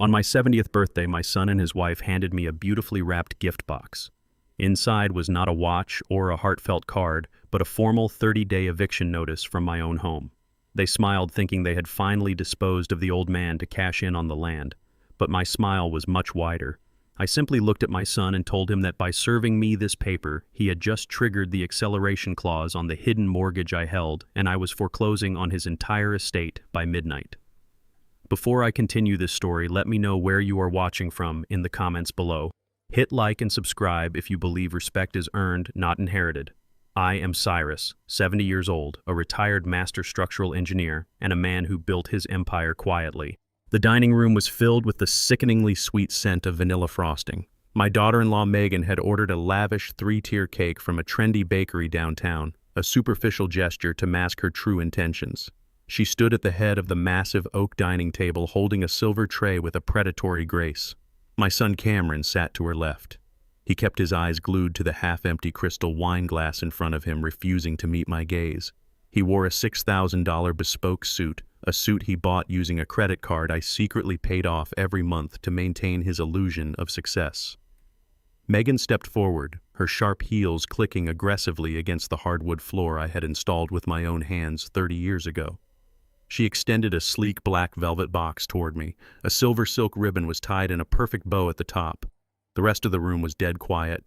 On my 70th birthday, my son and his wife handed me a beautifully wrapped gift box. Inside was not a watch or a heartfelt card, but a formal 30-day eviction notice from my own home. They smiled, thinking they had finally disposed of the old man to cash in on the land. But my smile was much wider. I simply looked at my son and told him that by serving me this paper, he had just triggered the acceleration clause on the hidden mortgage I held, and I was foreclosing on his entire estate by midnight. Before I continue this story, let me know where you are watching from in the comments below. Hit like and subscribe if you believe respect is earned, not inherited. I am Cyrus, 70 years old, a retired master structural engineer, and a man who built his empire quietly. The dining room was filled with the sickeningly sweet scent of vanilla frosting. My daughter-in-law Megan had ordered a lavish 3-tier cake from a trendy bakery downtown, a superficial gesture to mask her true intentions. She stood at the head of the massive oak dining table holding a silver tray with a predatory grace. My son Cameron sat to her left. He kept his eyes glued to the half-empty crystal wine glass in front of him, refusing to meet my gaze. He wore a $6,000 bespoke suit, a suit he bought using a credit card I secretly paid off every month to maintain his illusion of success. Megan stepped forward, her sharp heels clicking aggressively against the hardwood floor I had installed with my own hands 30 years ago. She extended a sleek black velvet box toward me. A silver silk ribbon was tied in a perfect bow at the top. The rest of the room was dead quiet.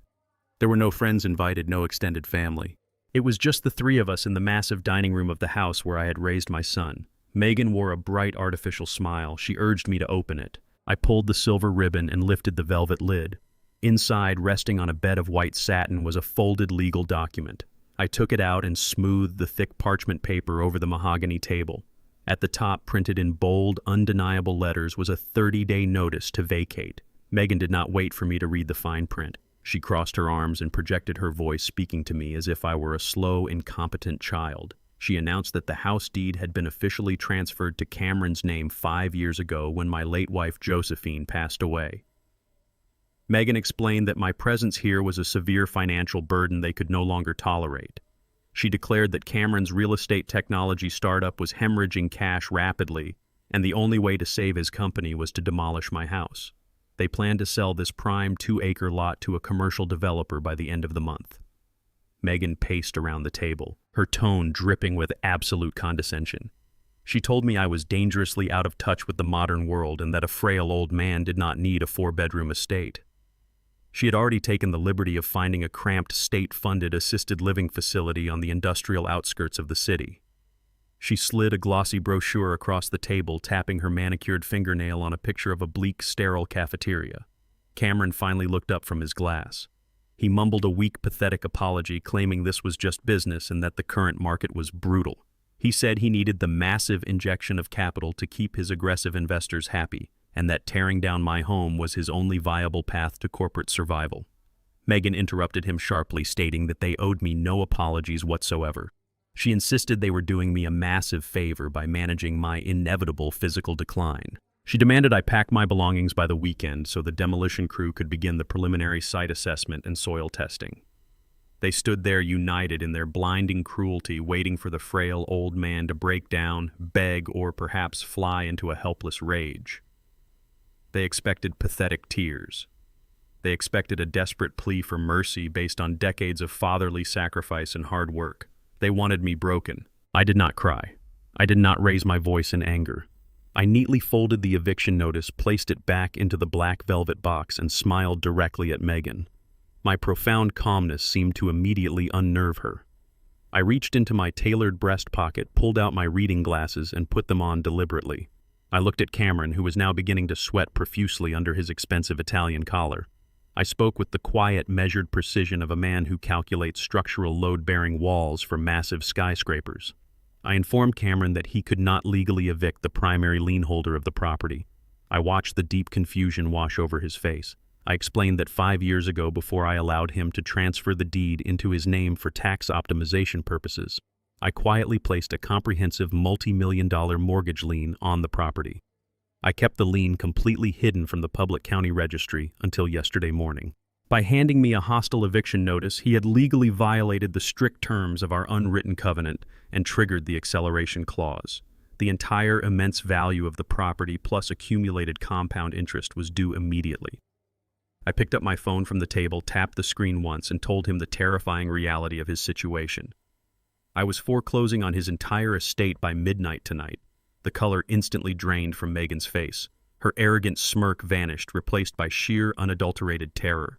There were no friends invited, no extended family. It was just the three of us in the massive dining room of the house where I had raised my son. Megan wore a bright artificial smile. She urged me to open it. I pulled the silver ribbon and lifted the velvet lid. Inside, resting on a bed of white satin, was a folded legal document. I took it out and smoothed the thick parchment paper over the mahogany table. At the top, printed in bold, undeniable letters, was a 30-day notice to vacate. Megan did not wait for me to read the fine print. She crossed her arms and projected her voice, speaking to me as if I were a slow, incompetent child. She announced that the house deed had been officially transferred to Cameron's name 5 years ago when my late wife Josephine passed away. Megan explained that my presence here was a severe financial burden they could no longer tolerate. She declared that Cameron's real estate technology startup was hemorrhaging cash rapidly, and the only way to save his company was to demolish my house. They planned to sell this prime 2-acre lot to a commercial developer by the end of the month. Megan paced around the table, her tone dripping with absolute condescension. She told me I was dangerously out of touch with the modern world and that a frail old man did not need a 4-bedroom estate. She had already taken the liberty of finding a cramped state-funded assisted living facility on the industrial outskirts of the city. She slid a glossy brochure across the table, tapping her manicured fingernail on a picture of a bleak, sterile cafeteria. Cameron finally looked up from his glass. He mumbled a weak, pathetic apology, claiming this was just business and that the current market was brutal. He said he needed the massive injection of capital to keep his aggressive investors happy, and that tearing down my home was his only viable path to corporate survival. Megan interrupted him sharply, stating that they owed me no apologies whatsoever. She insisted they were doing me a massive favor by managing my inevitable physical decline. She demanded I pack my belongings by the weekend so the demolition crew could begin the preliminary site assessment and soil testing. They stood there united in their blinding cruelty, waiting for the frail old man to break down, beg, or perhaps fly into a helpless rage. They expected pathetic tears. They expected a desperate plea for mercy based on decades of fatherly sacrifice and hard work. They wanted me broken. I did not cry. I did not raise my voice in anger. I neatly folded the eviction notice, placed it back into the black velvet box, and smiled directly at Megan. My profound calmness seemed to immediately unnerve her. I reached into my tailored breast pocket, pulled out my reading glasses, and put them on deliberately. I looked at Cameron, who was now beginning to sweat profusely under his expensive Italian collar. I spoke with the quiet, measured precision of a man who calculates structural load-bearing walls for massive skyscrapers. I informed Cameron that he could not legally evict the primary lien holder of the property. I watched the deep confusion wash over his face. I explained that 5 years ago, before I allowed him to transfer the deed into his name for tax optimization purposes, I quietly placed a comprehensive multi-million-dollar mortgage lien on the property. I kept the lien completely hidden from the public county registry until yesterday morning. By handing me a hostile eviction notice, he had legally violated the strict terms of our unwritten covenant and triggered the acceleration clause. The entire immense value of the property plus accumulated compound interest was due immediately. I picked up my phone from the table, tapped the screen once, and told him the terrifying reality of his situation. I was foreclosing on his entire estate by midnight tonight. The color instantly drained from Megan's face. Her arrogant smirk vanished, replaced by sheer, unadulterated terror.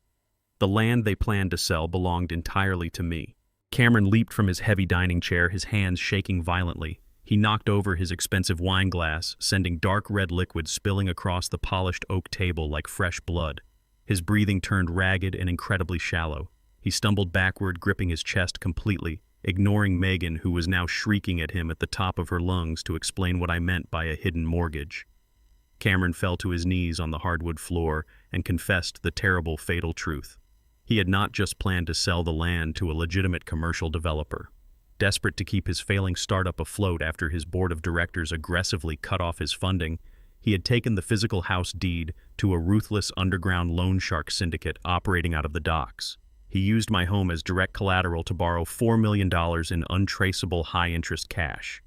The land they planned to sell belonged entirely to me. Cameron leaped from his heavy dining chair, his hands shaking violently. He knocked over his expensive wine glass, sending dark red liquid spilling across the polished oak table like fresh blood. His breathing turned ragged and incredibly shallow. He stumbled backward, gripping his chest completely, ignoring Megan, who was now shrieking at him at the top of her lungs to explain what I meant by a hidden mortgage. Cameron fell to his knees on the hardwood floor and confessed the terrible, fatal truth. He had not just planned to sell the land to a legitimate commercial developer. Desperate to keep his failing startup afloat after his board of directors aggressively cut off his funding, he had taken the physical house deed to a ruthless underground loan shark syndicate operating out of the docks. He used my home as direct collateral to borrow $4 million in untraceable high-interest cash.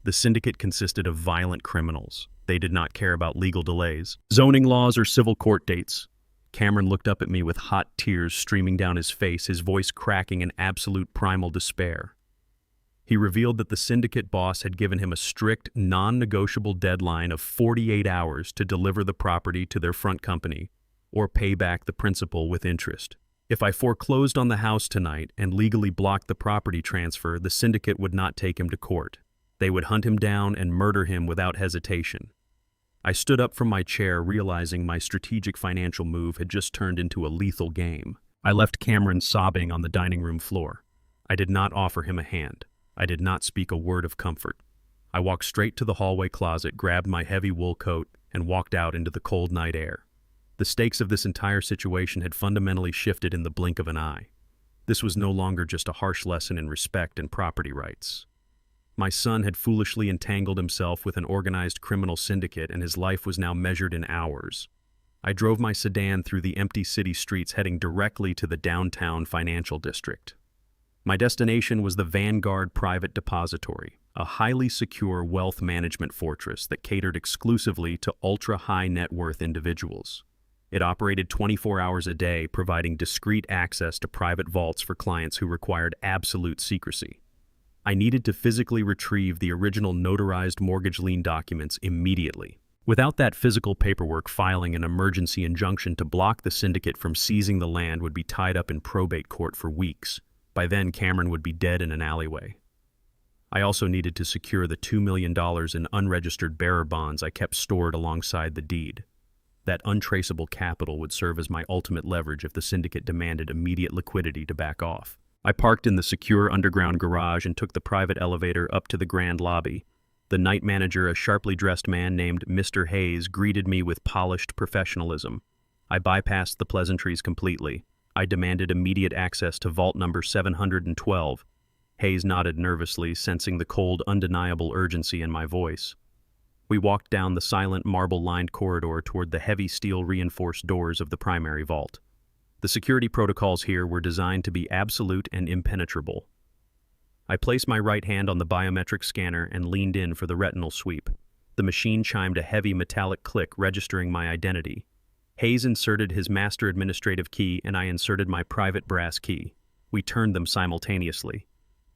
The syndicate consisted of violent criminals. They did not care about legal delays, zoning laws, or civil court dates. Cameron looked up at me with hot tears streaming down his face, his voice cracking in absolute primal despair. He revealed that the syndicate boss had given him a strict, non-negotiable deadline of 48 hours to deliver the property to their front company or pay back the principal with interest. If I foreclosed on the house tonight and legally blocked the property transfer, the syndicate would not take him to court. They would hunt him down and murder him without hesitation. I stood up from my chair, realizing my strategic financial move had just turned into a lethal game. I left Cameron sobbing on the dining room floor. I did not offer him a hand. I did not speak a word of comfort. I walked straight to the hallway closet, grabbed my heavy wool coat, and walked out into the cold night air. The stakes of this entire situation had fundamentally shifted in the blink of an eye. This was no longer just a harsh lesson in respect and property rights. My son had foolishly entangled himself with an organized criminal syndicate, and his life was now measured in hours. I drove my sedan through the empty city streets, heading directly to the downtown financial district. My destination was the Vanguard Private Depository, a highly secure wealth management fortress that catered exclusively to ultra-high net worth individuals. It operated 24 hours a day, providing discreet access to private vaults for clients who required absolute secrecy. I needed to physically retrieve the original notarized mortgage lien documents immediately. Without that physical paperwork, filing an emergency injunction to block the syndicate from seizing the land would be tied up in probate court for weeks. By then, Cameron would be dead in an alleyway. I also needed to secure the $2 million in unregistered bearer bonds I kept stored alongside the deed. That untraceable capital would serve as my ultimate leverage if the syndicate demanded immediate liquidity to back off. I parked in the secure underground garage and took the private elevator up to the grand lobby. The night manager, a sharply dressed man named Mr. Hayes, greeted me with polished professionalism. I bypassed the pleasantries completely. I demanded immediate access to vault number 712. Hayes nodded nervously, sensing the cold, undeniable urgency in my voice. We walked down the silent, marble-lined corridor toward the heavy steel-reinforced doors of the primary vault. The security protocols here were designed to be absolute and impenetrable. I placed my right hand on the biometric scanner and leaned in for the retinal sweep. The machine chimed a heavy metallic click, registering my identity. Hayes inserted his master administrative key, and I inserted my private brass key. We turned them simultaneously.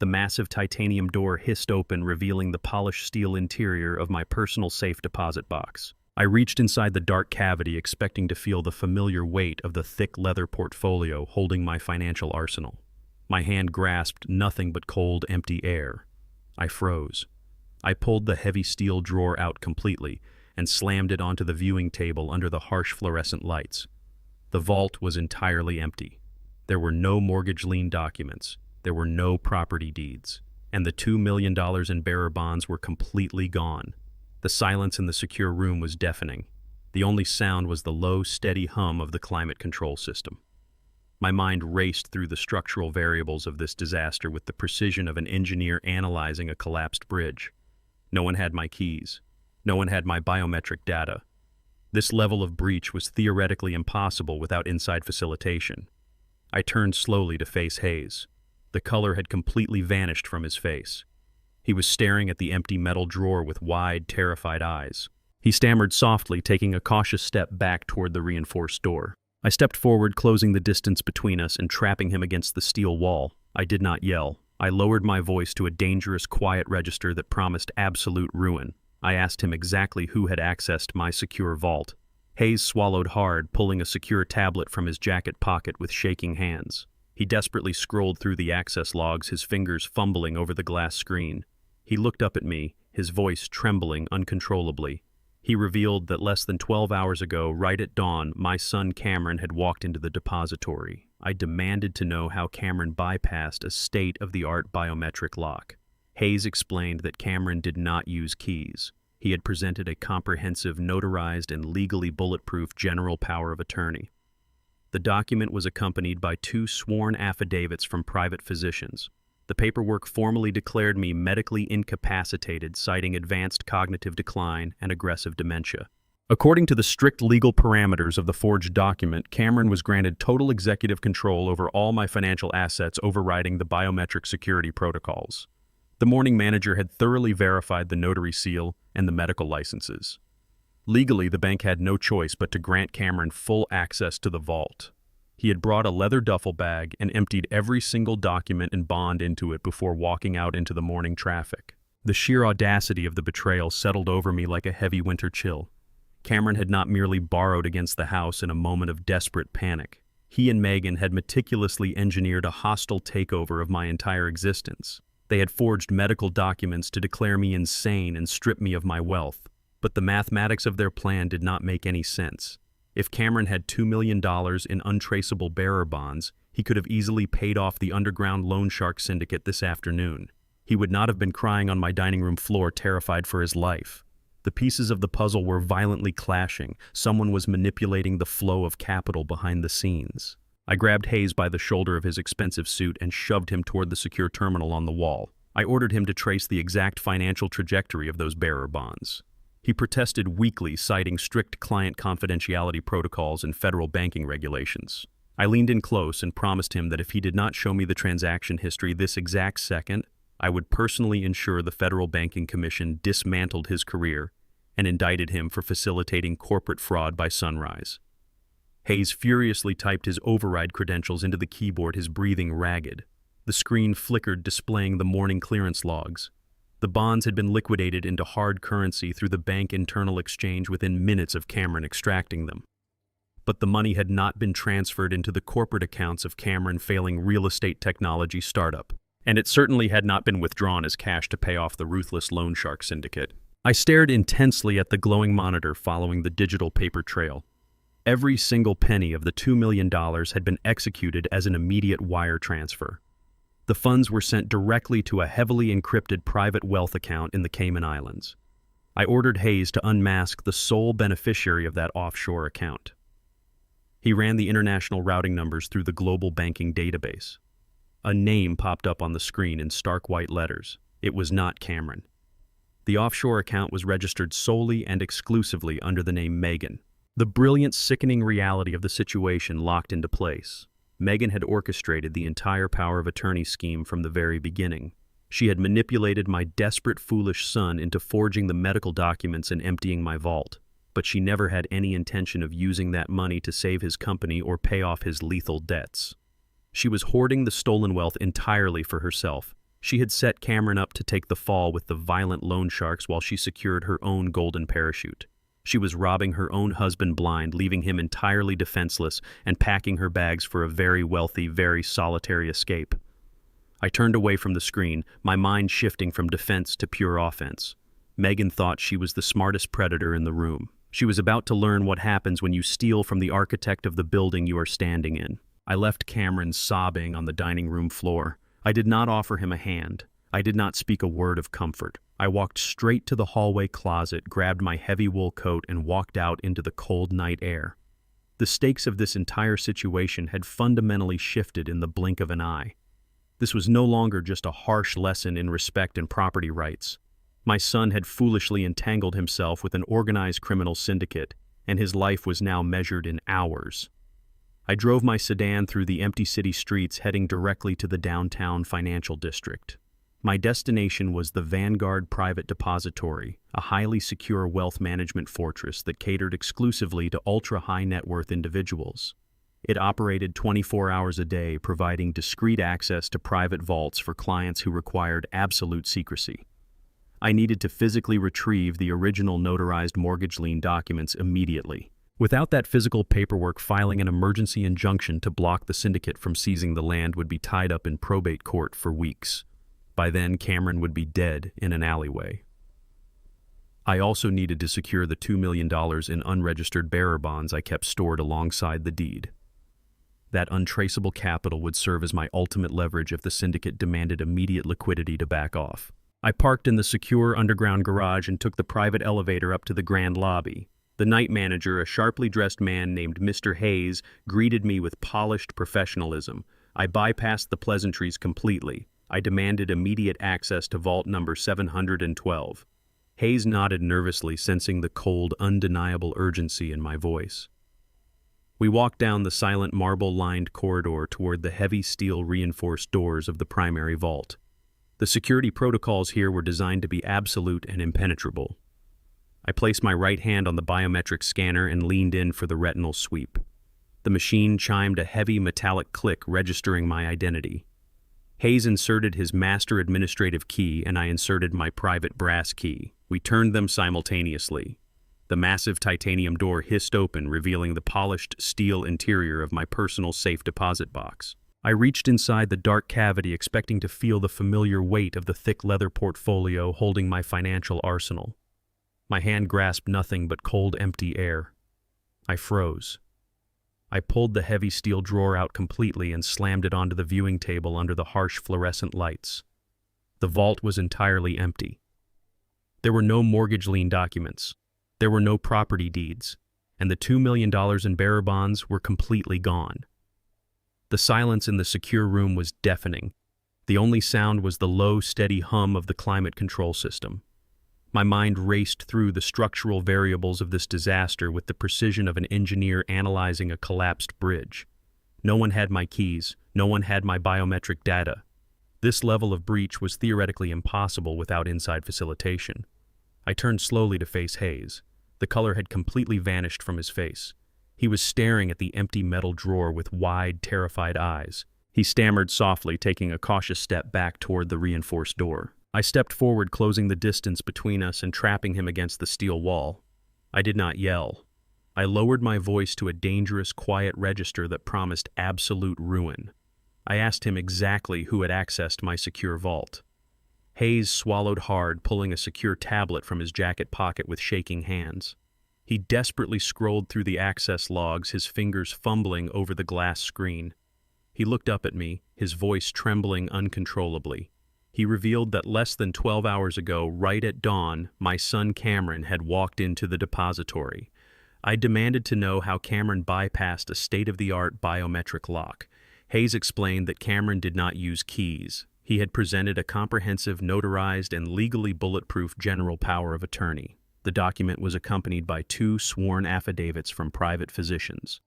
The massive titanium door hissed open, revealing the polished steel interior of my personal safe deposit box. I reached inside the dark cavity, expecting to feel the familiar weight of the thick leather portfolio holding my financial arsenal. My hand grasped nothing but cold, empty air. I froze. I pulled the heavy steel drawer out completely and slammed it onto the viewing table under the harsh fluorescent lights. The vault was entirely empty. There were no mortgage lien documents. There were no property deeds. And the $2 million in bearer bonds were completely gone. The silence in the secure room was deafening. The only sound was the low, steady hum of the climate control system. My mind raced through the structural variables of this disaster with the precision of an engineer analyzing a collapsed bridge. No one had my keys. No one had my biometric data. This level of breach was theoretically impossible without inside facilitation. I turned slowly to face Hayes. The color had completely vanished from his face. He was staring at the empty metal drawer with wide, terrified eyes. He stammered softly, taking a cautious step back toward the reinforced door. I stepped forward, closing the distance between us and trapping him against the steel wall. I did not yell. I lowered my voice to a dangerous, quiet register that promised absolute ruin. I asked him exactly who had accessed my secure vault. Hayes swallowed hard, pulling a secure tablet from his jacket pocket with shaking hands. He desperately scrolled through the access logs, his fingers fumbling over the glass screen. He looked up at me, his voice trembling uncontrollably. He revealed that less than 12 hours ago, right at dawn, my son Cameron had walked into the depository. I demanded to know how Cameron bypassed a state-of-the-art biometric lock. Hayes explained that Cameron did not use keys. He had presented a comprehensive, notarized, and legally bulletproof general power of attorney. The document was accompanied by 2 sworn affidavits from private physicians. The paperwork formally declared me medically incapacitated, citing advanced cognitive decline and aggressive dementia. According to the strict legal parameters of the forged document, Cameron was granted total executive control over all my financial assets, overriding the biometric security protocols. The morning manager had thoroughly verified the notary seal and the medical licenses. Legally, the bank had no choice but to grant Cameron full access to the vault. He had brought a leather duffel bag and emptied every single document and bond into it before walking out into the morning traffic. The sheer audacity of the betrayal settled over me like a heavy winter chill. Cameron had not merely borrowed against the house in a moment of desperate panic. He and Megan had meticulously engineered a hostile takeover of my entire existence. They had forged medical documents to declare me insane and strip me of my wealth. But the mathematics of their plan did not make any sense. If Cameron had $2 million in untraceable bearer bonds, he could have easily paid off the underground loan shark syndicate this afternoon. He would not have been crying on my dining room floor, terrified for his life. The pieces of the puzzle were violently clashing. Someone was manipulating the flow of capital behind the scenes. I grabbed Hayes by the shoulder of his expensive suit and shoved him toward the secure terminal on the wall. I ordered him to trace the exact financial trajectory of those bearer bonds. He protested weakly, citing strict client confidentiality protocols and federal banking regulations. I leaned in close and promised him that if he did not show me the transaction history this exact second, I would personally ensure the Federal Banking Commission dismantled his career and indicted him for facilitating corporate fraud by sunrise. Hayes furiously typed his override credentials into the keyboard, his breathing ragged. The screen flickered, displaying the morning clearance logs. The bonds had been liquidated into hard currency through the bank internal exchange within minutes of Cameron extracting them. But the money had not been transferred into the corporate accounts of Cameron failing real estate technology startup, and it certainly had not been withdrawn as cash to pay off the ruthless loan shark syndicate. I stared intensely at the glowing monitor following the digital paper trail. Every single penny of the $2 million had been executed as an immediate wire transfer. The funds were sent directly to a heavily encrypted private wealth account in the Cayman Islands. I ordered Hayes to unmask the sole beneficiary of that offshore account. He ran the international routing numbers through the global banking database. A name popped up on the screen in stark white letters. It was not Cameron. The offshore account was registered solely and exclusively under the name Megan. The brilliant, sickening reality of the situation locked into place. Megan had orchestrated the entire power of attorney scheme from the very beginning. She had manipulated my desperate, foolish son into forging the medical documents and emptying my vault. But she never had any intention of using that money to save his company or pay off his lethal debts. She was hoarding the stolen wealth entirely for herself. She had set Cameron up to take the fall with the violent loan sharks while she secured her own golden parachute. She was robbing her own husband blind, leaving him entirely defenseless, and packing her bags for a very wealthy, very solitary escape. I turned away from the screen, my mind shifting from defense to pure offense. Megan thought she was the smartest predator in the room. She was about to learn what happens when you steal from the architect of the building you are standing in. I left Cameron sobbing on the dining room floor. I did not offer him a hand. I did not speak a word of comfort. I walked straight to the hallway closet, grabbed my heavy wool coat, and walked out into the cold night air. The stakes of this entire situation had fundamentally shifted in the blink of an eye. This was no longer just a harsh lesson in respect and property rights. My son had foolishly entangled himself with an organized criminal syndicate, and his life was now measured in hours. I drove my sedan through the empty city streets, heading directly to the downtown financial district. My destination was the Vanguard Private Depository, a highly secure wealth management fortress that catered exclusively to ultra-high net worth individuals. It operated 24 hours a day, providing discreet access to private vaults for clients who required absolute secrecy. I needed to physically retrieve the original notarized mortgage lien documents immediately. Without that physical paperwork, filing an emergency injunction to block the syndicate from seizing the land would be tied up in probate court for weeks. By then, Cameron would be dead in an alleyway. I also needed to secure the $2 million in unregistered bearer bonds I kept stored alongside the deed. That untraceable capital would serve as my ultimate leverage if the syndicate demanded immediate liquidity to back off. I parked in the secure underground garage and took the private elevator up to the grand lobby. The night manager, a sharply dressed man named Mr. Hayes, greeted me with polished professionalism. I bypassed the pleasantries completely. I demanded immediate access to vault number 712. Hayes nodded nervously, sensing the cold, undeniable urgency in my voice. We walked down the silent marble-lined corridor toward the heavy steel reinforced doors of the primary vault. The security protocols here were designed to be absolute and impenetrable. I placed my right hand on the biometric scanner and leaned in for the retinal sweep. The machine chimed a heavy metallic click, registering my identity. Hayes inserted his master administrative key, and I inserted my private brass key. We turned them simultaneously. The massive titanium door hissed open, revealing the polished steel interior of my personal safe deposit box. I reached inside the dark cavity, expecting to feel the familiar weight of the thick leather portfolio holding my financial arsenal. My hand grasped nothing but cold, empty air. I froze. I pulled the heavy steel drawer out completely and slammed it onto the viewing table under the harsh fluorescent lights. The vault was entirely empty. There were no mortgage lien documents. There were no property deeds, and the $2 million in bearer bonds were completely gone. The silence in the secure room was deafening. The only sound was the low, steady hum of the climate control system. My mind raced through the structural variables of this disaster with the precision of an engineer analyzing a collapsed bridge. No one had my keys. No one had my biometric data. This level of breach was theoretically impossible without inside facilitation. I turned slowly to face Hayes. The color had completely vanished from his face. He was staring at the empty metal drawer with wide, terrified eyes. He stammered softly, taking a cautious step back toward the reinforced door. I stepped forward, closing the distance between us and trapping him against the steel wall. I did not yell. I lowered my voice to a dangerous, quiet register that promised absolute ruin. I asked him exactly who had accessed my secure vault. Hayes swallowed hard, pulling a secure tablet from his jacket pocket with shaking hands. He desperately scrolled through the access logs, his fingers fumbling over the glass screen. He looked up at me, his voice trembling uncontrollably. He revealed that less than 12 hours ago, right at dawn, my son Cameron had walked into the depository. I demanded to know how Cameron bypassed a state-of-the-art biometric lock. Hayes explained that Cameron did not use keys. He had presented a comprehensive, notarized, and legally bulletproof general power of attorney. The document was accompanied by 2 sworn affidavits from private physicians.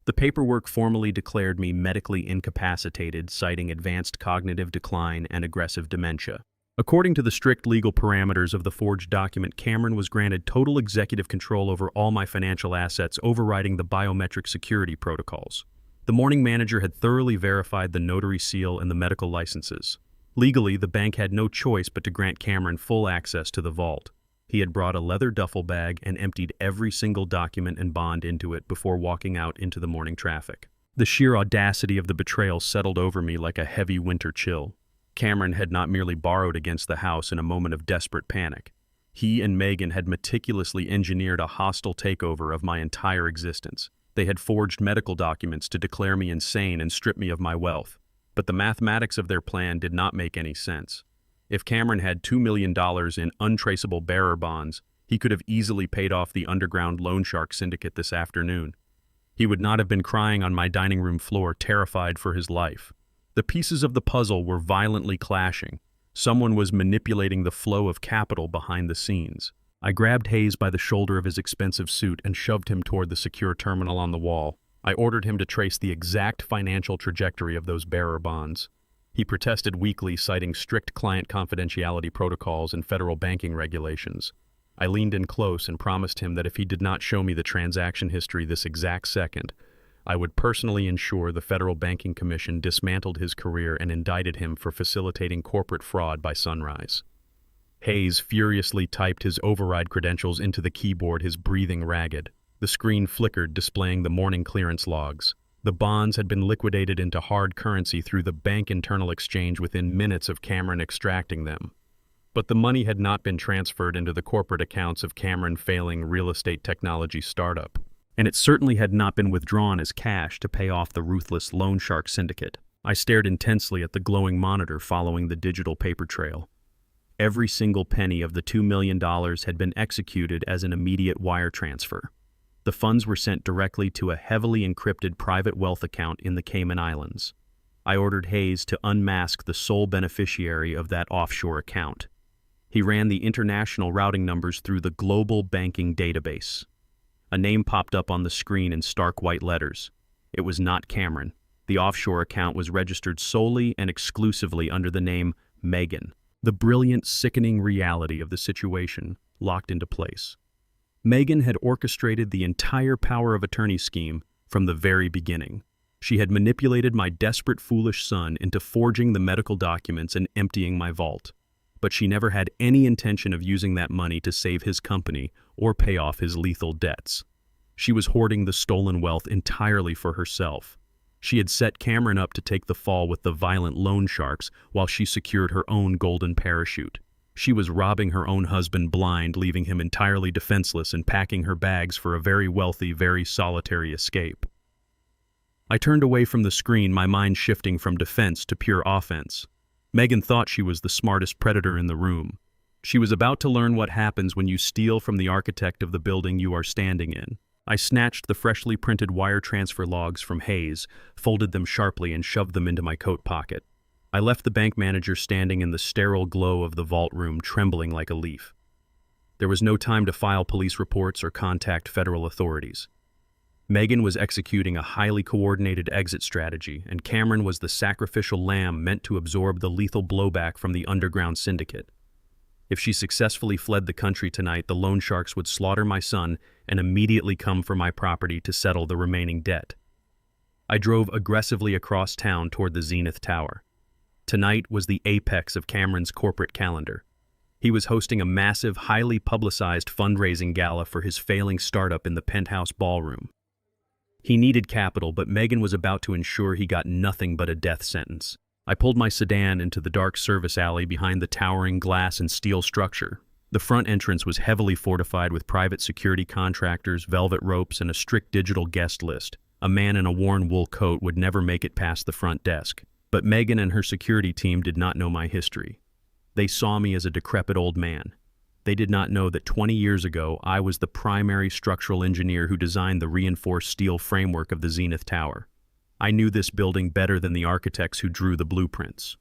The paperwork formally declared me medically incapacitated, citing advanced cognitive decline and aggressive dementia. According to the strict legal parameters of the forged document, Cameron was granted total executive control over all my financial assets, overriding the biometric security protocols. The morning manager had thoroughly verified the notary seal and the medical licenses. Legally, the bank had no choice but to grant Cameron full access to the vault. He had brought a leather duffel bag and emptied every single document and bond into it before walking out into the morning traffic. The sheer audacity of the betrayal settled over me like a heavy winter chill. Cameron had not merely borrowed against the house in a moment of desperate panic. He and Megan had meticulously engineered a hostile takeover of my entire existence. They had forged medical documents to declare me insane and strip me of my wealth. But the mathematics of their plan did not make any sense. If Cameron had $2 million in untraceable bearer bonds, he could have easily paid off the underground loan shark syndicate this afternoon. He would not have been crying on my dining room floor, terrified for his life. The pieces of the puzzle were violently clashing. Someone was manipulating the flow of capital behind the scenes. I grabbed Hayes by the shoulder of his expensive suit and shoved him toward the secure terminal on the wall. I ordered him to trace the exact financial trajectory of those bearer bonds. He protested weakly, citing strict client confidentiality protocols and federal banking regulations. I leaned in close and promised him that if he did not show me the transaction history this exact second, I would personally ensure the Federal Banking Commission dismantled his career and indicted him for facilitating corporate fraud by sunrise. Hayes furiously typed his override credentials into the keyboard, his breathing ragged. The screen flickered, displaying the morning clearance logs. The bonds had been liquidated into hard currency through the bank internal exchange within minutes of Cameron extracting them. But the money had not been transferred into the corporate accounts of Cameron's failing real estate technology startup. And it certainly had not been withdrawn as cash to pay off the ruthless loan shark syndicate. I stared intensely at the glowing monitor following the digital paper trail. Every single penny of the $2 million had been executed as an immediate wire transfer. The funds were sent directly to a heavily encrypted private wealth account in the Cayman Islands. I ordered Hayes to unmask the sole beneficiary of that offshore account. He ran the international routing numbers through the global banking database. A name popped up on the screen in stark white letters. It was not Cameron. The offshore account was registered solely and exclusively under the name Megan. The brilliant, sickening reality of the situation locked into place. Megan had orchestrated the entire power of attorney scheme from the very beginning. She had manipulated my desperate, foolish son into forging the medical documents and emptying my vault. But she never had any intention of using that money to save his company or pay off his lethal debts. She was hoarding the stolen wealth entirely for herself. She had set Cameron up to take the fall with the violent loan sharks while she secured her own golden parachute. She was robbing her own husband blind, leaving him entirely defenseless and packing her bags for a very wealthy, very solitary escape. I turned away from the screen, my mind shifting from defense to pure offense. Megan thought she was the smartest predator in the room. She was about to learn what happens when you steal from the architect of the building you are standing in. I snatched the freshly printed wire transfer logs from Hayes, folded them sharply, and shoved them into my coat pocket. I left the bank manager standing in the sterile glow of the vault room, trembling like a leaf. There was no time to file police reports or contact federal authorities. Megan was executing a highly coordinated exit strategy, and Cameron was the sacrificial lamb meant to absorb the lethal blowback from the underground syndicate. If she successfully fled the country tonight, the loan sharks would slaughter my son and immediately come for my property to settle the remaining debt. I drove aggressively across town toward the Zenith Tower. Tonight was the apex of Cameron's corporate calendar. He was hosting a massive, highly publicized fundraising gala for his failing startup in the penthouse ballroom. He needed capital, but Megan was about to ensure he got nothing but a death sentence. I pulled my sedan into the dark service alley behind the towering glass and steel structure. The front entrance was heavily fortified with private security contractors, velvet ropes, and a strict digital guest list. A man in a worn wool coat would never make it past the front desk. But Megan and her security team did not know my history. They saw me as a decrepit old man. They did not know that 20 years ago, I was the primary structural engineer who designed the reinforced steel framework of the Zenith Tower. I knew this building better than the architects who drew the blueprints.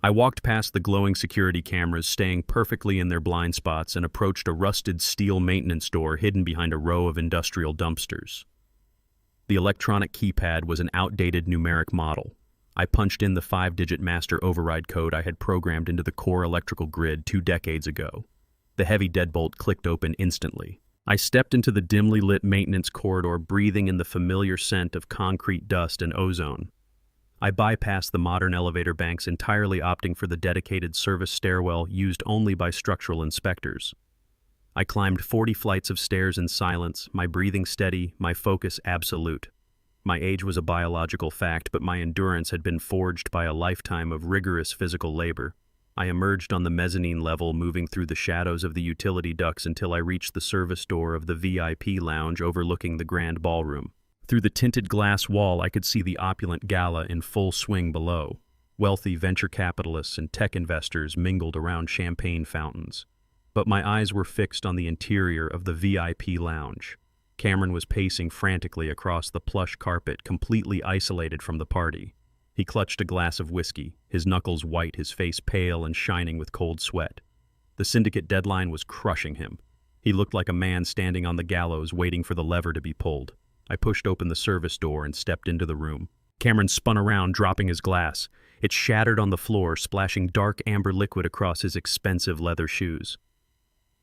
I walked past the glowing security cameras, staying perfectly in their blind spots, and approached a rusted steel maintenance door hidden behind a row of industrial dumpsters. The electronic keypad was an outdated numeric model. I punched in the 5-digit master override code I had programmed into the core electrical grid 2 decades ago. The heavy deadbolt clicked open instantly. I stepped into the dimly lit maintenance corridor, breathing in the familiar scent of concrete dust and ozone. I bypassed the modern elevator banks, entirely opting for the dedicated service stairwell used only by structural inspectors. I climbed 40 flights of stairs in silence, my breathing steady, my focus absolute. My age was a biological fact, but my endurance had been forged by a lifetime of rigorous physical labor. I emerged on the mezzanine level, moving through the shadows of the utility ducts until I reached the service door of the VIP lounge overlooking the grand ballroom. Through the tinted glass wall, I could see the opulent gala in full swing below. Wealthy venture capitalists and tech investors mingled around champagne fountains. But my eyes were fixed on the interior of the VIP lounge. Cameron was pacing frantically across the plush carpet, completely isolated from the party. He clutched a glass of whiskey, his knuckles white, his face pale and shining with cold sweat. The syndicate deadline was crushing him. He looked like a man standing on the gallows waiting for the lever to be pulled. I pushed open the service door and stepped into the room. Cameron spun around, dropping his glass. It shattered on the floor, splashing dark amber liquid across his expensive leather shoes.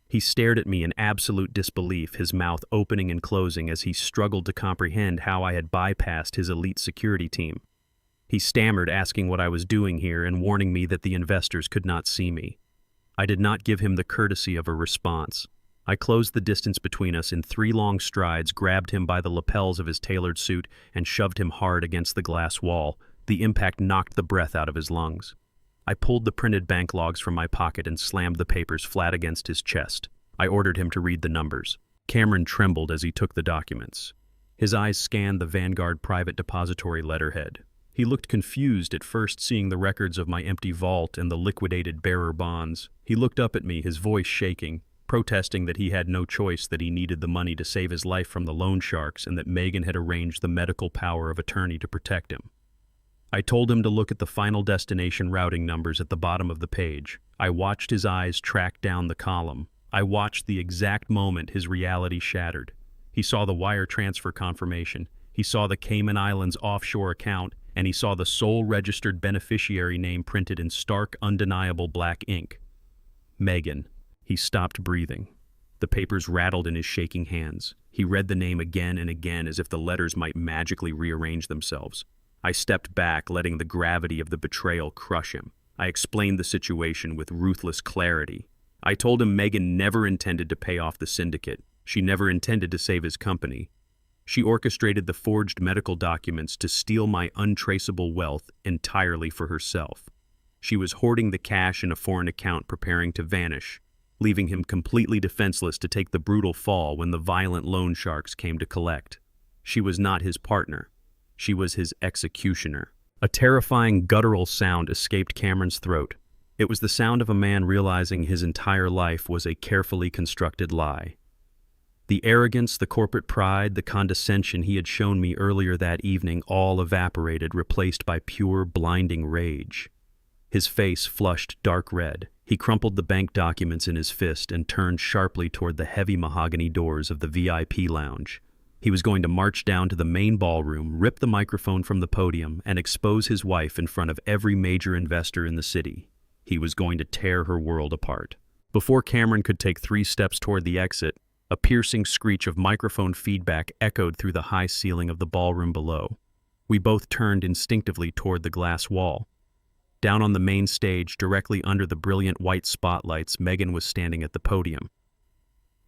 He stared at me in absolute disbelief, his mouth opening and closing as he struggled to comprehend how I had bypassed his elite security team. He stammered, asking what I was doing here and warning me that the investors could not see me. I did not give him the courtesy of a response. I closed the distance between us in 3 long strides, grabbed him by the lapels of his tailored suit, and shoved him hard against the glass wall. The impact knocked the breath out of his lungs. I pulled the printed bank logs from my pocket and slammed the papers flat against his chest. I ordered him to read the numbers. Cameron trembled as he took the documents. His eyes scanned the Vanguard Private Depository letterhead. He looked confused at first, seeing the records of my empty vault and the liquidated bearer bonds. He looked up at me, his voice shaking, protesting that he had no choice, that he needed the money to save his life from the loan sharks, and that Megan had arranged the medical power of attorney to protect him. I told him to look at the final destination routing numbers at the bottom of the page. I watched his eyes track down the column. I watched the exact moment his reality shattered. He saw the wire transfer confirmation. He saw the Cayman Islands offshore account, and he saw the sole registered beneficiary name printed in stark, undeniable black ink. Megan. He stopped breathing. The papers rattled in his shaking hands. He read the name again and again as if the letters might magically rearrange themselves. I stepped back, letting the gravity of the betrayal crush him. I explained the situation with ruthless clarity. I told him Megan never intended to pay off the syndicate. She never intended to save his company. She orchestrated the forged medical documents to steal my untraceable wealth entirely for herself. She was hoarding the cash in a foreign account, preparing to vanish, leaving him completely defenseless to take the brutal fall when the violent loan sharks came to collect. She was not his partner. She was his executioner. A terrifying guttural sound escaped Cameron's throat. It was the sound of a man realizing his entire life was a carefully constructed lie. The arrogance, the corporate pride, the condescension he had shown me earlier that evening all evaporated, replaced by pure, blinding rage. His face flushed dark red. He crumpled the bank documents in his fist and turned sharply toward the heavy mahogany doors of the VIP lounge. He was going to march down to the main ballroom, rip the microphone from the podium, and expose his wife in front of every major investor in the city. He was going to tear her world apart. Before Cameron could take 3 steps toward the exit, a piercing screech of microphone feedback echoed through the high ceiling of the ballroom below. We both turned instinctively toward the glass wall. Down on the main stage, directly under the brilliant white spotlights, Megan was standing at the podium.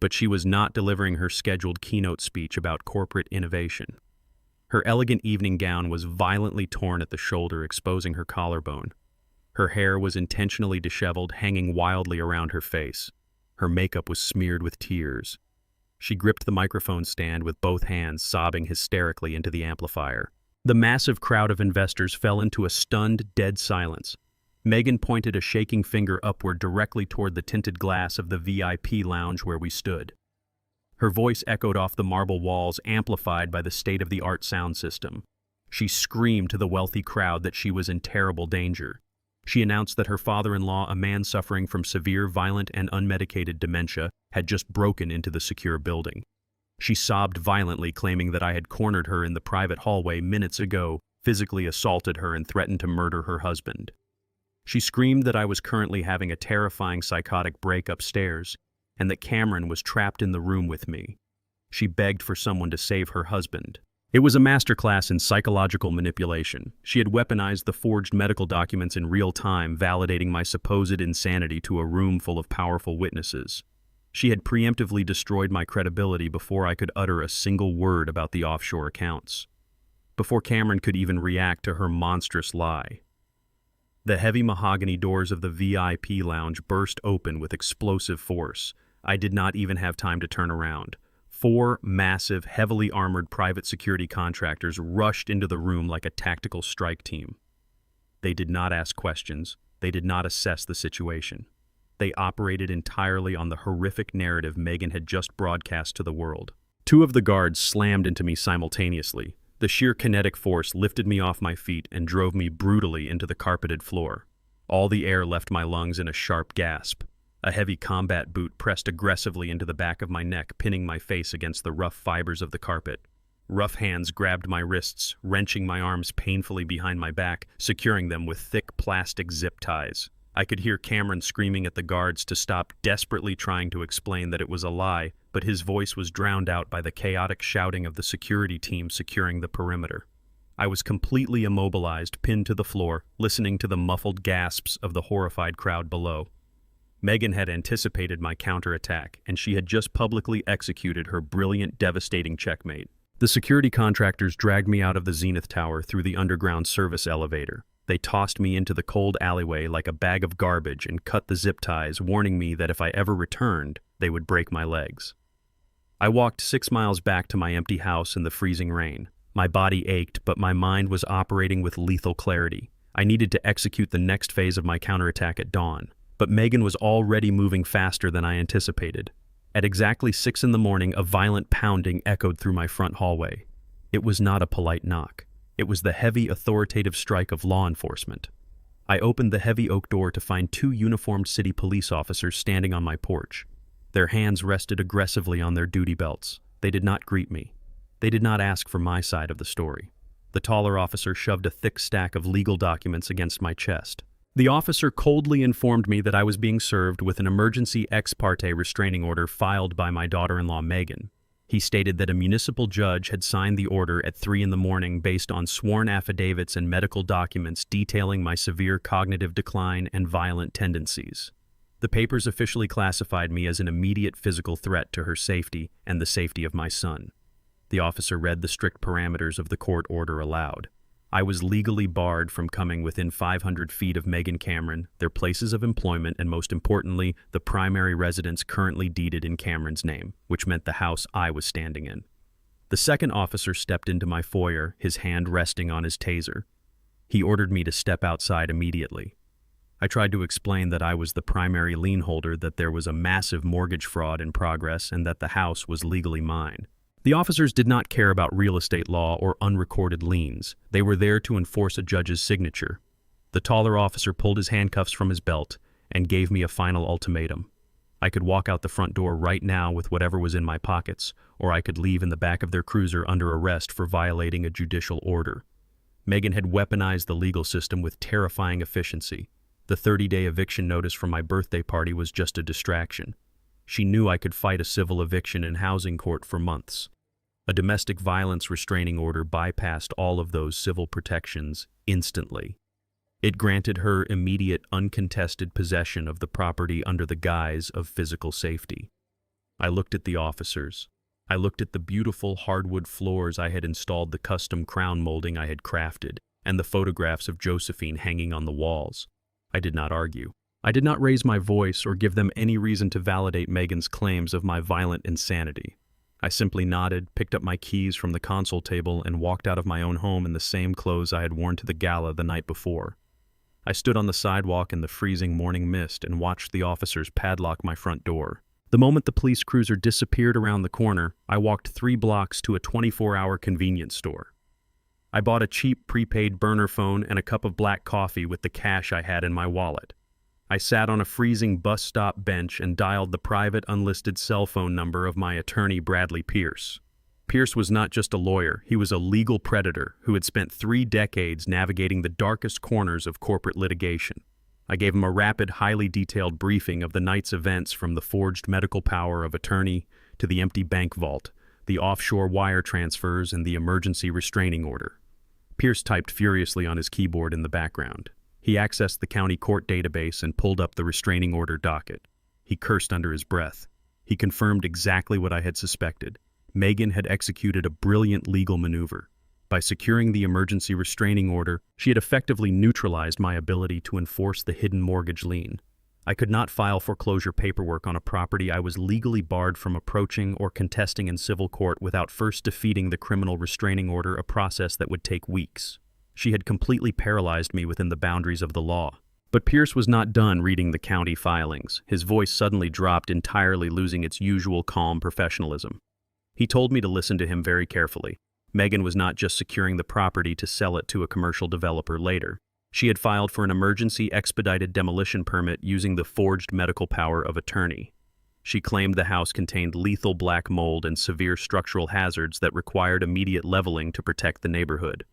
But she was not delivering her scheduled keynote speech about corporate innovation. Her elegant evening gown was violently torn at the shoulder, exposing her collarbone. Her hair was intentionally disheveled, hanging wildly around her face. Her makeup was smeared with tears. She gripped the microphone stand with both hands, sobbing hysterically into the amplifier. The massive crowd of investors fell into a stunned, dead silence. Megan pointed a shaking finger upward directly toward the tinted glass of the VIP lounge where we stood. Her voice echoed off the marble walls, amplified by the state-of-the-art sound system. She screamed to the wealthy crowd that she was in terrible danger. She announced that her father-in-law, a man suffering from severe, violent, and unmedicated dementia, had just broken into the secure building. She sobbed violently, claiming that I had cornered her in the private hallway minutes ago, physically assaulted her, and threatened to murder her husband. She screamed that I was currently having a terrifying psychotic break upstairs, and that Cameron was trapped in the room with me. She begged for someone to save her husband. It was a masterclass in psychological manipulation. She had weaponized the forged medical documents in real time, validating my supposed insanity to a room full of powerful witnesses. She had preemptively destroyed my credibility before I could utter a single word about the offshore accounts, before Cameron could even react to her monstrous lie. The heavy mahogany doors of the VIP lounge burst open with explosive force. I did not even have time to turn around. 4 massive, heavily armored private security contractors rushed into the room like a tactical strike team. They did not ask questions. They did not assess the situation. They operated entirely on the horrific narrative Megan had just broadcast to the world. 2 of the guards slammed into me simultaneously. The sheer kinetic force lifted me off my feet and drove me brutally into the carpeted floor. All the air left my lungs in a sharp gasp. A heavy combat boot pressed aggressively into the back of my neck, pinning my face against the rough fibers of the carpet. Rough hands grabbed my wrists, wrenching my arms painfully behind my back, securing them with thick plastic zip ties. I could hear Cameron screaming at the guards to stop, desperately trying to explain that it was a lie, but his voice was drowned out by the chaotic shouting of the security team securing the perimeter. I was completely immobilized, pinned to the floor, listening to the muffled gasps of the horrified crowd below. Megan had anticipated my counterattack, and she had just publicly executed her brilliant, devastating checkmate. The security contractors dragged me out of the Zenith Tower through the underground service elevator. They tossed me into the cold alleyway like a bag of garbage and cut the zip ties, warning me that if I ever returned, they would break my legs. I walked 6 miles back to my empty house in the freezing rain. My body ached, but my mind was operating with lethal clarity. I needed to execute the next phase of my counterattack at dawn. But Megan was already moving faster than I anticipated. At exactly 6 in the morning, a violent pounding echoed through my front hallway. It was not a polite knock. It was the heavy, authoritative strike of law enforcement. I opened the heavy oak door to find 2 uniformed city police officers standing on my porch. Their hands rested aggressively on their duty belts. They did not greet me. They did not ask for my side of the story. The taller officer shoved a thick stack of legal documents against my chest. The officer coldly informed me that I was being served with an emergency ex parte restraining order filed by my daughter-in-law Megan. He stated that a municipal judge had signed the order at 3 in the morning based on sworn affidavits and medical documents detailing my severe cognitive decline and violent tendencies. The papers officially classified me as an immediate physical threat to her safety and the safety of my son. The officer read the strict parameters of the court order aloud. I was legally barred from coming within 500 feet of Megan Cameron, their places of employment, and most importantly, the primary residence currently deeded in Cameron's name, which meant the house I was standing in. The second officer stepped into my foyer, his hand resting on his taser. He ordered me to step outside immediately. I tried to explain that I was the primary lien holder, that there was a massive mortgage fraud in progress, and that the house was legally mine. The officers did not care about real estate law or unrecorded liens. They were there to enforce a judge's signature. The taller officer pulled his handcuffs from his belt and gave me a final ultimatum. I could walk out the front door right now with whatever was in my pockets, or I could leave in the back of their cruiser under arrest for violating a judicial order. Megan had weaponized the legal system with terrifying efficiency. The 30-day eviction notice from my birthday party was just a distraction. She knew I could fight a civil eviction in housing court for months. A domestic violence restraining order bypassed all of those civil protections instantly. It granted her immediate, uncontested possession of the property under the guise of physical safety. I looked at the officers. I looked at the beautiful hardwood floors I had installed, the custom crown molding I had crafted, and the photographs of Josephine hanging on the walls. I did not argue. I did not raise my voice or give them any reason to validate Megan's claims of my violent insanity. I simply nodded, picked up my keys from the console table, and walked out of my own home in the same clothes I had worn to the gala the night before. I stood on the sidewalk in the freezing morning mist and watched the officers padlock my front door. The moment the police cruiser disappeared around the corner, I walked 3 blocks to a 24-hour convenience store. I bought a cheap prepaid burner phone and a cup of black coffee with the cash I had in my wallet. I sat on a freezing bus stop bench and dialed the private unlisted cell phone number of my attorney, Bradley Pierce. Pierce was not just a lawyer, he was a legal predator who had spent 3 decades navigating the darkest corners of corporate litigation. I gave him a rapid, highly detailed briefing of the night's events, from the forged medical power of attorney to the empty bank vault, the offshore wire transfers, and the emergency restraining order. Pierce typed furiously on his keyboard in the background. He accessed the county court database and pulled up the restraining order docket. He cursed under his breath. He confirmed exactly what I had suspected. Megan had executed a brilliant legal maneuver. By securing the emergency restraining order, she had effectively neutralized my ability to enforce the hidden mortgage lien. I could not file foreclosure paperwork on a property I was legally barred from approaching or contesting in civil court without first defeating the criminal restraining order, a process that would take weeks. She had completely paralyzed me within the boundaries of the law. But Pierce was not done reading the county filings. His voice suddenly dropped, entirely losing its usual calm professionalism. He told me to listen to him very carefully. Megan was not just securing the property to sell it to a commercial developer later. She had filed for an emergency expedited demolition permit using the forged medical power of attorney. She claimed the house contained lethal black mold and severe structural hazards that required immediate leveling to protect the neighborhood.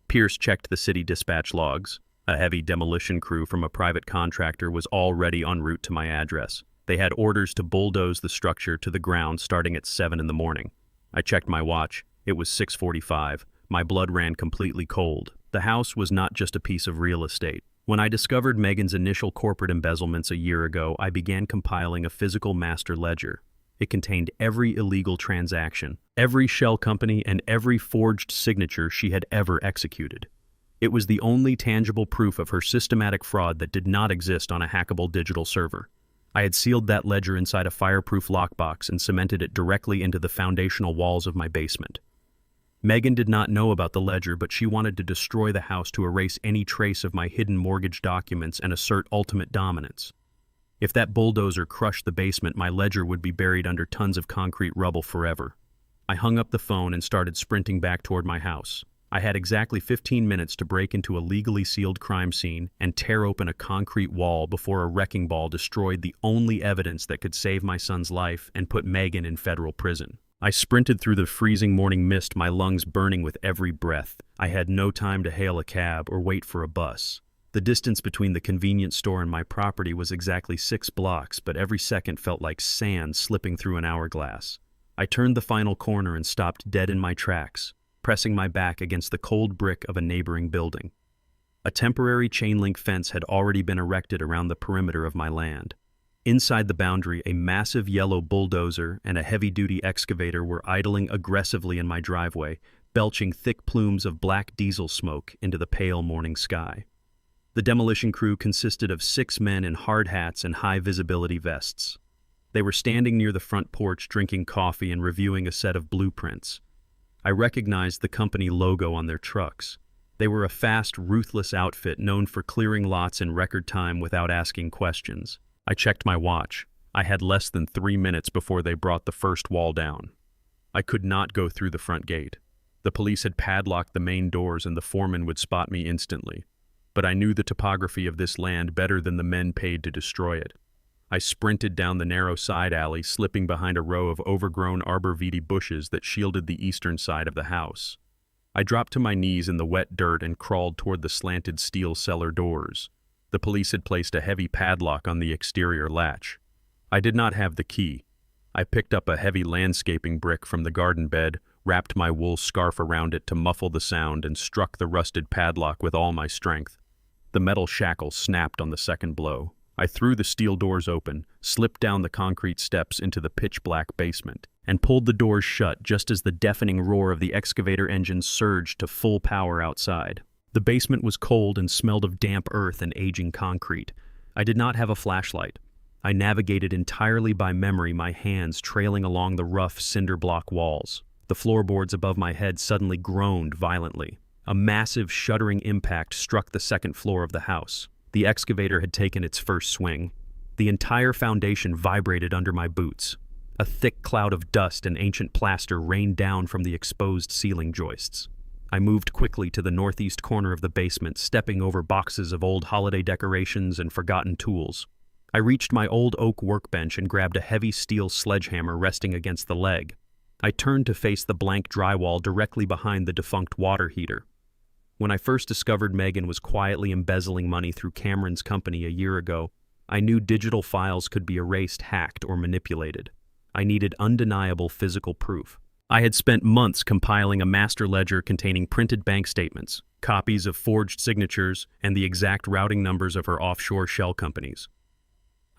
Pierce checked the city dispatch logs. A heavy demolition crew from a private contractor was already en route to my address. They had orders to bulldoze the structure to the ground starting at 7 in the morning. I checked my watch. It was 6:45. My blood ran completely cold. The house was not just a piece of real estate. When I discovered Megan's initial corporate embezzlements a year ago, I began compiling a physical master ledger. It contained every illegal transaction, every shell company, and every forged signature she had ever executed. It was the only tangible proof of her systematic fraud that did not exist on a hackable digital server. I had sealed that ledger inside a fireproof lockbox and cemented it directly into the foundational walls of my basement. Megan did not know about the ledger, but she wanted to destroy the house to erase any trace of my hidden mortgage documents and assert ultimate dominance. If that bulldozer crushed the basement, my ledger would be buried under tons of concrete rubble forever. I hung up the phone and started sprinting back toward my house. I had exactly 15 minutes to break into a legally sealed crime scene and tear open a concrete wall before a wrecking ball destroyed the only evidence that could save my son's life and put Megan in federal prison. I sprinted through the freezing morning mist, my lungs burning with every breath. I had no time to hail a cab or wait for a bus. The distance between the convenience store and my property was exactly 6 blocks, but every second felt like sand slipping through an hourglass. I turned the final corner and stopped dead in my tracks, pressing my back against the cold brick of a neighboring building. A temporary chain-link fence had already been erected around the perimeter of my land. Inside the boundary, a massive yellow bulldozer and a heavy-duty excavator were idling aggressively in my driveway, belching thick plumes of black diesel smoke into the pale morning sky. The demolition crew consisted of 6 men in hard hats and high-visibility vests. They were standing near the front porch drinking coffee and reviewing a set of blueprints. I recognized the company logo on their trucks. They were a fast, ruthless outfit known for clearing lots in record time without asking questions. I checked my watch. I had less than 3 minutes before they brought the first wall down. I could not go through the front gate. The police had padlocked the main doors and the foreman would spot me instantly. But I knew the topography of this land better than the men paid to destroy it. I sprinted down the narrow side alley, slipping behind a row of overgrown arborvitae bushes that shielded the eastern side of the house. I dropped to my knees in the wet dirt and crawled toward the slanted steel cellar doors. The police had placed a heavy padlock on the exterior latch. I did not have the key. I picked up a heavy landscaping brick from the garden bed, wrapped my wool scarf around it to muffle the sound, and struck the rusted padlock with all my strength. The metal shackle snapped on the second blow. I threw the steel doors open, slipped down the concrete steps into the pitch-black basement, and pulled the doors shut just as the deafening roar of the excavator engine surged to full power outside. The basement was cold and smelled of damp earth and aging concrete. I did not have a flashlight. I navigated entirely by memory, my hands trailing along the rough cinder block walls. The floorboards above my head suddenly groaned violently. A massive, shuddering impact struck the second floor of the house. The excavator had taken its first swing. The entire foundation vibrated under my boots. A thick cloud of dust and ancient plaster rained down from the exposed ceiling joists. I moved quickly to the northeast corner of the basement, stepping over boxes of old holiday decorations and forgotten tools. I reached my old oak workbench and grabbed a heavy steel sledgehammer resting against the leg. I turned to face the blank drywall directly behind the defunct water heater. When I first discovered Megan was quietly embezzling money through Cameron's company a year ago, I knew digital files could be erased, hacked, or manipulated. I needed undeniable physical proof. I had spent months compiling a master ledger containing printed bank statements, copies of forged signatures, and the exact routing numbers of her offshore shell companies.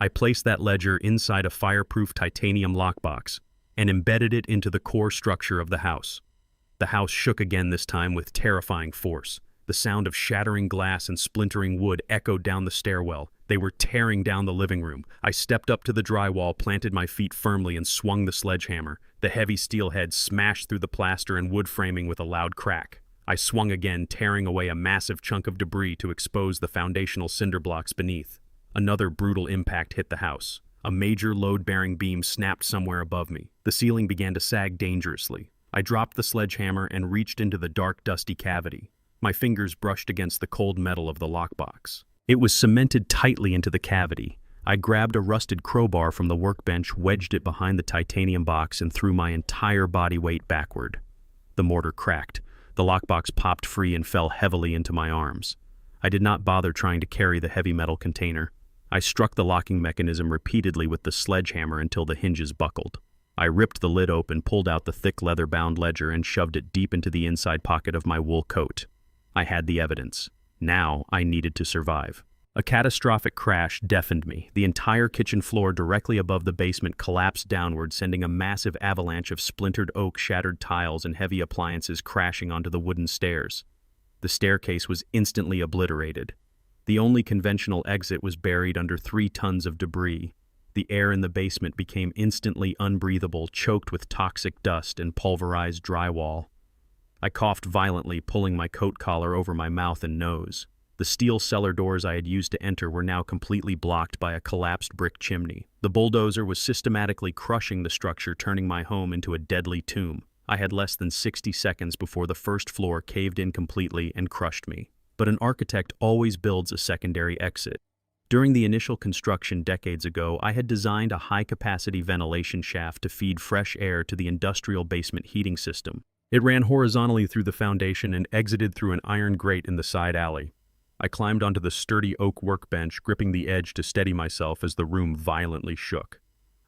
I placed that ledger inside a fireproof titanium lockbox and embedded it into the core structure of the house. The house shook again, this time with terrifying force. The sound of shattering glass and splintering wood echoed down the stairwell. They were tearing down the living room. I stepped up to the drywall, planted my feet firmly, and swung the sledgehammer. The heavy steel head smashed through the plaster and wood framing with a loud crack. I swung again, tearing away a massive chunk of debris to expose the foundational cinder blocks beneath. Another brutal impact hit the house. A major load-bearing beam snapped somewhere above me. The ceiling began to sag dangerously. I dropped the sledgehammer and reached into the dark, dusty cavity. My fingers brushed against the cold metal of the lockbox. It was cemented tightly into the cavity. I grabbed a rusted crowbar from the workbench, wedged it behind the titanium box, and threw my entire body weight backward. The mortar cracked. The lockbox popped free and fell heavily into my arms. I did not bother trying to carry the heavy metal container. I struck the locking mechanism repeatedly with the sledgehammer until the hinges buckled. I ripped the lid open, pulled out the thick leather-bound ledger, and shoved it deep into the inside pocket of my wool coat. I had the evidence. Now I needed to survive. A catastrophic crash deafened me. The entire kitchen floor directly above the basement collapsed downward, sending a massive avalanche of splintered oak, shattered tiles, and heavy appliances crashing onto the wooden stairs. The staircase was instantly obliterated. The only conventional exit was buried under 3 tons of debris. The air in the basement became instantly unbreathable, choked with toxic dust and pulverized drywall. I coughed violently, pulling my coat collar over my mouth and nose. The steel cellar doors I had used to enter were now completely blocked by a collapsed brick chimney. The bulldozer was systematically crushing the structure, turning my home into a deadly tomb. I had less than 60 seconds before the first floor caved in completely and crushed me. But an architect always builds a secondary exit. During the initial construction decades ago, I had designed a high-capacity ventilation shaft to feed fresh air to the industrial basement heating system. It ran horizontally through the foundation and exited through an iron grate in the side alley. I climbed onto the sturdy oak workbench, gripping the edge to steady myself as the room violently shook.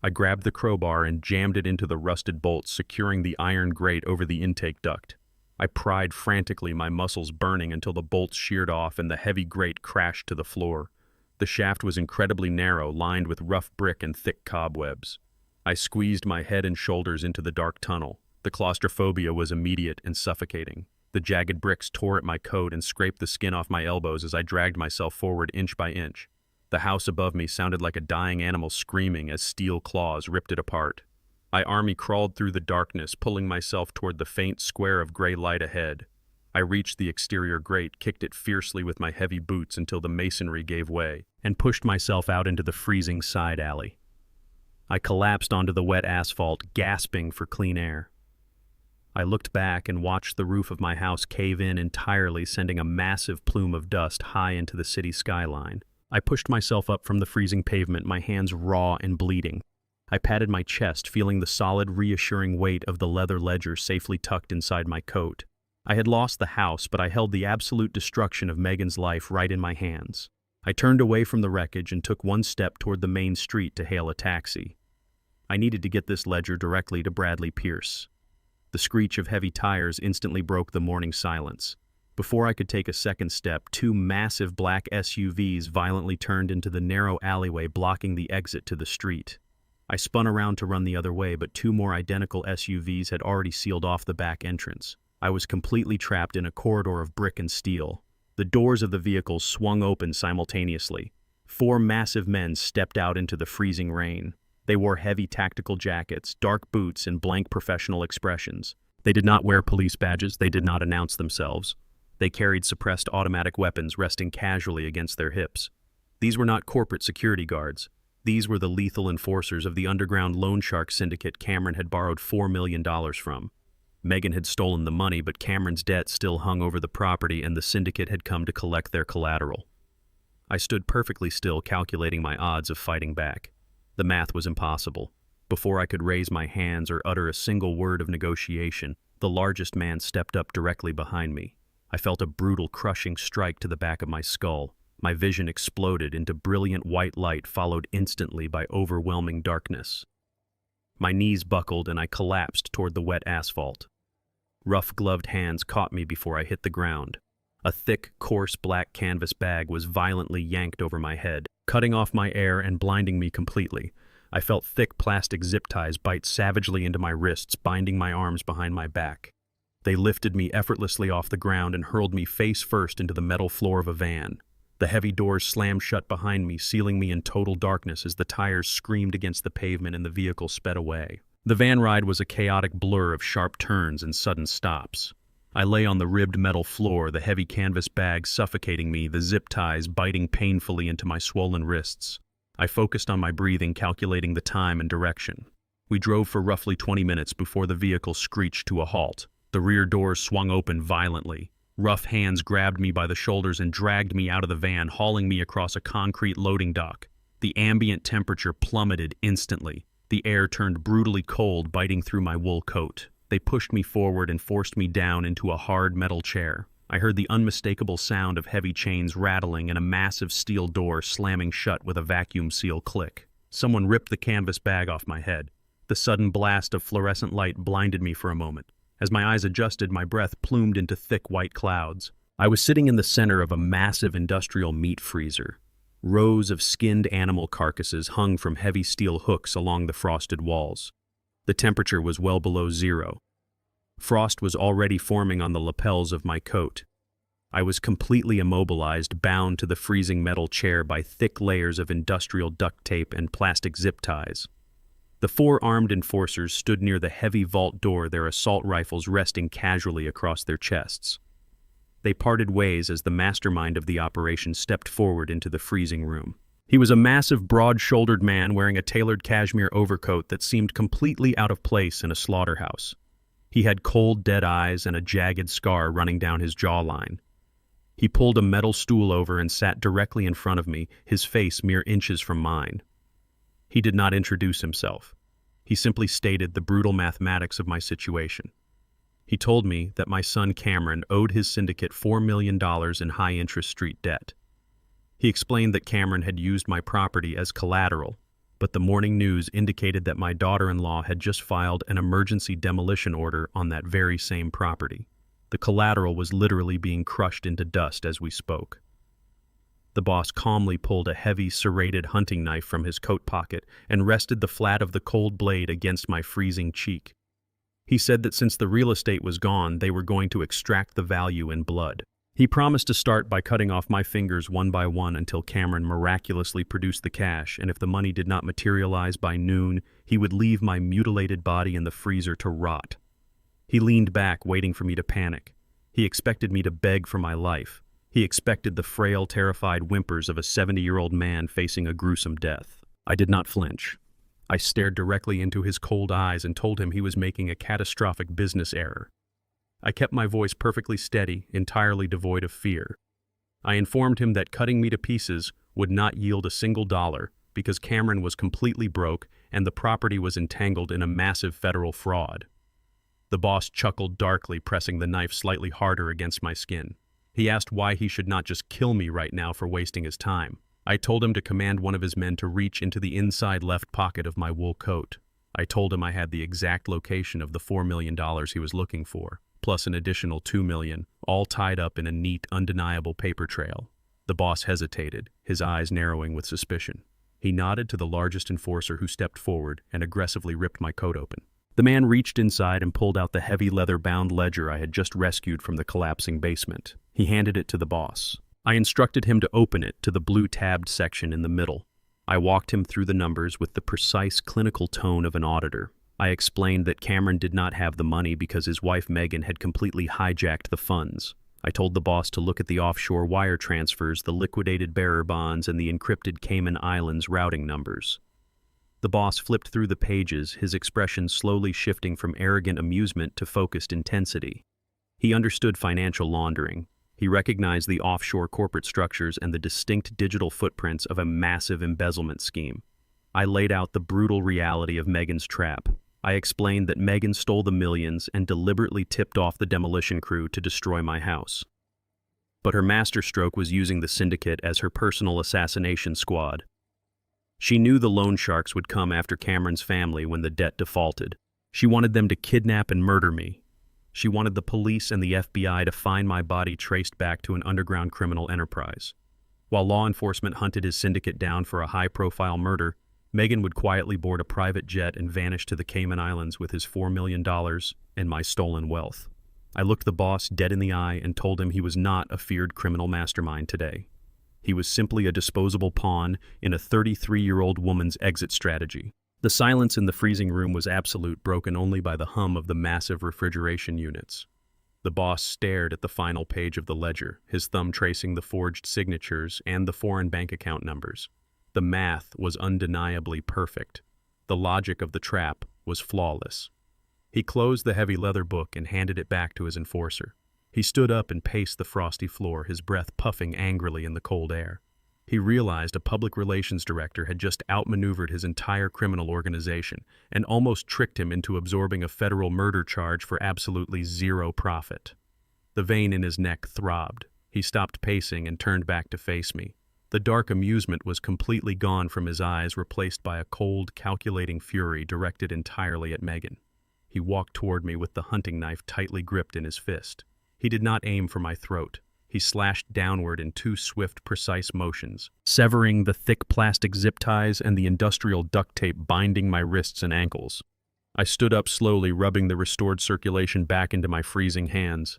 I grabbed the crowbar and jammed it into the rusted bolts, securing the iron grate over the intake duct. I pried frantically, my muscles burning, until the bolts sheared off and the heavy grate crashed to the floor. The shaft was incredibly narrow, lined with rough brick and thick cobwebs. I squeezed my head and shoulders into the dark tunnel. The claustrophobia was immediate and suffocating. The jagged bricks tore at my coat and scraped the skin off my elbows as I dragged myself forward inch by inch. The house above me sounded like a dying animal screaming as steel claws ripped it apart. I army crawled through the darkness, pulling myself toward the faint square of gray light ahead. I reached the exterior grate, kicked it fiercely with my heavy boots until the masonry gave way, and pushed myself out into the freezing side alley. I collapsed onto the wet asphalt, gasping for clean air. I looked back and watched the roof of my house cave in entirely, sending a massive plume of dust high into the city skyline. I pushed myself up from the freezing pavement, my hands raw and bleeding. I patted my chest, feeling the solid, reassuring weight of the leather ledger safely tucked inside my coat. I had lost the house, but I held the absolute destruction of Megan's life right in my hands. I turned away from the wreckage and took one step toward the main street to hail a taxi. I needed to get this ledger directly to Bradley Pierce. The screech of heavy tires instantly broke the morning silence. Before I could take a second step, 2 massive black SUVs violently turned into the narrow alleyway, blocking the exit to the street. I spun around to run the other way, but 2 more identical SUVs had already sealed off the back entrance. I was completely trapped in a corridor of brick and steel. The doors of the vehicles swung open simultaneously. 4 massive men stepped out into the freezing rain. They wore heavy tactical jackets, dark boots, and blank professional expressions. They did not wear police badges. They did not announce themselves. They carried suppressed automatic weapons resting casually against their hips. These were not corporate security guards. These were the lethal enforcers of the underground loan shark syndicate Cameron had borrowed $4 million from. Megan had stolen the money, but Cameron's debt still hung over the property, and the syndicate had come to collect their collateral. I stood perfectly still, calculating my odds of fighting back. The math was impossible. Before I could raise my hands or utter a single word of negotiation, the largest man stepped up directly behind me. I felt a brutal, crushing strike to the back of my skull. My vision exploded into brilliant white light, followed instantly by overwhelming darkness. My knees buckled and I collapsed toward the wet asphalt. Rough, gloved hands caught me before I hit the ground. A thick, coarse black canvas bag was violently yanked over my head, cutting off my air and blinding me completely. I felt thick plastic zip ties bite savagely into my wrists, binding my arms behind my back. They lifted me effortlessly off the ground and hurled me face first into the metal floor of a van. The heavy doors slammed shut behind me, sealing me in total darkness as the tires screamed against the pavement and the vehicle sped away. The van ride was a chaotic blur of sharp turns and sudden stops. I lay on the ribbed metal floor, the heavy canvas bag suffocating me, the zip ties biting painfully into my swollen wrists. I focused on my breathing, calculating the time and direction. We drove for roughly 20 minutes before the vehicle screeched to a halt. The rear doors swung open violently. Rough hands grabbed me by the shoulders and dragged me out of the van, hauling me across a concrete loading dock. The ambient temperature plummeted instantly. The air turned brutally cold, biting through my wool coat. They pushed me forward and forced me down into a hard metal chair. I heard the unmistakable sound of heavy chains rattling and a massive steel door slamming shut with a vacuum seal click. Someone ripped the canvas bag off my head. The sudden blast of fluorescent light blinded me for a moment. As my eyes adjusted, my breath plumed into thick white clouds. I was sitting in the center of a massive industrial meat freezer. Rows of skinned animal carcasses hung from heavy steel hooks along the frosted walls. The temperature was well below zero. Frost was already forming on the lapels of my coat. I was completely immobilized, bound to the freezing metal chair by thick layers of industrial duct tape and plastic zip ties. The 4 armed enforcers stood near the heavy vault door, their assault rifles resting casually across their chests. They parted ways as the mastermind of the operation stepped forward into the freezing room. He was a massive, broad-shouldered man wearing a tailored cashmere overcoat that seemed completely out of place in a slaughterhouse. He had cold, dead eyes and a jagged scar running down his jawline. He pulled a metal stool over and sat directly in front of me, his face mere inches from mine. He did not introduce himself. He simply stated the brutal mathematics of my situation. He told me that my son Cameron owed his syndicate $4 million in high-interest street debt. He explained that Cameron had used my property as collateral, but the morning news indicated that my daughter-in-law had just filed an emergency demolition order on that very same property. The collateral was literally being crushed into dust as we spoke. The boss calmly pulled a heavy, serrated hunting knife from his coat pocket and rested the flat of the cold blade against my freezing cheek. He said that since the real estate was gone, they were going to extract the value in blood. He promised to start by cutting off my fingers one by one until Cameron miraculously produced the cash, and if the money did not materialize by noon, he would leave my mutilated body in the freezer to rot. He leaned back, waiting for me to panic. He expected me to beg for my life. He expected the frail, terrified whimpers of a 70-year-old man facing a gruesome death. I did not flinch. I stared directly into his cold eyes and told him he was making a catastrophic business error. I kept my voice perfectly steady, entirely devoid of fear. I informed him that cutting me to pieces would not yield a single dollar because Cameron was completely broke and the property was entangled in a massive federal fraud. The boss chuckled darkly, pressing the knife slightly harder against my skin. He asked why he should not just kill me right now for wasting his time. I told him to command one of his men to reach into the inside left pocket of my wool coat. I told him I had the exact location of the $4 million he was looking for, plus an additional $2 million, all tied up in a neat, undeniable paper trail. The boss hesitated, his eyes narrowing with suspicion. He nodded to the largest enforcer who stepped forward and aggressively ripped my coat open. The man reached inside and pulled out the heavy leather-bound ledger I had just rescued from the collapsing basement. He handed it to the boss. I instructed him to open it to the blue-tabbed section in the middle. I walked him through the numbers with the precise clinical tone of an auditor. I explained that Cameron did not have the money because his wife Megan had completely hijacked the funds. I told the boss to look at the offshore wire transfers, the liquidated bearer bonds, and the encrypted Cayman Islands routing numbers. The boss flipped through the pages, his expression slowly shifting from arrogant amusement to focused intensity. He understood financial laundering. He recognized the offshore corporate structures and the distinct digital footprints of a massive embezzlement scheme. I laid out the brutal reality of Megan's trap. I explained that Megan stole the millions and deliberately tipped off the demolition crew to destroy my house. But her masterstroke was using the syndicate as her personal assassination squad. She knew the loan sharks would come after Cameron's family when the debt defaulted. She wanted them to kidnap and murder me. She wanted the police and the FBI to find my body traced back to an underground criminal enterprise. While law enforcement hunted his syndicate down for a high-profile murder, Megan would quietly board a private jet and vanish to the Cayman Islands with his $4 million and my stolen wealth. I looked the boss dead in the eye and told him he was not a feared criminal mastermind today. He was simply a disposable pawn in a 33-year-old woman's exit strategy. The silence in the freezing room was absolute, broken only by the hum of the massive refrigeration units. The boss stared at the final page of the ledger, his thumb tracing the forged signatures and the foreign bank account numbers. The math was undeniably perfect. The logic of the trap was flawless. He closed the heavy leather book and handed it back to his enforcer. He stood up and paced the frosty floor, his breath puffing angrily in the cold air. He realized a public relations director had just outmaneuvered his entire criminal organization and almost tricked him into absorbing a federal murder charge for absolutely zero profit. The vein in his neck throbbed. He stopped pacing and turned back to face me. The dark amusement was completely gone from his eyes, replaced by a cold, calculating fury directed entirely at Megan. He walked toward me with the hunting knife tightly gripped in his fist. He did not aim for my throat. He slashed downward in two swift, precise motions, severing the thick plastic zip ties and the industrial duct tape binding my wrists and ankles. I stood up slowly, rubbing the restored circulation back into my freezing hands.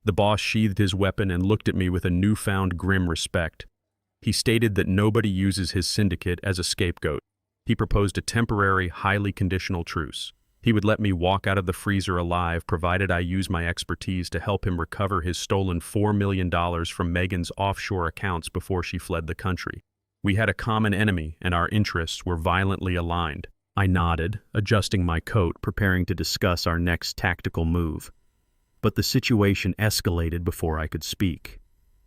The boss sheathed his weapon and looked at me with a newfound grim respect. He stated that nobody uses his syndicate as a scapegoat. He proposed a temporary, highly conditional truce. He would let me walk out of the freezer alive, provided I use my expertise to help him recover his stolen $4 million from Megan's offshore accounts before she fled the country. We had a common enemy, and our interests were violently aligned. I nodded, adjusting my coat, preparing to discuss our next tactical move. But the situation escalated before I could speak.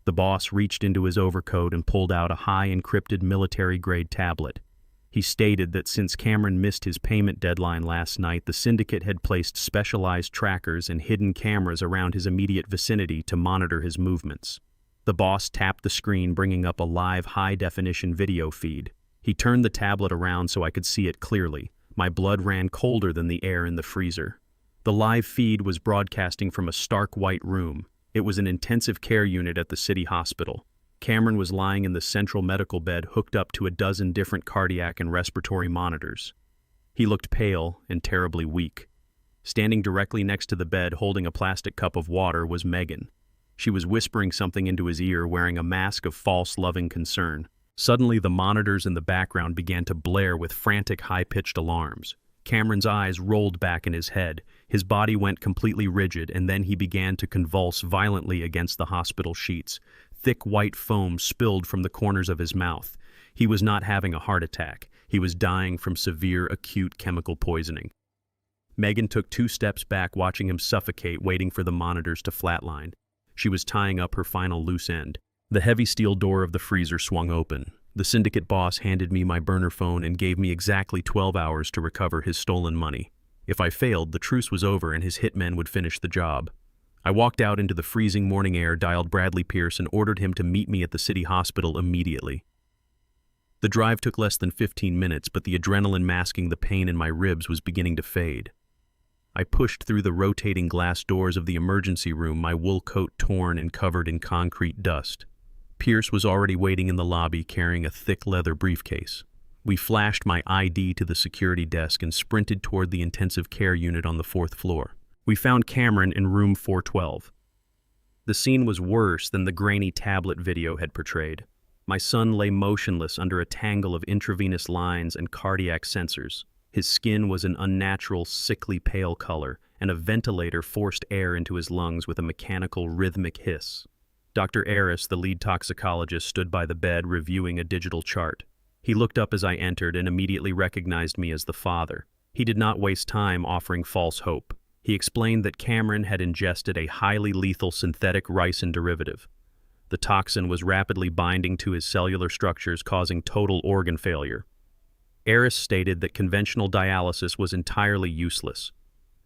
The boss reached into his overcoat and pulled out a high-encrypted military-grade tablet. He stated that since Cameron missed his payment deadline last night, the syndicate had placed specialized trackers and hidden cameras around his immediate vicinity to monitor his movements. The boss tapped the screen, bringing up a live high-definition video feed. He turned the tablet around so I could see it clearly. My blood ran colder than the air in the freezer. The live feed was broadcasting from a stark white room. It was an intensive care unit at the city hospital. Cameron was lying in the central medical bed, hooked up to a dozen different cardiac and respiratory monitors. He looked pale and terribly weak. Standing directly next to the bed, holding a plastic cup of water, was Megan. She was whispering something into his ear, wearing a mask of false, loving concern. Suddenly, the monitors in the background began to blare with frantic, high-pitched alarms. Cameron's eyes rolled back in his head. His body went completely rigid, and then he began to convulse violently against the hospital sheets. Thick white foam spilled from the corners of his mouth. He was not having a heart attack. He was dying from severe, acute chemical poisoning. Megan took 2 steps back, watching him suffocate, waiting for the monitors to flatline. She was tying up her final loose end. The heavy steel door of the freezer swung open. The syndicate boss handed me my burner phone and gave me exactly 12 hours to recover his stolen money. If I failed, the truce was over and his hitmen would finish the job. I walked out into the freezing morning air, dialed Bradley Pierce, and ordered him to meet me at the city hospital immediately. The drive took less than 15 minutes, but the adrenaline masking the pain in my ribs was beginning to fade. I pushed through the rotating glass doors of the emergency room, my wool coat torn and covered in concrete dust. Pierce was already waiting in the lobby, carrying a thick leather briefcase. We flashed my ID to the security desk and sprinted toward the intensive care unit on the 4th floor. We found Cameron in room 412. The scene was worse than the grainy tablet video had portrayed. My son lay motionless under a tangle of intravenous lines and cardiac sensors. His skin was an unnatural, sickly pale color, and a ventilator forced air into his lungs with a mechanical, rhythmic hiss. Dr. Aris, the lead toxicologist, stood by the bed reviewing a digital chart. He looked up as I entered and immediately recognized me as the father. He did not waste time offering false hope. He explained that Cameron had ingested a highly lethal synthetic ricin derivative. The toxin was rapidly binding to his cellular structures, causing total organ failure. Aris stated that conventional dialysis was entirely useless.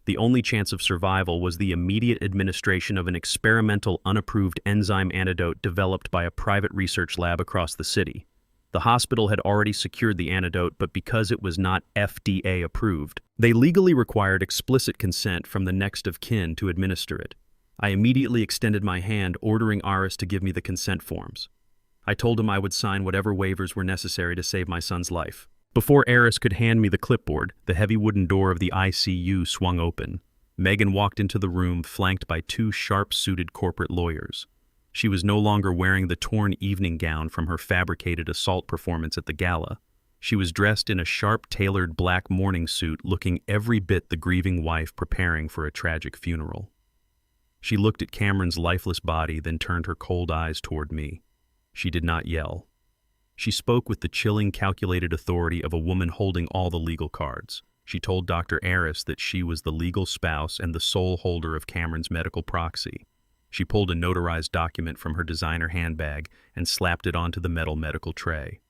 The only chance of survival was the immediate administration of an experimental, unapproved enzyme antidote developed by a private research lab across the city. The hospital had already secured the antidote, but because it was not FDA approved, they legally required explicit consent from the next of kin to administer it. I immediately extended my hand, ordering Aris to give me the consent forms. I told him I would sign whatever waivers were necessary to save my son's life. Before Aris could hand me the clipboard, the heavy wooden door of the ICU swung open. Megan walked into the room, flanked by 2 sharp-suited corporate lawyers. She was no longer wearing the torn evening gown from her fabricated assault performance at the gala. She was dressed in a sharp-tailored black mourning suit, looking every bit the grieving wife preparing for a tragic funeral. She looked at Cameron's lifeless body, then turned her cold eyes toward me. She did not yell. She spoke with the chilling, calculated authority of a woman holding all the legal cards. She told Dr. Aris that she was the legal spouse and the sole holder of Cameron's medical proxy. She pulled a notarized document from her designer handbag and slapped it onto the metal medical tray.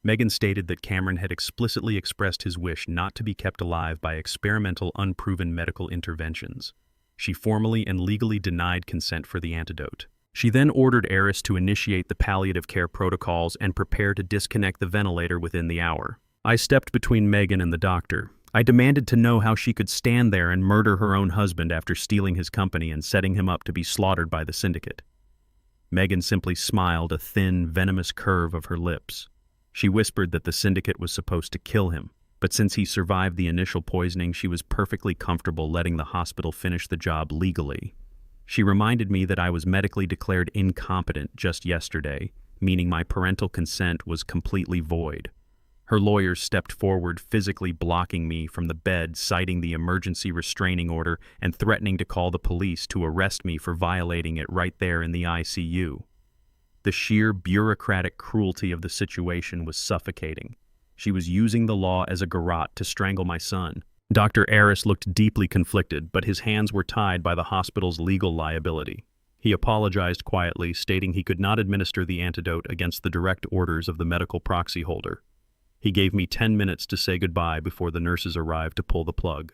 Megan stated that Cameron had explicitly expressed his wish not to be kept alive by experimental, unproven medical interventions. She formally and legally denied consent for the antidote. She then ordered Eris to initiate the palliative care protocols and prepare to disconnect the ventilator within the hour. I stepped between Megan and the doctor. I demanded to know how she could stand there and murder her own husband after stealing his company and setting him up to be slaughtered by the syndicate. Megan simply smiled, a thin, venomous curve of her lips. She whispered that the syndicate was supposed to kill him, but since he survived the initial poisoning, she was perfectly comfortable letting the hospital finish the job legally. She reminded me that I was medically declared incompetent just yesterday, meaning my parental consent was completely void. Her lawyers stepped forward, physically blocking me from the bed, citing the emergency restraining order and threatening to call the police to arrest me for violating it right there in the ICU. The sheer bureaucratic cruelty of the situation was suffocating. She was using the law as a garrote to strangle my son. Dr. Eris looked deeply conflicted, but his hands were tied by the hospital's legal liability. He apologized quietly, stating he could not administer the antidote against the direct orders of the medical proxy holder. He gave me 10 minutes to say goodbye before the nurses arrived to pull the plug.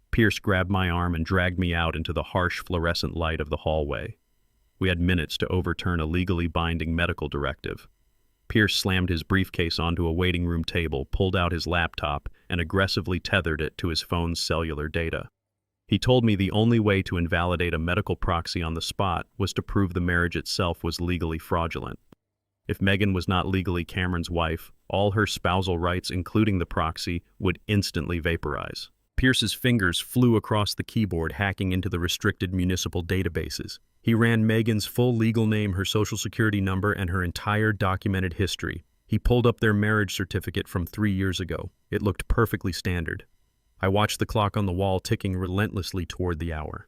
Pierce grabbed my arm and dragged me out into the harsh fluorescent light of the hallway. We had minutes to overturn a legally binding medical directive. Pierce slammed his briefcase onto a waiting room table, pulled out his laptop, and aggressively tethered it to his phone's cellular data. He told me the only way to invalidate a medical proxy on the spot was to prove the marriage itself was legally fraudulent. If Megan was not legally Cameron's wife, all her spousal rights, including the proxy, would instantly vaporize. Pierce's fingers flew across the keyboard, hacking into the restricted municipal databases. He ran Megan's full legal name, her social security number, and her entire documented history. He pulled up their marriage certificate from 3 years ago. It looked perfectly standard. I watched the clock on the wall ticking relentlessly toward the hour.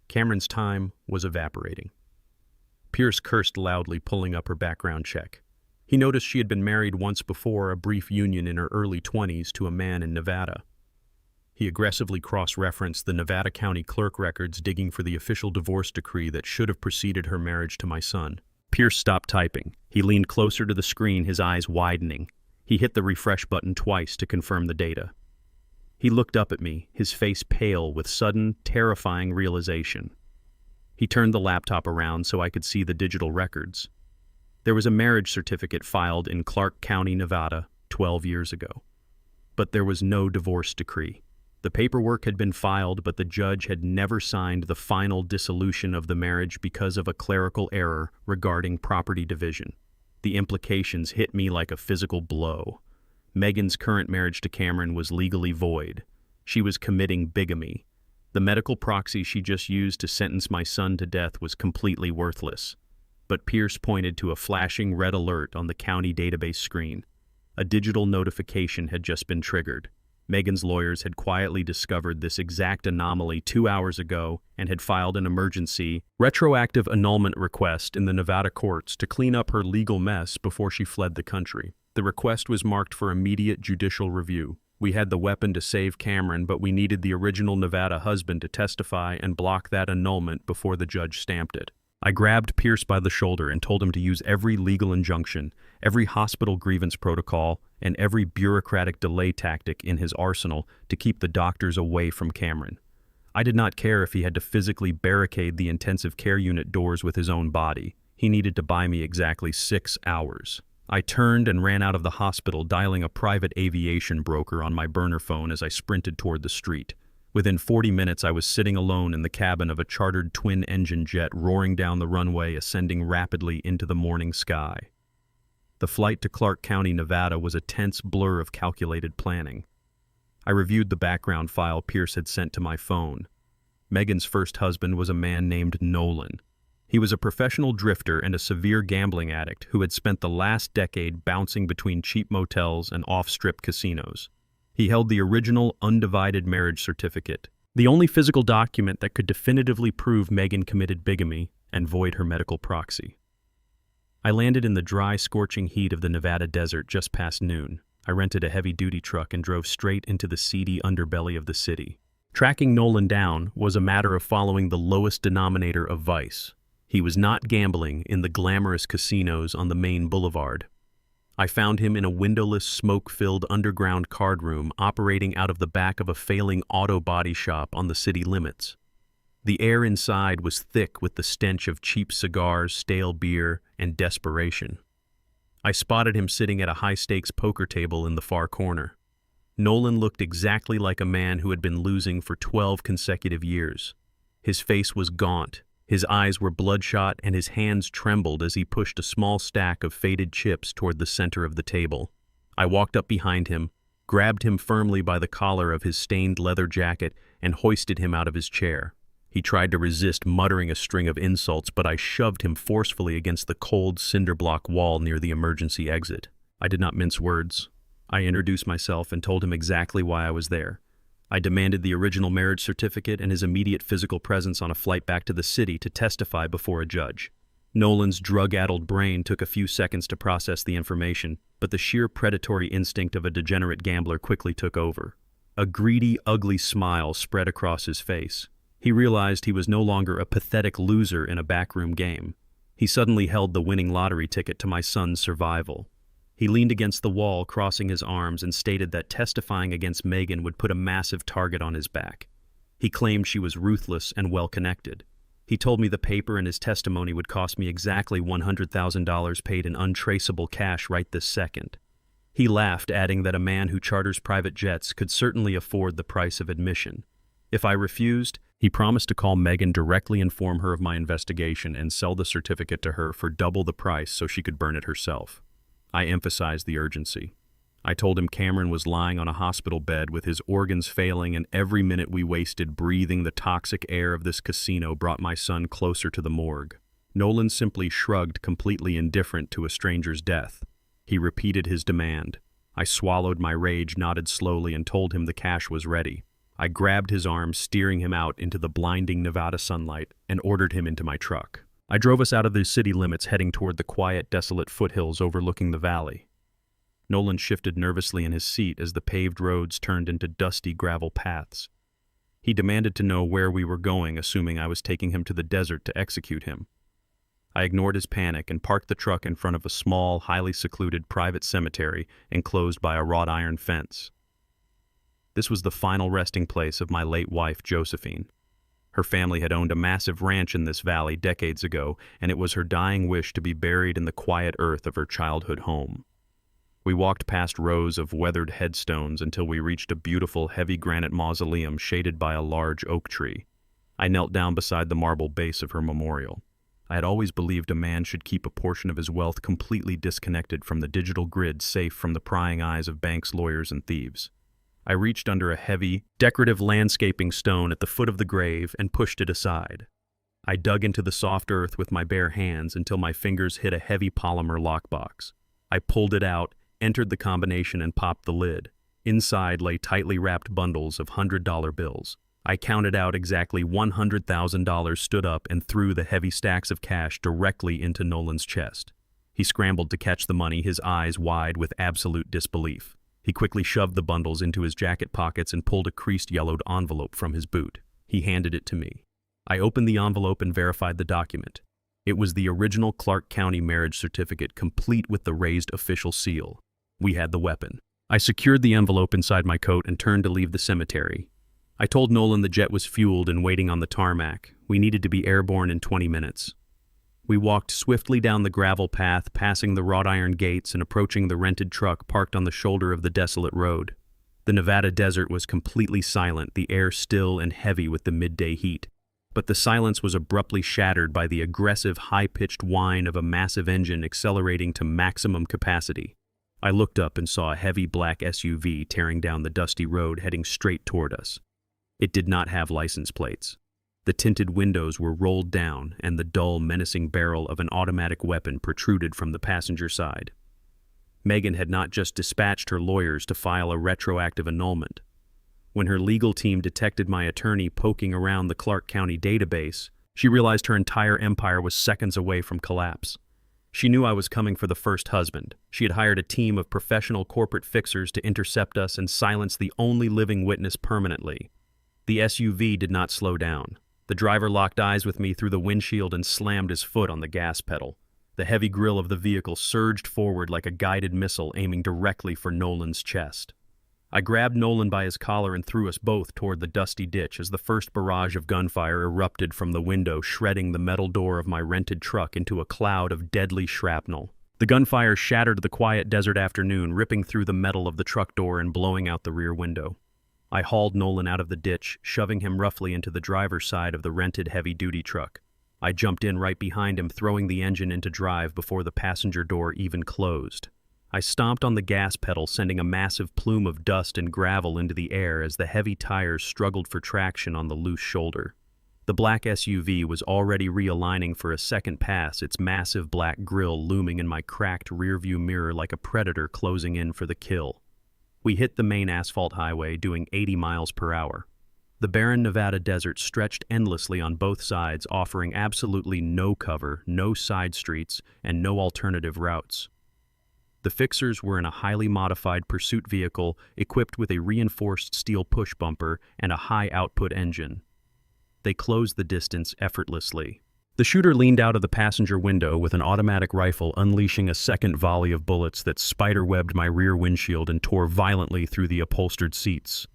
Cameron's time was evaporating. Pierce cursed loudly, pulling up her background check. He noticed she had been married once before, a brief union in her early 20s, to a man in Nevada. He aggressively cross-referenced the Nevada County clerk records, digging for the official divorce decree that should have preceded her marriage to my son. Pierce stopped typing. He leaned closer to the screen, his eyes widening. He hit the refresh button twice to confirm the data. He looked up at me, his face pale with sudden, terrifying realization. He turned the laptop around so I could see the digital records. There was a marriage certificate filed in Clark County, Nevada, 12 years ago. But there was no divorce decree. The paperwork had been filed, but the judge had never signed the final dissolution of the marriage because of a clerical error regarding property division. The implications hit me like a physical blow. Megan's current marriage to Cameron was legally void. She was committing bigamy. The medical proxy she just used to sentence my son to death was completely worthless. But Pierce pointed to a flashing red alert on the county database screen. A digital notification had just been triggered. Megan's lawyers had quietly discovered this exact anomaly 2 hours ago and had filed an emergency, retroactive annulment request in the Nevada courts to clean up her legal mess before she fled the country. The request was marked for immediate judicial review. We had the weapon to save Cameron, but we needed the original Nevada husband to testify and block that annulment before the judge stamped it. I grabbed Pierce by the shoulder and told him to use every legal injunction, every hospital grievance protocol, and every bureaucratic delay tactic in his arsenal to keep the doctors away from Cameron. I did not care if he had to physically barricade the intensive care unit doors with his own body. He needed to buy me exactly 6 hours. I turned and ran out of the hospital, dialing a private aviation broker on my burner phone as I sprinted toward the street. Within 40 minutes, I was sitting alone in the cabin of a chartered twin-engine jet roaring down the runway, ascending rapidly into the morning sky. The flight to Clark County, Nevada was a tense blur of calculated planning. I reviewed the background file Pierce had sent to my phone. Megan's first husband was a man named Nolan. He was a professional drifter and a severe gambling addict who had spent the last decade bouncing between cheap motels and off-strip casinos. He held the original undivided marriage certificate, the only physical document that could definitively prove Megan committed bigamy and void her medical proxy. I landed in the dry, scorching heat of the Nevada desert just past noon. I rented a heavy-duty truck and drove straight into the seedy underbelly of the city. Tracking Nolan down was a matter of following the lowest denominator of vice. He was not gambling in the glamorous casinos on the main boulevard. I found him in a windowless, smoke-filled underground card room operating out of the back of a failing auto body shop on the city limits. The air inside was thick with the stench of cheap cigars, stale beer, and desperation. I spotted him sitting at a high-stakes poker table in the far corner. Nolan looked exactly like a man who had been losing for 12 consecutive years. His face was gaunt, his eyes were bloodshot, and his hands trembled as he pushed a small stack of faded chips toward the center of the table. I walked up behind him, grabbed him firmly by the collar of his stained leather jacket, and hoisted him out of his chair. He tried to resist, muttering a string of insults, but I shoved him forcefully against the cold cinder block wall near the emergency exit. I did not mince words. I introduced myself and told him exactly why I was there. I demanded the original marriage certificate and his immediate physical presence on a flight back to the city to testify before a judge. Nolan's drug-addled brain took a few seconds to process the information, but the sheer predatory instinct of a degenerate gambler quickly took over. A greedy, ugly smile spread across his face. He realized he was no longer a pathetic loser in a backroom game. He suddenly held the winning lottery ticket to my son's survival. He leaned against the wall, crossing his arms, and stated that testifying against Megan would put a massive target on his back. He claimed she was ruthless and well-connected. He told me the paper and his testimony would cost me exactly $100,000 paid in untraceable cash right this second. He laughed, adding that a man who charters private jets could certainly afford the price of admission. If I refused, he promised to call Megan, directly inform her of my investigation, and sell the certificate to her for double the price so she could burn it herself. I emphasized the urgency. I told him Cameron was lying on a hospital bed with his organs failing, and every minute we wasted breathing the toxic air of this casino brought my son closer to the morgue. Nolan simply shrugged, completely indifferent to a stranger's death. He repeated his demand. I swallowed my rage, nodded slowly, and told him the cash was ready. I grabbed his arm, steering him out into the blinding Nevada sunlight, and ordered him into my truck. I drove us out of the city limits, heading toward the quiet, desolate foothills overlooking the valley. Nolan shifted nervously in his seat as the paved roads turned into dusty gravel paths. He demanded to know where we were going, assuming I was taking him to the desert to execute him. I ignored his panic and parked the truck in front of a small, highly secluded private cemetery enclosed by a wrought iron fence. This was the final resting place of my late wife, Josephine. Her family had owned a massive ranch in this valley decades ago, and it was her dying wish to be buried in the quiet earth of her childhood home. We walked past rows of weathered headstones until we reached a beautiful, heavy granite mausoleum shaded by a large oak tree. I knelt down beside the marble base of her memorial. I had always believed a man should keep a portion of his wealth completely disconnected from the digital grid, safe from the prying eyes of banks, lawyers, and thieves. I reached under a heavy, decorative landscaping stone at the foot of the grave and pushed it aside. I dug into the soft earth with my bare hands until my fingers hit a heavy polymer lockbox. I pulled it out, entered the combination, and popped the lid. Inside lay tightly wrapped bundles of $100 bills. I counted out exactly $100,000, stood up, and threw the heavy stacks of cash directly into Nolan's chest. He scrambled to catch the money, his eyes wide with absolute disbelief. He quickly shoved the bundles into his jacket pockets and pulled a creased yellowed envelope from his boot. He handed it to me. I opened the envelope and verified the document. It was the original Clark County marriage certificate, complete with the raised official seal. We had the weapon. I secured the envelope inside my coat and turned to leave the cemetery. I told Nolan the jet was fueled and waiting on the tarmac. We needed to be airborne in 20 minutes. We walked swiftly down the gravel path, passing the wrought iron gates and approaching the rented truck parked on the shoulder of the desolate road. The Nevada desert was completely silent, the air still and heavy with the midday heat. But the silence was abruptly shattered by the aggressive, high-pitched whine of a massive engine accelerating to maximum capacity. I looked up and saw a heavy black SUV tearing down the dusty road, heading straight toward us. It did not have license plates. The tinted windows were rolled down, and the dull, menacing barrel of an automatic weapon protruded from the passenger side. Megan had not just dispatched her lawyers to file a retroactive annulment. When her legal team detected my attorney poking around the Clark County database, she realized her entire empire was seconds away from collapse. She knew I was coming for the first husband. She had hired a team of professional corporate fixers to intercept us and silence the only living witness permanently. The SUV did not slow down. The driver locked eyes with me through the windshield and slammed his foot on the gas pedal. The heavy grille of the vehicle surged forward like a guided missile aiming directly for Nolan's chest. I grabbed Nolan by his collar and threw us both toward the dusty ditch as the first barrage of gunfire erupted from the window, shredding the metal door of my rented truck into a cloud of deadly shrapnel. The gunfire shattered the quiet desert afternoon, ripping through the metal of the truck door and blowing out the rear window. I hauled Nolan out of the ditch, shoving him roughly into the driver's side of the rented heavy-duty truck. I jumped in right behind him, throwing the engine into drive before the passenger door even closed. I stomped on the gas pedal, sending a massive plume of dust and gravel into the air as the heavy tires struggled for traction on the loose shoulder. The black SUV was already realigning for a second pass, its massive black grille looming in my cracked rearview mirror like a predator closing in for the kill. We hit the main asphalt highway, doing 80 miles per hour. The barren Nevada desert stretched endlessly on both sides, offering absolutely no cover, no side streets, and no alternative routes. The fixers were in a highly modified pursuit vehicle equipped with a reinforced steel push bumper and a high-output engine. They closed the distance effortlessly. The shooter leaned out of the passenger window with an automatic rifle, unleashing a second volley of bullets that spiderwebbed my rear windshield and tore violently through the upholstered seats.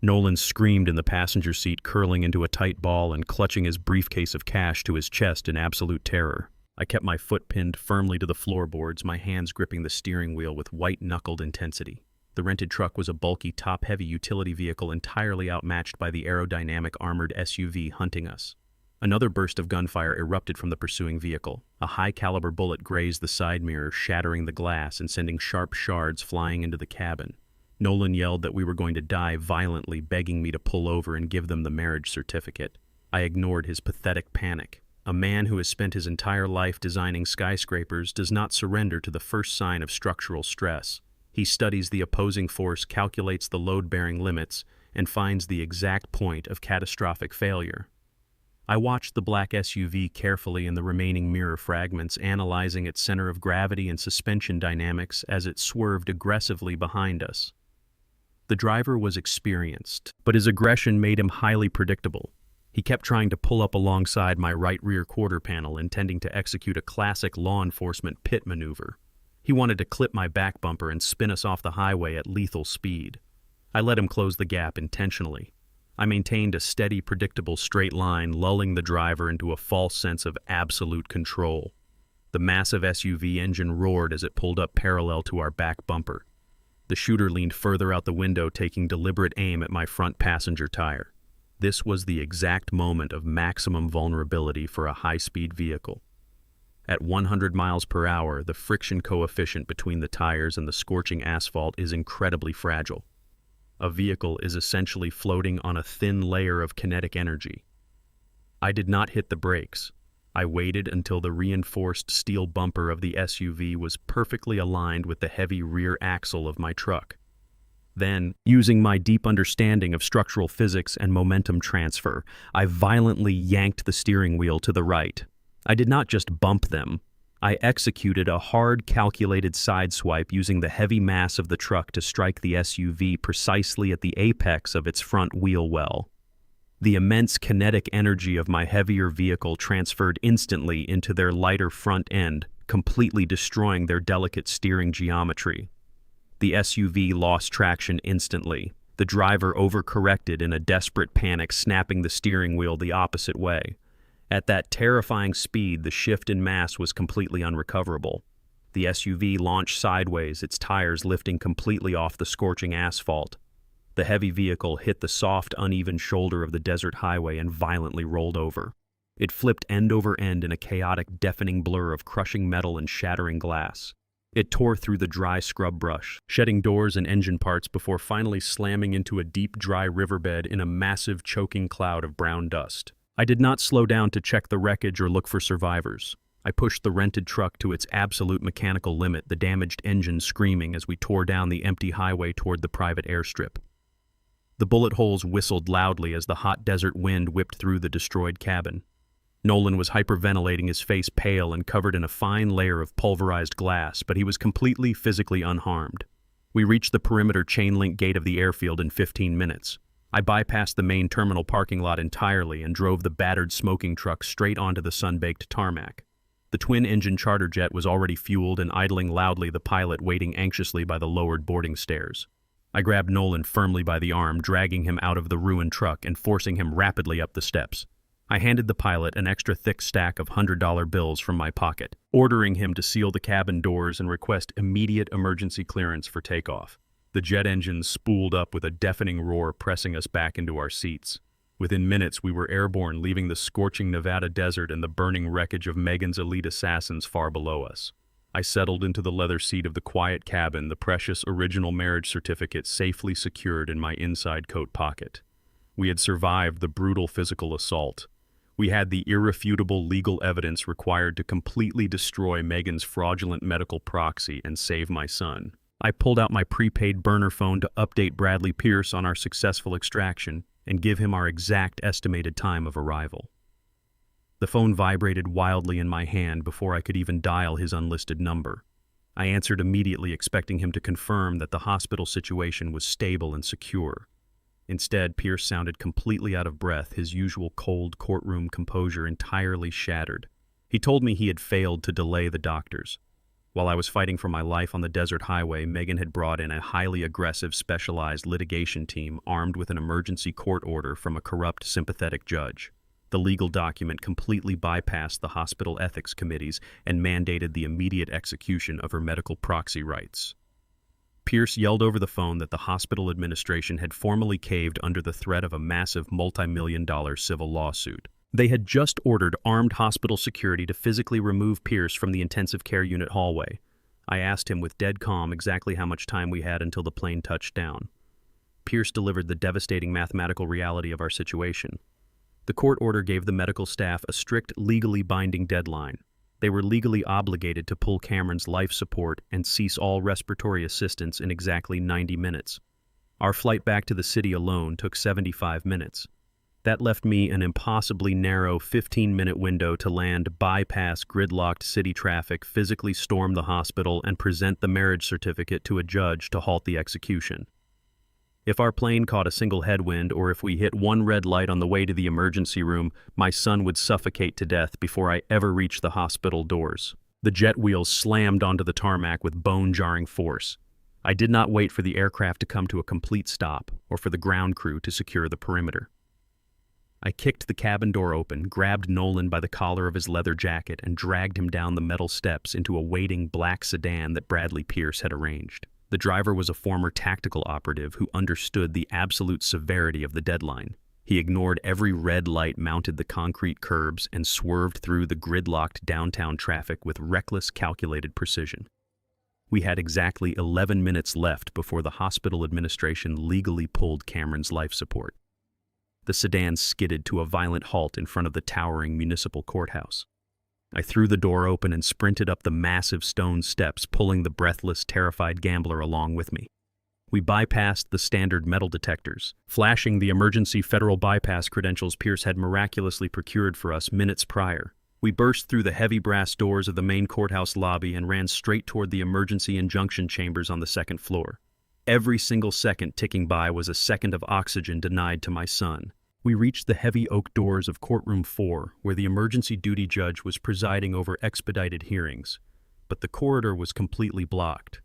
Nolan screamed in the passenger seat, curling into a tight ball and clutching his briefcase of cash to his chest in absolute terror. I kept my foot pinned firmly to the floorboards, my hands gripping the steering wheel with white-knuckled intensity. The rented truck was a bulky, top-heavy utility vehicle entirely outmatched by the aerodynamic armored SUV hunting us. Another burst of gunfire erupted from the pursuing vehicle. A high-caliber bullet grazed the side mirror, shattering the glass and sending sharp shards flying into the cabin. Nolan yelled that we were going to die violently, begging me to pull over and give them the marriage certificate. I ignored his pathetic panic. A man who has spent his entire life designing skyscrapers does not surrender to the first sign of structural stress. He studies the opposing force, calculates the load-bearing limits, and finds the exact point of catastrophic failure. I watched the black SUV carefully in the remaining mirror fragments, analyzing its center of gravity and suspension dynamics as it swerved aggressively behind us. The driver was experienced, but his aggression made him highly predictable. He kept trying to pull up alongside my right rear quarter panel, intending to execute a classic law enforcement pit maneuver. He wanted to clip my back bumper and spin us off the highway at lethal speed. I let him close the gap intentionally. I maintained a steady, predictable straight line, lulling the driver into a false sense of absolute control. The massive SUV engine roared as it pulled up parallel to our back bumper. The shooter leaned further out the window, taking deliberate aim at my front passenger tire. This was the exact moment of maximum vulnerability for a high-speed vehicle. At 100 miles per hour, the friction coefficient between the tires and the scorching asphalt is incredibly fragile. A vehicle is essentially floating on a thin layer of kinetic energy. I did not hit the brakes. I waited until the reinforced steel bumper of the SUV was perfectly aligned with the heavy rear axle of my truck. Then, using my deep understanding of structural physics and momentum transfer, I violently yanked the steering wheel to the right. I did not just bump them. I executed a hard, calculated sideswipe using the heavy mass of the truck to strike the SUV precisely at the apex of its front wheel well. The immense kinetic energy of my heavier vehicle transferred instantly into their lighter front end, completely destroying their delicate steering geometry. The SUV lost traction instantly. The driver overcorrected in a desperate panic, snapping the steering wheel the opposite way. At that terrifying speed, the shift in mass was completely unrecoverable. The SUV launched sideways, its tires lifting completely off the scorching asphalt. The heavy vehicle hit the soft, uneven shoulder of the desert highway and violently rolled over. It flipped end over end in a chaotic, deafening blur of crushing metal and shattering glass. It tore through the dry scrub brush, shedding doors and engine parts before finally slamming into a deep, dry riverbed in a massive, choking cloud of brown dust. I did not slow down to check the wreckage or look for survivors. I pushed the rented truck to its absolute mechanical limit, the damaged engine screaming as we tore down the empty highway toward the private airstrip. The bullet holes whistled loudly as the hot desert wind whipped through the destroyed cabin. Nolan was hyperventilating, his face pale and covered in a fine layer of pulverized glass, but he was completely physically unharmed. We reached the perimeter chain link gate of the airfield in 15 minutes. I bypassed the main terminal parking lot entirely and drove the battered smoking truck straight onto the sun-baked tarmac. The twin-engine charter jet was already fueled and idling loudly, the pilot waiting anxiously by the lowered boarding stairs. I grabbed Nolan firmly by the arm, dragging him out of the ruined truck and forcing him rapidly up the steps. I handed the pilot an extra thick stack of $100 bills from my pocket, ordering him to seal the cabin doors and request immediate emergency clearance for takeoff. The jet engines spooled up with a deafening roar, pressing us back into our seats. Within minutes, we were airborne, leaving the scorching Nevada desert and the burning wreckage of Megan's elite assassins far below us. I settled into the leather seat of the quiet cabin, the precious original marriage certificate safely secured in my inside coat pocket. We had survived the brutal physical assault. We had the irrefutable legal evidence required to completely destroy Megan's fraudulent medical proxy and save my son. I pulled out my prepaid burner phone to update Bradley Pierce on our successful extraction and give him our exact estimated time of arrival. The phone vibrated wildly in my hand before I could even dial his unlisted number. I answered immediately, expecting him to confirm that the hospital situation was stable and secure. Instead, Pierce sounded completely out of breath, his usual cold courtroom composure entirely shattered. He told me he had failed to delay the doctors. While I was fighting for my life on the desert highway, Megan had brought in a highly aggressive specialized litigation team armed with an emergency court order from a corrupt, sympathetic judge. The legal document completely bypassed the hospital ethics committees and mandated the immediate execution of her medical proxy rights. Pierce yelled over the phone that the hospital administration had formally caved under the threat of a massive multi-million-dollar civil lawsuit. They had just ordered armed hospital security to physically remove Pierce from the intensive care unit hallway. I asked him with dead calm exactly how much time we had until the plane touched down. Pierce delivered the devastating mathematical reality of our situation. The court order gave the medical staff a strict, legally binding deadline. They were legally obligated to pull Cameron's life support and cease all respiratory assistance in exactly 90 minutes. Our flight back to the city alone took 75 minutes. That left me an impossibly narrow 15-minute window to land, bypass gridlocked city traffic, physically storm the hospital, and present the marriage certificate to a judge to halt the execution. If our plane caught a single headwind, or if we hit one red light on the way to the emergency room, my son would suffocate to death before I ever reached the hospital doors. The jet wheels slammed onto the tarmac with bone-jarring force. I did not wait for the aircraft to come to a complete stop, or for the ground crew to secure the perimeter. I kicked the cabin door open, grabbed Nolan by the collar of his leather jacket, and dragged him down the metal steps into a waiting black sedan that Bradley Pierce had arranged. The driver was a former tactical operative who understood the absolute severity of the deadline. He ignored every red light, mounted the concrete curbs, and swerved through the gridlocked downtown traffic with reckless, calculated precision. We had exactly 11 minutes left before the hospital administration legally pulled Cameron's life support. The sedan skidded to a violent halt in front of the towering municipal courthouse. I threw the door open and sprinted up the massive stone steps, pulling the breathless, terrified gambler along with me. We bypassed the standard metal detectors, flashing the emergency federal bypass credentials Pierce had miraculously procured for us minutes prior. We burst through the heavy brass doors of the main courthouse lobby and ran straight toward the emergency injunction chambers on the second floor. Every single second ticking by was a second of oxygen denied to my son. We reached the heavy oak doors of Courtroom 4, where the emergency duty judge was presiding over expedited hearings. But the corridor was completely blocked.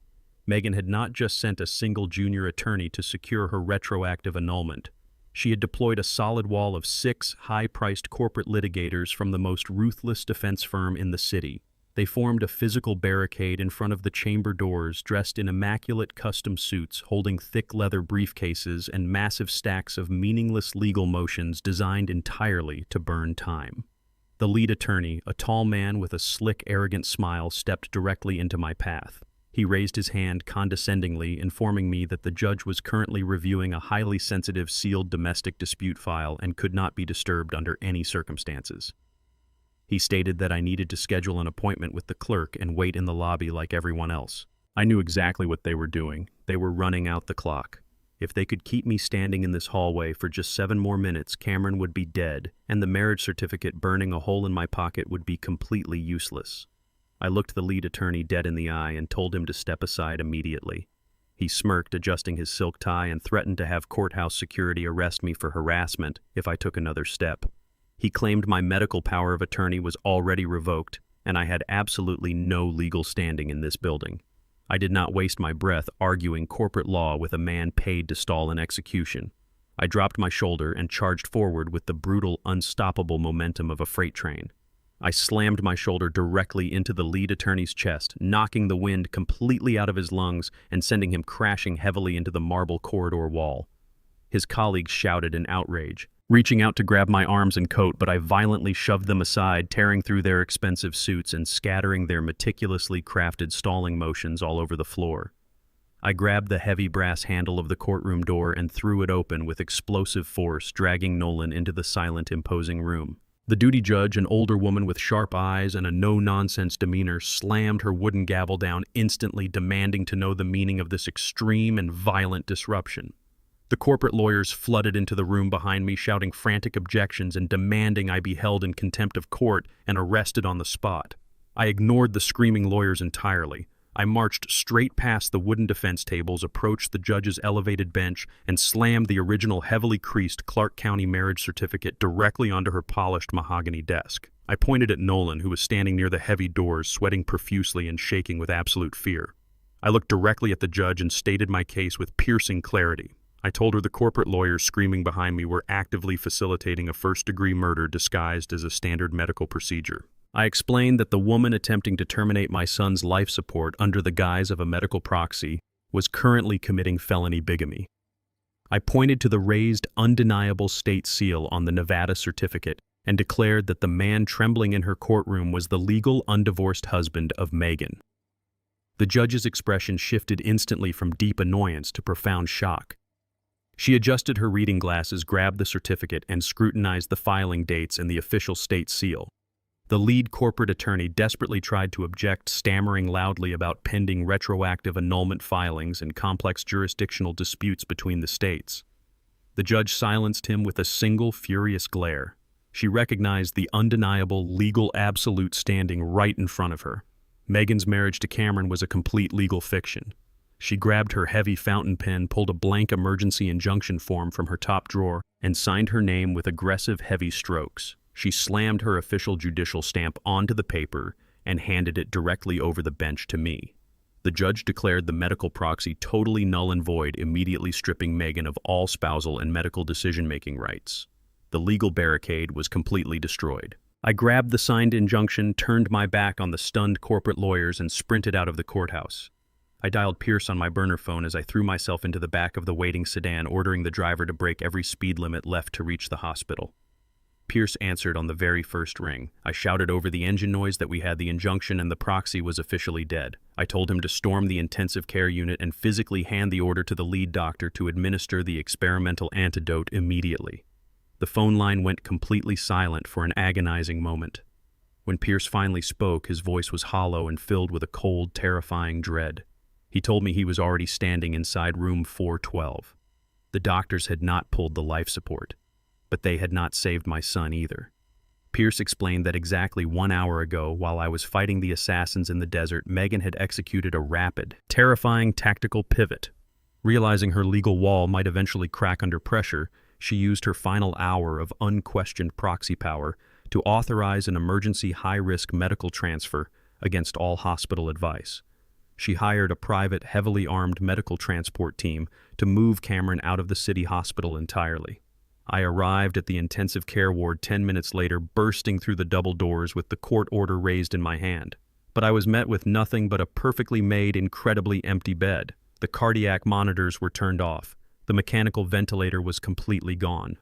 Megan had not just sent a single junior attorney to secure her retroactive annulment. She had deployed a solid wall of 6 high-priced corporate litigators from the most ruthless defense firm in the city. They formed a physical barricade in front of the chamber doors, dressed in immaculate custom suits, holding thick leather briefcases and massive stacks of meaningless legal motions designed entirely to burn time. The lead attorney, a tall man with a slick, arrogant smile, stepped directly into my path. He raised his hand condescendingly, informing me that the judge was currently reviewing a highly sensitive sealed domestic dispute file and could not be disturbed under any circumstances. He stated that I needed to schedule an appointment with the clerk and wait in the lobby like everyone else. I knew exactly what they were doing. They were running out the clock. If they could keep me standing in this hallway for just 7 more minutes, Cameron would be dead, and the marriage certificate burning a hole in my pocket would be completely useless. I looked the lead attorney dead in the eye and told him to step aside immediately. He smirked, adjusting his silk tie, and threatened to have courthouse security arrest me for harassment if I took another step. He claimed my medical power of attorney was already revoked, and I had absolutely no legal standing in this building. I did not waste my breath arguing corporate law with a man paid to stall an execution. I dropped my shoulder and charged forward with the brutal, unstoppable momentum of a freight train. I slammed my shoulder directly into the lead attorney's chest, knocking the wind completely out of his lungs and sending him crashing heavily into the marble corridor wall. His colleagues shouted in outrage, reaching out to grab my arms and coat, but I violently shoved them aside, tearing through their expensive suits and scattering their meticulously crafted stalling motions all over the floor. I grabbed the heavy brass handle of the courtroom door and threw it open with explosive force, dragging Nolan into the silent, imposing room. The duty judge, an older woman with sharp eyes and a no-nonsense demeanor, slammed her wooden gavel down instantly, demanding to know the meaning of this extreme and violent disruption. The corporate lawyers flooded into the room behind me, shouting frantic objections and demanding I be held in contempt of court and arrested on the spot. I ignored the screaming lawyers entirely. I marched straight past the wooden defense tables, approached the judge's elevated bench, and slammed the original heavily creased Clark County marriage certificate directly onto her polished mahogany desk. I pointed at Nolan, who was standing near the heavy doors, sweating profusely and shaking with absolute fear. I looked directly at the judge and stated my case with piercing clarity. I told her the corporate lawyers screaming behind me were actively facilitating a first-degree murder disguised as a standard medical procedure. I explained that the woman attempting to terminate my son's life support under the guise of a medical proxy was currently committing felony bigamy. I pointed to the raised, undeniable state seal on the Nevada certificate and declared that the man trembling in her courtroom was the legal, undivorced husband of Megan. The judge's expression shifted instantly from deep annoyance to profound shock. She adjusted her reading glasses, grabbed the certificate, and scrutinized the filing dates and the official state seal. The lead corporate attorney desperately tried to object, stammering loudly about pending retroactive annulment filings and complex jurisdictional disputes between the states. The judge silenced him with a single furious glare. She recognized the undeniable legal absolute standing right in front of her. Megan's marriage to Cameron was a complete legal fiction. She grabbed her heavy fountain pen, pulled a blank emergency injunction form from her top drawer, and signed her name with aggressive, heavy strokes. She slammed her official judicial stamp onto the paper and handed it directly over the bench to me. The judge declared the medical proxy totally null and void, immediately stripping Megan of all spousal and medical decision-making rights. The legal barricade was completely destroyed. I grabbed the signed injunction, turned my back on the stunned corporate lawyers, and sprinted out of the courthouse. I dialed Pierce on my burner phone as I threw myself into the back of the waiting sedan, ordering the driver to break every speed limit left to reach the hospital. Pierce answered on the very first ring. I shouted over the engine noise that we had the injunction and the proxy was officially dead. I told him to storm the intensive care unit and physically hand the order to the lead doctor to administer the experimental antidote immediately. The phone line went completely silent for an agonizing moment. When Pierce finally spoke, his voice was hollow and filled with a cold, terrifying dread. He told me he was already standing inside room 412. The doctors had not pulled the life support, but they had not saved my son either. Pierce explained that exactly 1 hour ago, while I was fighting the assassins in the desert, Megan had executed a rapid, terrifying tactical pivot. Realizing her legal wall might eventually crack under pressure, she used her final hour of unquestioned proxy power to authorize an emergency high-risk medical transfer against all hospital advice. She hired a private, heavily armed medical transport team to move Cameron out of the city hospital entirely. I arrived at the intensive care ward 10 minutes later, bursting through the double doors with the court order raised in my hand. But I was met with nothing but a perfectly made, incredibly empty bed. The cardiac monitors were turned off. The mechanical ventilator was completely gone.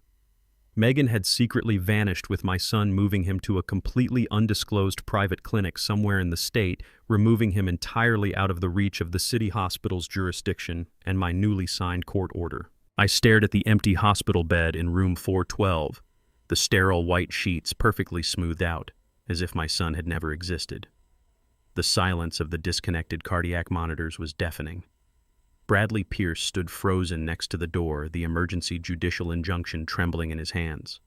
Megan had secretly vanished, with my son moving him to a completely undisclosed private clinic somewhere in the state, removing him entirely out of the reach of the city hospital's jurisdiction and my newly signed court order. I stared at the empty hospital bed in room 412, the sterile white sheets perfectly smoothed out, as if my son had never existed. The silence of the disconnected cardiac monitors was deafening. Bradley Pierce stood frozen next to the door, the emergency judicial injunction trembling in his hands.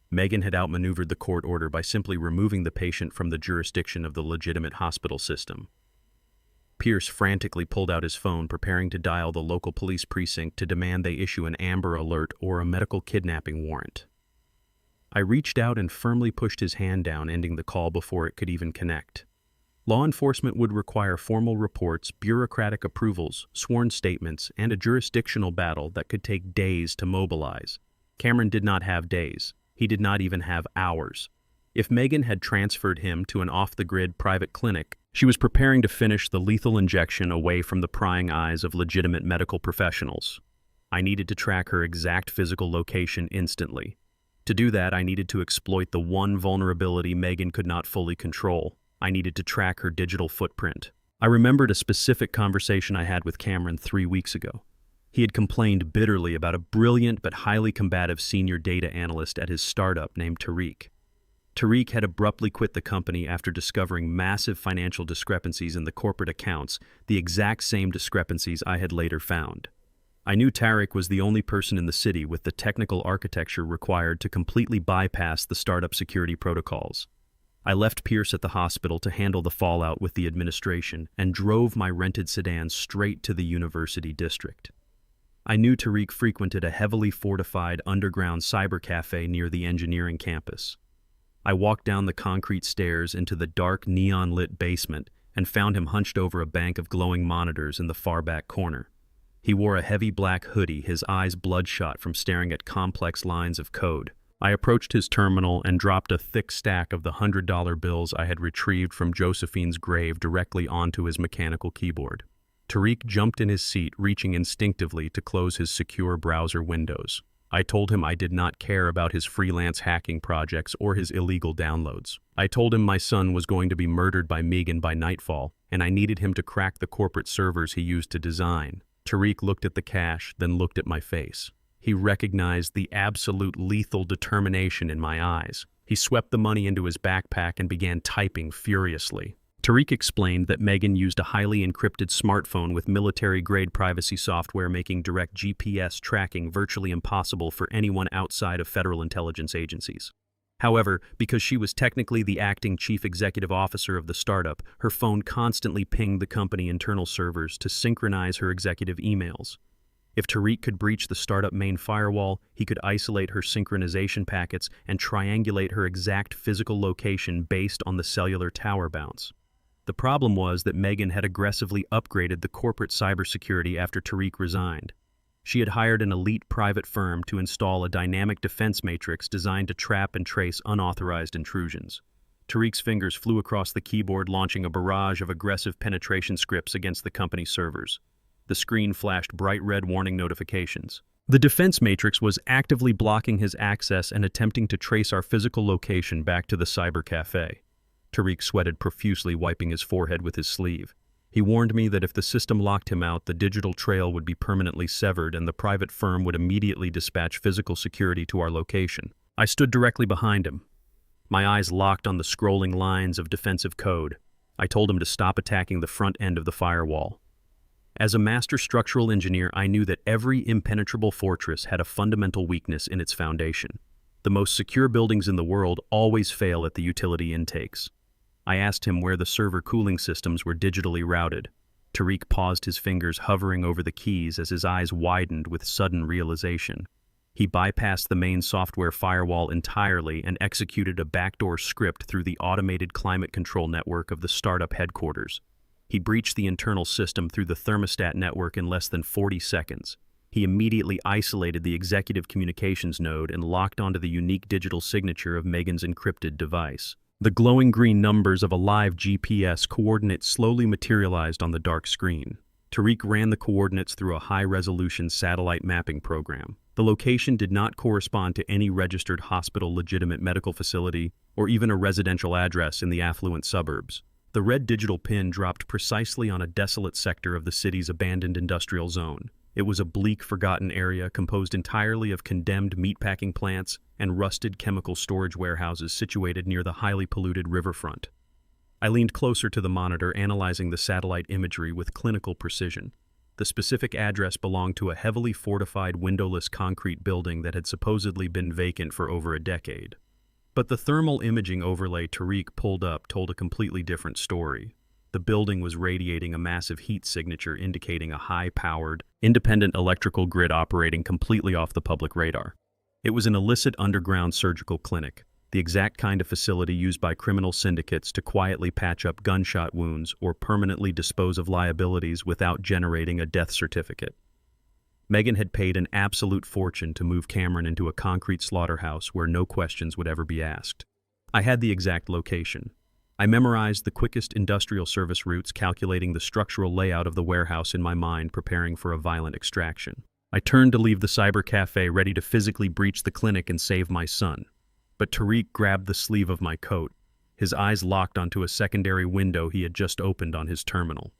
Megan had outmaneuvered the court order by simply removing the patient from the jurisdiction of the legitimate hospital system. Pierce frantically pulled out his phone, preparing to dial the local police precinct to demand they issue an Amber Alert or a medical kidnapping warrant. I reached out and firmly pushed his hand down, ending the call before it could even connect. Law enforcement would require formal reports, bureaucratic approvals, sworn statements, and a jurisdictional battle that could take days to mobilize. Cameron did not have days. He did not even have hours. If Megan had transferred him to an off-the-grid private clinic, she was preparing to finish the lethal injection away from the prying eyes of legitimate medical professionals. I needed to track her exact physical location instantly. To do that, I needed to exploit the one vulnerability Megan could not fully control. I needed to track her digital footprint. I remembered a specific conversation I had with Cameron 3 weeks ago. He had complained bitterly about a brilliant but highly combative senior data analyst at his startup named Tariq. Tariq had abruptly quit the company after discovering massive financial discrepancies in the corporate accounts, the exact same discrepancies I had later found. I knew Tariq was the only person in the city with the technical architecture required to completely bypass the startup security protocols. I left Pierce at the hospital to handle the fallout with the administration and drove my rented sedan straight to the university district. I knew Tariq frequented a heavily fortified underground cyber cafe near the engineering campus. I walked down the concrete stairs into the dark, neon-lit basement and found him hunched over a bank of glowing monitors in the far back corner. He wore a heavy black hoodie, his eyes bloodshot from staring at complex lines of code. I approached his terminal and dropped a thick stack of the $100 bills I had retrieved from Josephine's grave directly onto his mechanical keyboard. Tariq jumped in his seat, reaching instinctively to close his secure browser windows. I told him I did not care about his freelance hacking projects or his illegal downloads. I told him my son was going to be murdered by Megan by nightfall, and I needed him to crack the corporate servers he used to design. Tariq looked at the cash, then looked at my face. He recognized the absolute lethal determination in my eyes. He swept the money into his backpack and began typing furiously. Tariq explained that Megan used a highly encrypted smartphone with military-grade privacy software, making direct GPS tracking virtually impossible for anyone outside of federal intelligence agencies. However, because she was technically the acting chief executive officer of the startup, her phone constantly pinged the company internal servers to synchronize her executive emails. If Tariq could breach the startup main firewall, he could isolate her synchronization packets and triangulate her exact physical location based on the cellular tower bounce. The problem was that Megan had aggressively upgraded the corporate cybersecurity after Tariq resigned. She had hired an elite private firm to install a dynamic defense matrix designed to trap and trace unauthorized intrusions. Tariq's fingers flew across the keyboard, launching a barrage of aggressive penetration scripts against the company's servers. The screen flashed bright red warning notifications. The defense matrix was actively blocking his access and attempting to trace our physical location back to the cyber cafe. Tariq sweated profusely, wiping his forehead with his sleeve. He warned me that if the system locked him out, the digital trail would be permanently severed and the private firm would immediately dispatch physical security to our location. I stood directly behind him. My eyes locked on the scrolling lines of defensive code. I told him to stop attacking the front end of the firewall. As a master structural engineer, I knew that every impenetrable fortress had a fundamental weakness in its foundation. The most secure buildings in the world always fail at the utility intakes. I asked him where the server cooling systems were digitally routed. Tariq paused, his fingers hovering over the keys as his eyes widened with sudden realization. He bypassed the main software firewall entirely and executed a backdoor script through the automated climate control network of the startup headquarters. He breached the internal system through the thermostat network in less than 40 seconds. He immediately isolated the executive communications node and locked onto the unique digital signature of Megan's encrypted device. The glowing green numbers of a live GPS coordinate slowly materialized on the dark screen. Tariq ran the coordinates through a high-resolution satellite mapping program. The location did not correspond to any registered hospital, legitimate medical facility, or even a residential address in the affluent suburbs. The red digital pin dropped precisely on a desolate sector of the city's abandoned industrial zone. It was a bleak, forgotten area composed entirely of condemned meatpacking plants and rusted chemical storage warehouses situated near the highly polluted riverfront. I leaned closer to the monitor, analyzing the satellite imagery with clinical precision. The specific address belonged to a heavily fortified, windowless concrete building that had supposedly been vacant for over a decade. But the thermal imaging overlay Tariq pulled up told a completely different story. the building was radiating a massive heat signature indicating a high-powered, independent electrical grid operating completely off the public radar. It was an illicit underground surgical clinic, the exact kind of facility used by criminal syndicates to quietly patch up gunshot wounds or permanently dispose of liabilities without generating a death certificate. Megan had paid an absolute fortune to move Cameron into a concrete slaughterhouse where no questions would ever be asked. I had the exact location. I memorized the quickest industrial service routes, calculating the structural layout of the warehouse in my mind, preparing for a violent extraction. I turned to leave the cyber cafe, ready to physically breach the clinic and save my son. But Tariq grabbed the sleeve of my coat, his eyes locked onto a secondary window he had just opened on his terminal.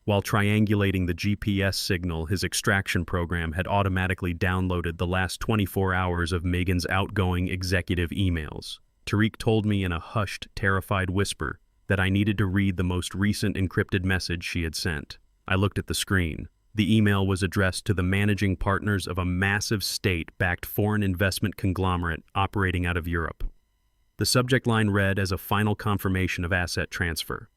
While triangulating the GPS signal, his extraction program had automatically downloaded the last 24 hours of Megan's outgoing executive emails. Tariq told me in a hushed, terrified whisper that I needed to read the most recent encrypted message she had sent. I looked at the screen. The email was addressed to the managing partners of a massive state-backed foreign investment conglomerate operating out of Europe. The subject line read as a final confirmation of asset transfer.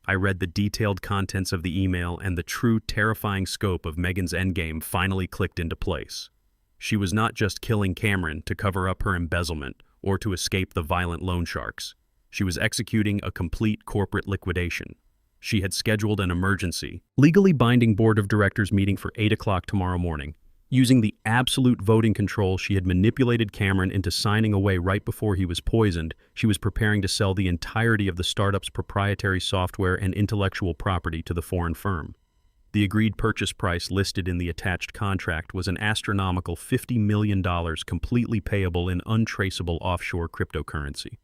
I read the detailed contents of the email, and the true terrifying scope of Megan's endgame finally clicked into place. She was not just killing Cameron to cover up her embezzlement or to escape the violent loan sharks. She was executing a complete corporate liquidation. She had scheduled an emergency, legally binding board of directors meeting for 8 o'clock tomorrow morning. Using the absolute voting control, she had manipulated Cameron into signing away right before he was poisoned. She was preparing to sell the entirety of the startup's proprietary software and intellectual property to the foreign firm. The agreed purchase price listed in the attached contract was an astronomical $50 million, completely payable in untraceable offshore cryptocurrency.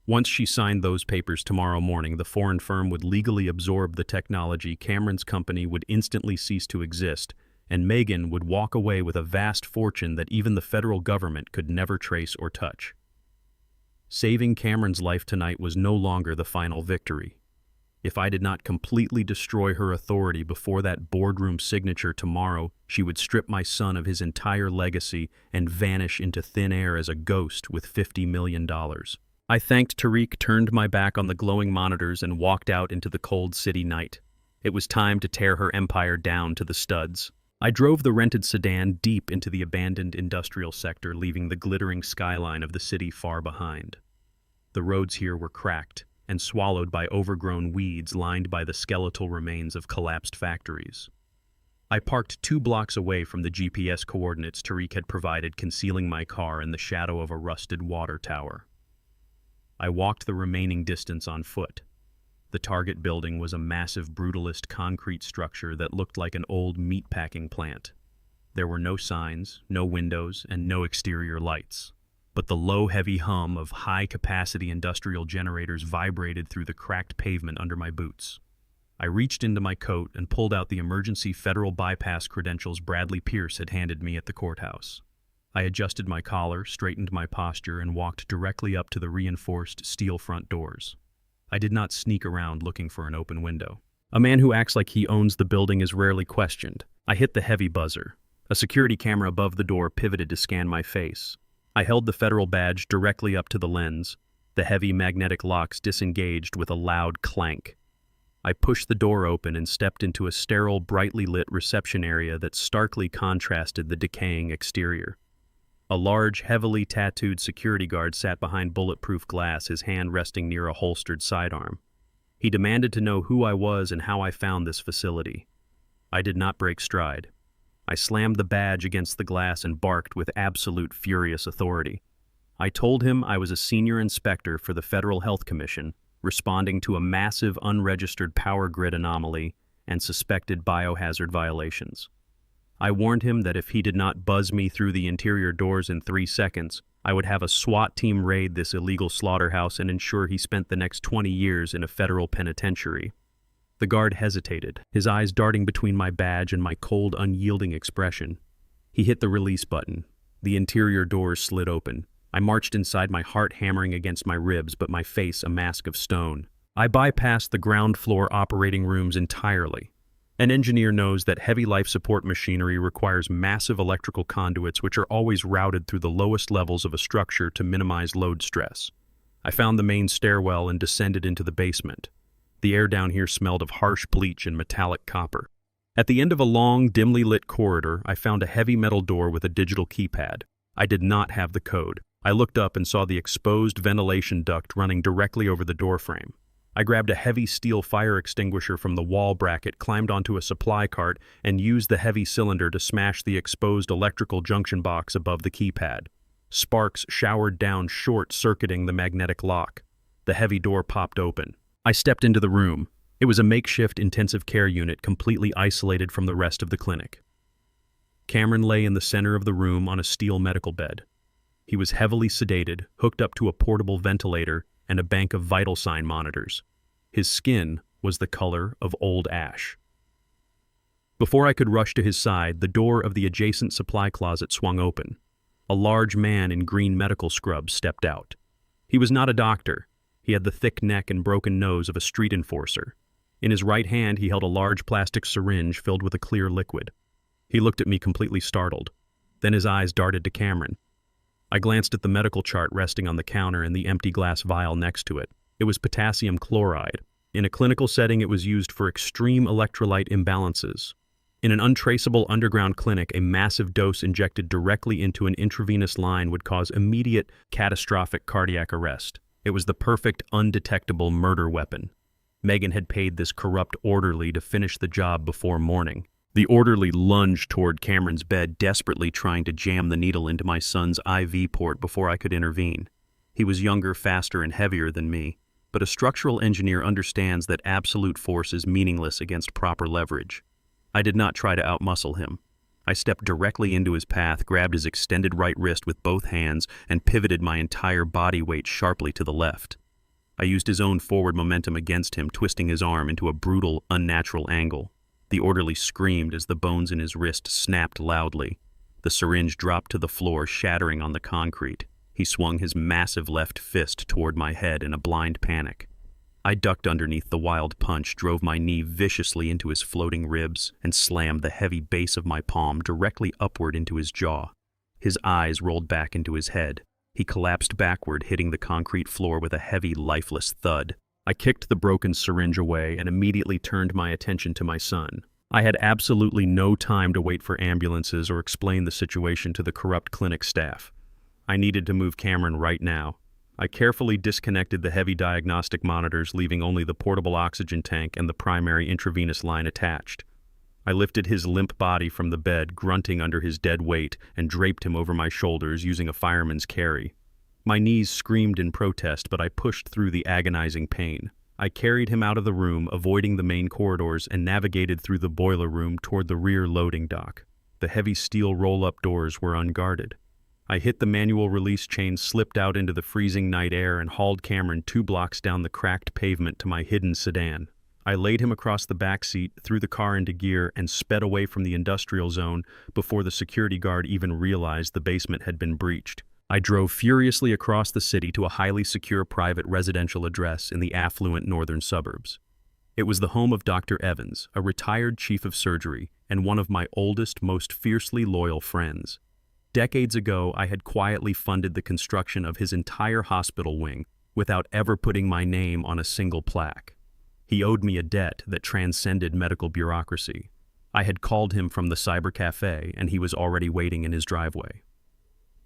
Once she signed those papers tomorrow morning, the foreign firm would legally absorb the technology, Cameron's company would instantly cease to exist, and Megan would walk away with a vast fortune that even the federal government could never trace or touch. Saving Cameron's life tonight was no longer the final victory. If I did not completely destroy her authority before that boardroom signature tomorrow, she would strip my son of his entire legacy and vanish into thin air as a ghost with $50 million. I thanked Tariq, turned my back on the glowing monitors, and walked out into the cold city night. It was time to tear her empire down to the studs. I drove the rented sedan deep into the abandoned industrial sector, leaving the glittering skyline of the city far behind. The roads here were cracked and swallowed by overgrown weeds lined by the skeletal remains of collapsed factories. I parked 2 blocks away from the GPS coordinates Tariq had provided, concealing my car in the shadow of a rusted water tower. I walked the remaining distance on foot. The target building was a massive brutalist concrete structure that looked like an old meatpacking plant. There were no signs, no windows, and no exterior lights. But the low, heavy hum of high-capacity industrial generators vibrated through the cracked pavement under my boots. I reached into my coat and pulled out the emergency federal bypass credentials Bradley Pierce had handed me at the courthouse. I adjusted my collar, straightened my posture, and walked directly up to the reinforced steel front doors. I did not sneak around looking for an open window. A man who acts like he owns the building is rarely questioned. I hit the heavy buzzer. A security camera above the door pivoted to scan my face. I held the federal badge directly up to the lens. The heavy magnetic locks disengaged with a loud clank. I pushed the door open and stepped into a sterile, brightly lit reception area that starkly contrasted the decaying exterior. A large, heavily tattooed security guard sat behind bulletproof glass, his hand resting near a holstered sidearm. He demanded to know who I was and how I found this facility. I did not break stride. I slammed the badge against the glass and barked with absolute furious authority. I told him I was a senior inspector for the Federal Health Commission, responding to a massive unregistered power grid anomaly and suspected biohazard violations. I warned him that if he did not buzz me through the interior doors in 3 seconds, I would have a SWAT team raid this illegal slaughterhouse and ensure he spent the next 20 years in a federal penitentiary. The guard hesitated, his eyes darting between my badge and my cold, unyielding expression. He hit the release button. The interior doors slid open. I marched inside, my heart hammering against my ribs, but my face a mask of stone. I bypassed the ground floor operating rooms entirely. An engineer knows that heavy life support machinery requires massive electrical conduits which are always routed through the lowest levels of a structure to minimize load stress. I found the main stairwell and descended into the basement. The air down here smelled of harsh bleach and metallic copper. At the end of a long, dimly lit corridor, I found a heavy metal door with a digital keypad. I did not have the code. I looked up and saw the exposed ventilation duct running directly over the doorframe. I grabbed a heavy steel fire extinguisher from the wall bracket, climbed onto a supply cart, and used the heavy cylinder to smash the exposed electrical junction box above the keypad. Sparks showered down, short-circuiting the magnetic lock. The heavy door popped open. I stepped into the room. It was a makeshift intensive care unit completely isolated from the rest of the clinic. Cameron lay in the center of the room on a steel medical bed. He was heavily sedated, hooked up to a portable ventilator and a bank of vital sign monitors. His skin was the color of old ash. Before I could rush to his side, the door of the adjacent supply closet swung open. A large man in green medical scrubs stepped out. He was not a doctor. He had the thick neck and broken nose of a street enforcer. In his right hand, he held a large plastic syringe filled with a clear liquid. He looked at me completely startled. Then his eyes darted to Cameron. I glanced at the medical chart resting on the counter and the empty glass vial next to it. It was potassium chloride. In a clinical setting, it was used for extreme electrolyte imbalances. In an untraceable underground clinic, a massive dose injected directly into an intravenous line would cause immediate, catastrophic cardiac arrest. It was the perfect, undetectable murder weapon. Megan had paid this corrupt orderly to finish the job before morning. The orderly lunged toward Cameron's bed, desperately trying to jam the needle into my son's IV port before I could intervene. He was younger, faster, and heavier than me, but a structural engineer understands that absolute force is meaningless against proper leverage. I did not try to outmuscle him. I stepped directly into his path, grabbed his extended right wrist with both hands, and pivoted my entire body weight sharply to the left. I used his own forward momentum against him, twisting his arm into a brutal, unnatural angle. The orderly screamed as the bones in his wrist snapped loudly. The syringe dropped to the floor, shattering on the concrete. He swung his massive left fist toward my head in a blind panic. I ducked underneath the wild punch, drove my knee viciously into his floating ribs, and slammed the heavy base of my palm directly upward into his jaw. His eyes rolled back into his head. He collapsed backward, hitting the concrete floor with a heavy, lifeless thud. I kicked the broken syringe away and immediately turned my attention to my son. I had absolutely no time to wait for ambulances or explain the situation to the corrupt clinic staff. I needed to move Cameron right now. I carefully disconnected the heavy diagnostic monitors, leaving only the portable oxygen tank and the primary intravenous line attached. I lifted his limp body from the bed, grunting under his dead weight, and draped him over my shoulders using a fireman's carry. My knees screamed in protest, but I pushed through the agonizing pain. I carried him out of the room, avoiding the main corridors, and navigated through the boiler room toward the rear loading dock. The heavy steel roll-up doors were unguarded. I hit the manual release chain, slipped out into the freezing night air, and hauled Cameron 2 blocks down the cracked pavement to my hidden sedan. I laid him across the back seat, threw the car into gear, and sped away from the industrial zone before the security guard even realized the basement had been breached. I drove furiously across the city to a highly secure private residential address in the affluent northern suburbs. It was the home of Dr. Evans, a retired chief of surgery, and one of my oldest, most fiercely loyal friends. Decades ago, I had quietly funded the construction of his entire hospital wing without ever putting my name on a single plaque. He owed me a debt that transcended medical bureaucracy. I had called him from the cyber cafe, and he was already waiting in his driveway.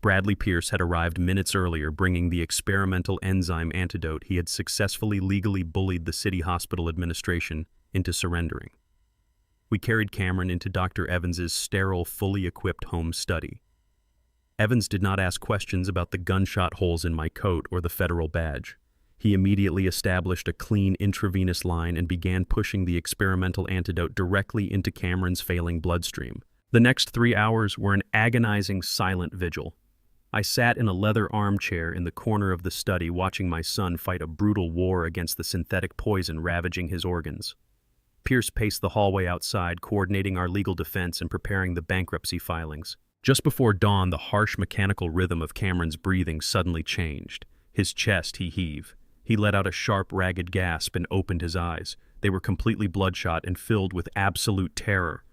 Bradley Pierce had arrived minutes earlier, bringing the experimental enzyme antidote he had successfully legally bullied the city hospital administration into surrendering. We carried Cameron into Dr. Evans's sterile, fully equipped home study. Evans did not ask questions about the gunshot holes in my coat or the federal badge. He immediately established a clean intravenous line and began pushing the experimental antidote directly into Cameron's failing bloodstream. The next 3 hours were an agonizing, silent vigil. I sat in a leather armchair in the corner of the study, watching my son fight a brutal war against the synthetic poison ravaging his organs. Pierce paced the hallway outside, coordinating our legal defense and preparing the bankruptcy filings. Just before dawn, the harsh mechanical rhythm of Cameron's breathing suddenly changed. His chest heaved. He let out a sharp, ragged gasp and opened his eyes. They were completely bloodshot and filled with absolute terror.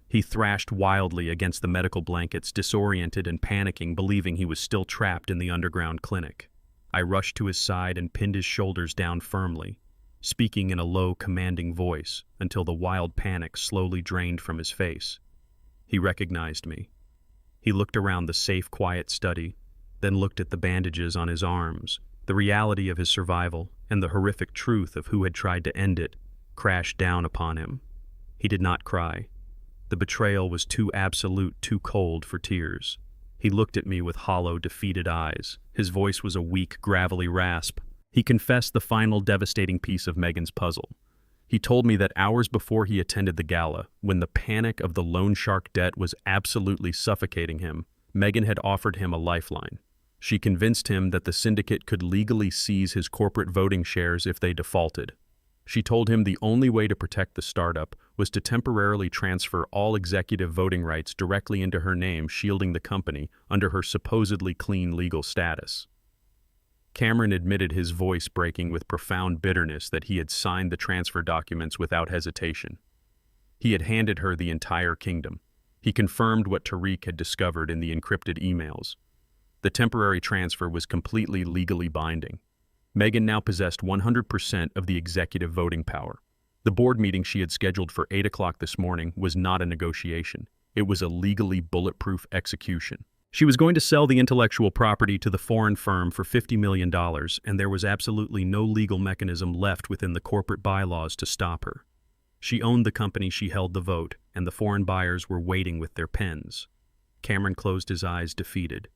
He thrashed wildly against the medical blankets, disoriented and panicking, believing he was still trapped in the underground clinic. I rushed to his side and pinned his shoulders down firmly. speaking in a low, commanding voice until the wild panic slowly drained from his face. He recognized me. He looked around the safe, quiet study, then looked at the bandages on his arms. The reality of his survival and the horrific truth of who had tried to end it crashed down upon him. He did not cry. The betrayal was too absolute, too cold for tears. He looked at me with hollow, defeated eyes. His voice was a weak, gravelly rasp. He confessed the final devastating piece of Megan's puzzle. He told me that hours before he attended the gala, when the panic of the loan shark debt was absolutely suffocating him, Megan had offered him a lifeline. She convinced him that the syndicate could legally seize his corporate voting shares if they defaulted. She told him the only way to protect the startup was to temporarily transfer all executive voting rights directly into her name, shielding the company under her supposedly clean legal status. Cameron admitted, his voice breaking with profound bitterness, that he had signed the transfer documents without hesitation. He had handed her the entire kingdom. He confirmed what Tariq had discovered in the encrypted emails. The temporary transfer was completely legally binding. Megan now possessed 100% of the executive voting power. The board meeting she had scheduled for 8 o'clock this morning was not a negotiation. It was a legally bulletproof execution. She was going to sell the intellectual property to the foreign firm for $50 million, and there was absolutely no legal mechanism left within the corporate bylaws to stop her. She owned the company, she held the vote, and the foreign buyers were waiting with their pens. Cameron closed his eyes, defeated.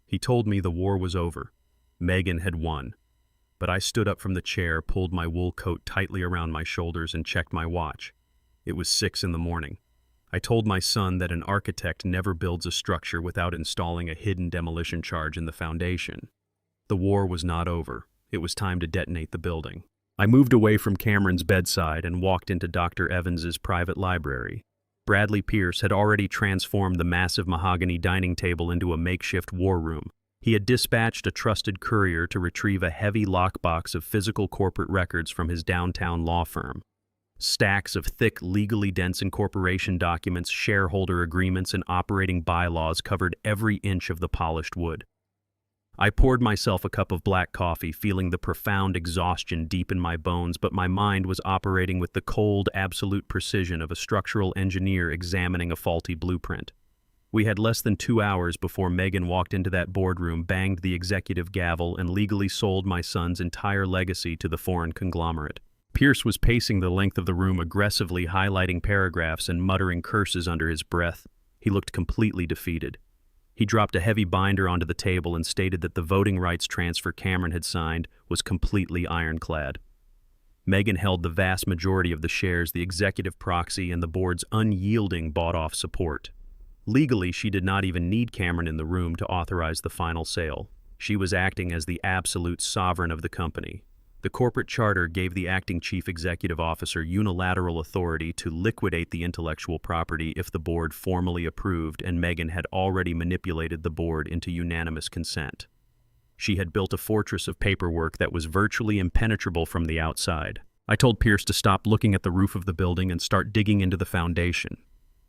He told me the war was over. Megan had won. But I stood up from the chair, pulled my wool coat tightly around my shoulders, and checked my watch. It was 6 in the morning. I told my son that an architect never builds a structure without installing a hidden demolition charge in the foundation. The war was not over. It was time to detonate the building. I moved away from Cameron's bedside and walked into Dr. Evans's private library. Bradley Pierce had already transformed the massive mahogany dining table into a makeshift war room. He had dispatched a trusted courier to retrieve a heavy lockbox of physical corporate records from his downtown law firm. Stacks of thick, legally dense incorporation documents, shareholder agreements, and operating bylaws covered every inch of the polished wood. I poured myself a cup of black coffee, feeling the profound exhaustion deep in my bones, but my mind was operating with the cold, absolute precision of a structural engineer examining a faulty blueprint. We had less than 2 hours before Megan walked into that boardroom, banged the executive gavel, and legally sold my son's entire legacy to the foreign conglomerate. Pierce was pacing the length of the room, aggressively highlighting paragraphs and muttering curses under his breath. He looked completely defeated. He dropped a heavy binder onto the table and stated that the voting rights transfer Cameron had signed was completely ironclad. Megan held the vast majority of the shares, the executive proxy, and the board's unyielding bought-off support. Legally, she did not even need Cameron in the room to authorize the final sale. She was acting as the absolute sovereign of the company. The corporate charter gave the acting chief executive officer unilateral authority to liquidate the intellectual property if the board formally approved, and Megan had already manipulated the board into unanimous consent. She had built a fortress of paperwork that was virtually impenetrable from the outside. I told Pierce to stop looking at the roof of the building and start digging into the foundation.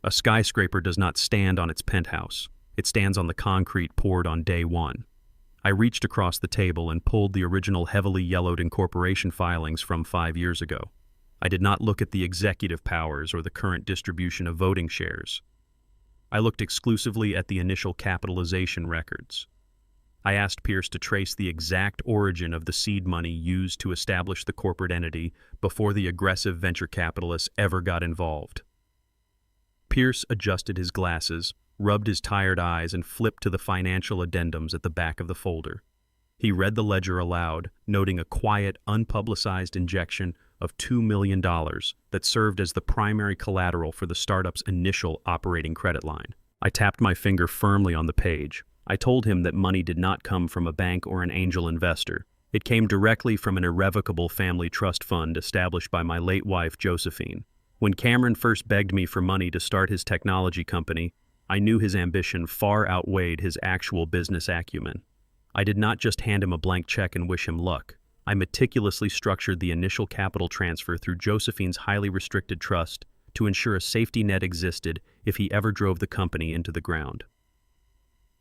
A skyscraper does not stand on its penthouse. It stands on the concrete poured on day one. I reached across the table and pulled the original heavily yellowed incorporation filings from 5 years ago. I did not look at the executive powers or the current distribution of voting shares. I looked exclusively at the initial capitalization records. I asked Pierce to trace the exact origin of the seed money used to establish the corporate entity before the aggressive venture capitalists ever got involved. Pierce adjusted his glasses, rubbed his tired eyes, and flipped to the financial addendums at the back of the folder. He read the ledger aloud, noting a quiet, unpublicized injection of $2 million that served as the primary collateral for the startup's initial operating credit line. I tapped my finger firmly on the page. I told him that money did not come from a bank or an angel investor. It came directly from an irrevocable family trust fund established by my late wife, Josephine. When Cameron first begged me for money to start his technology company, I knew his ambition far outweighed his actual business acumen. I did not just hand him a blank check and wish him luck. I meticulously structured the initial capital transfer through Josephine's highly restricted trust to ensure a safety net existed if he ever drove the company into the ground.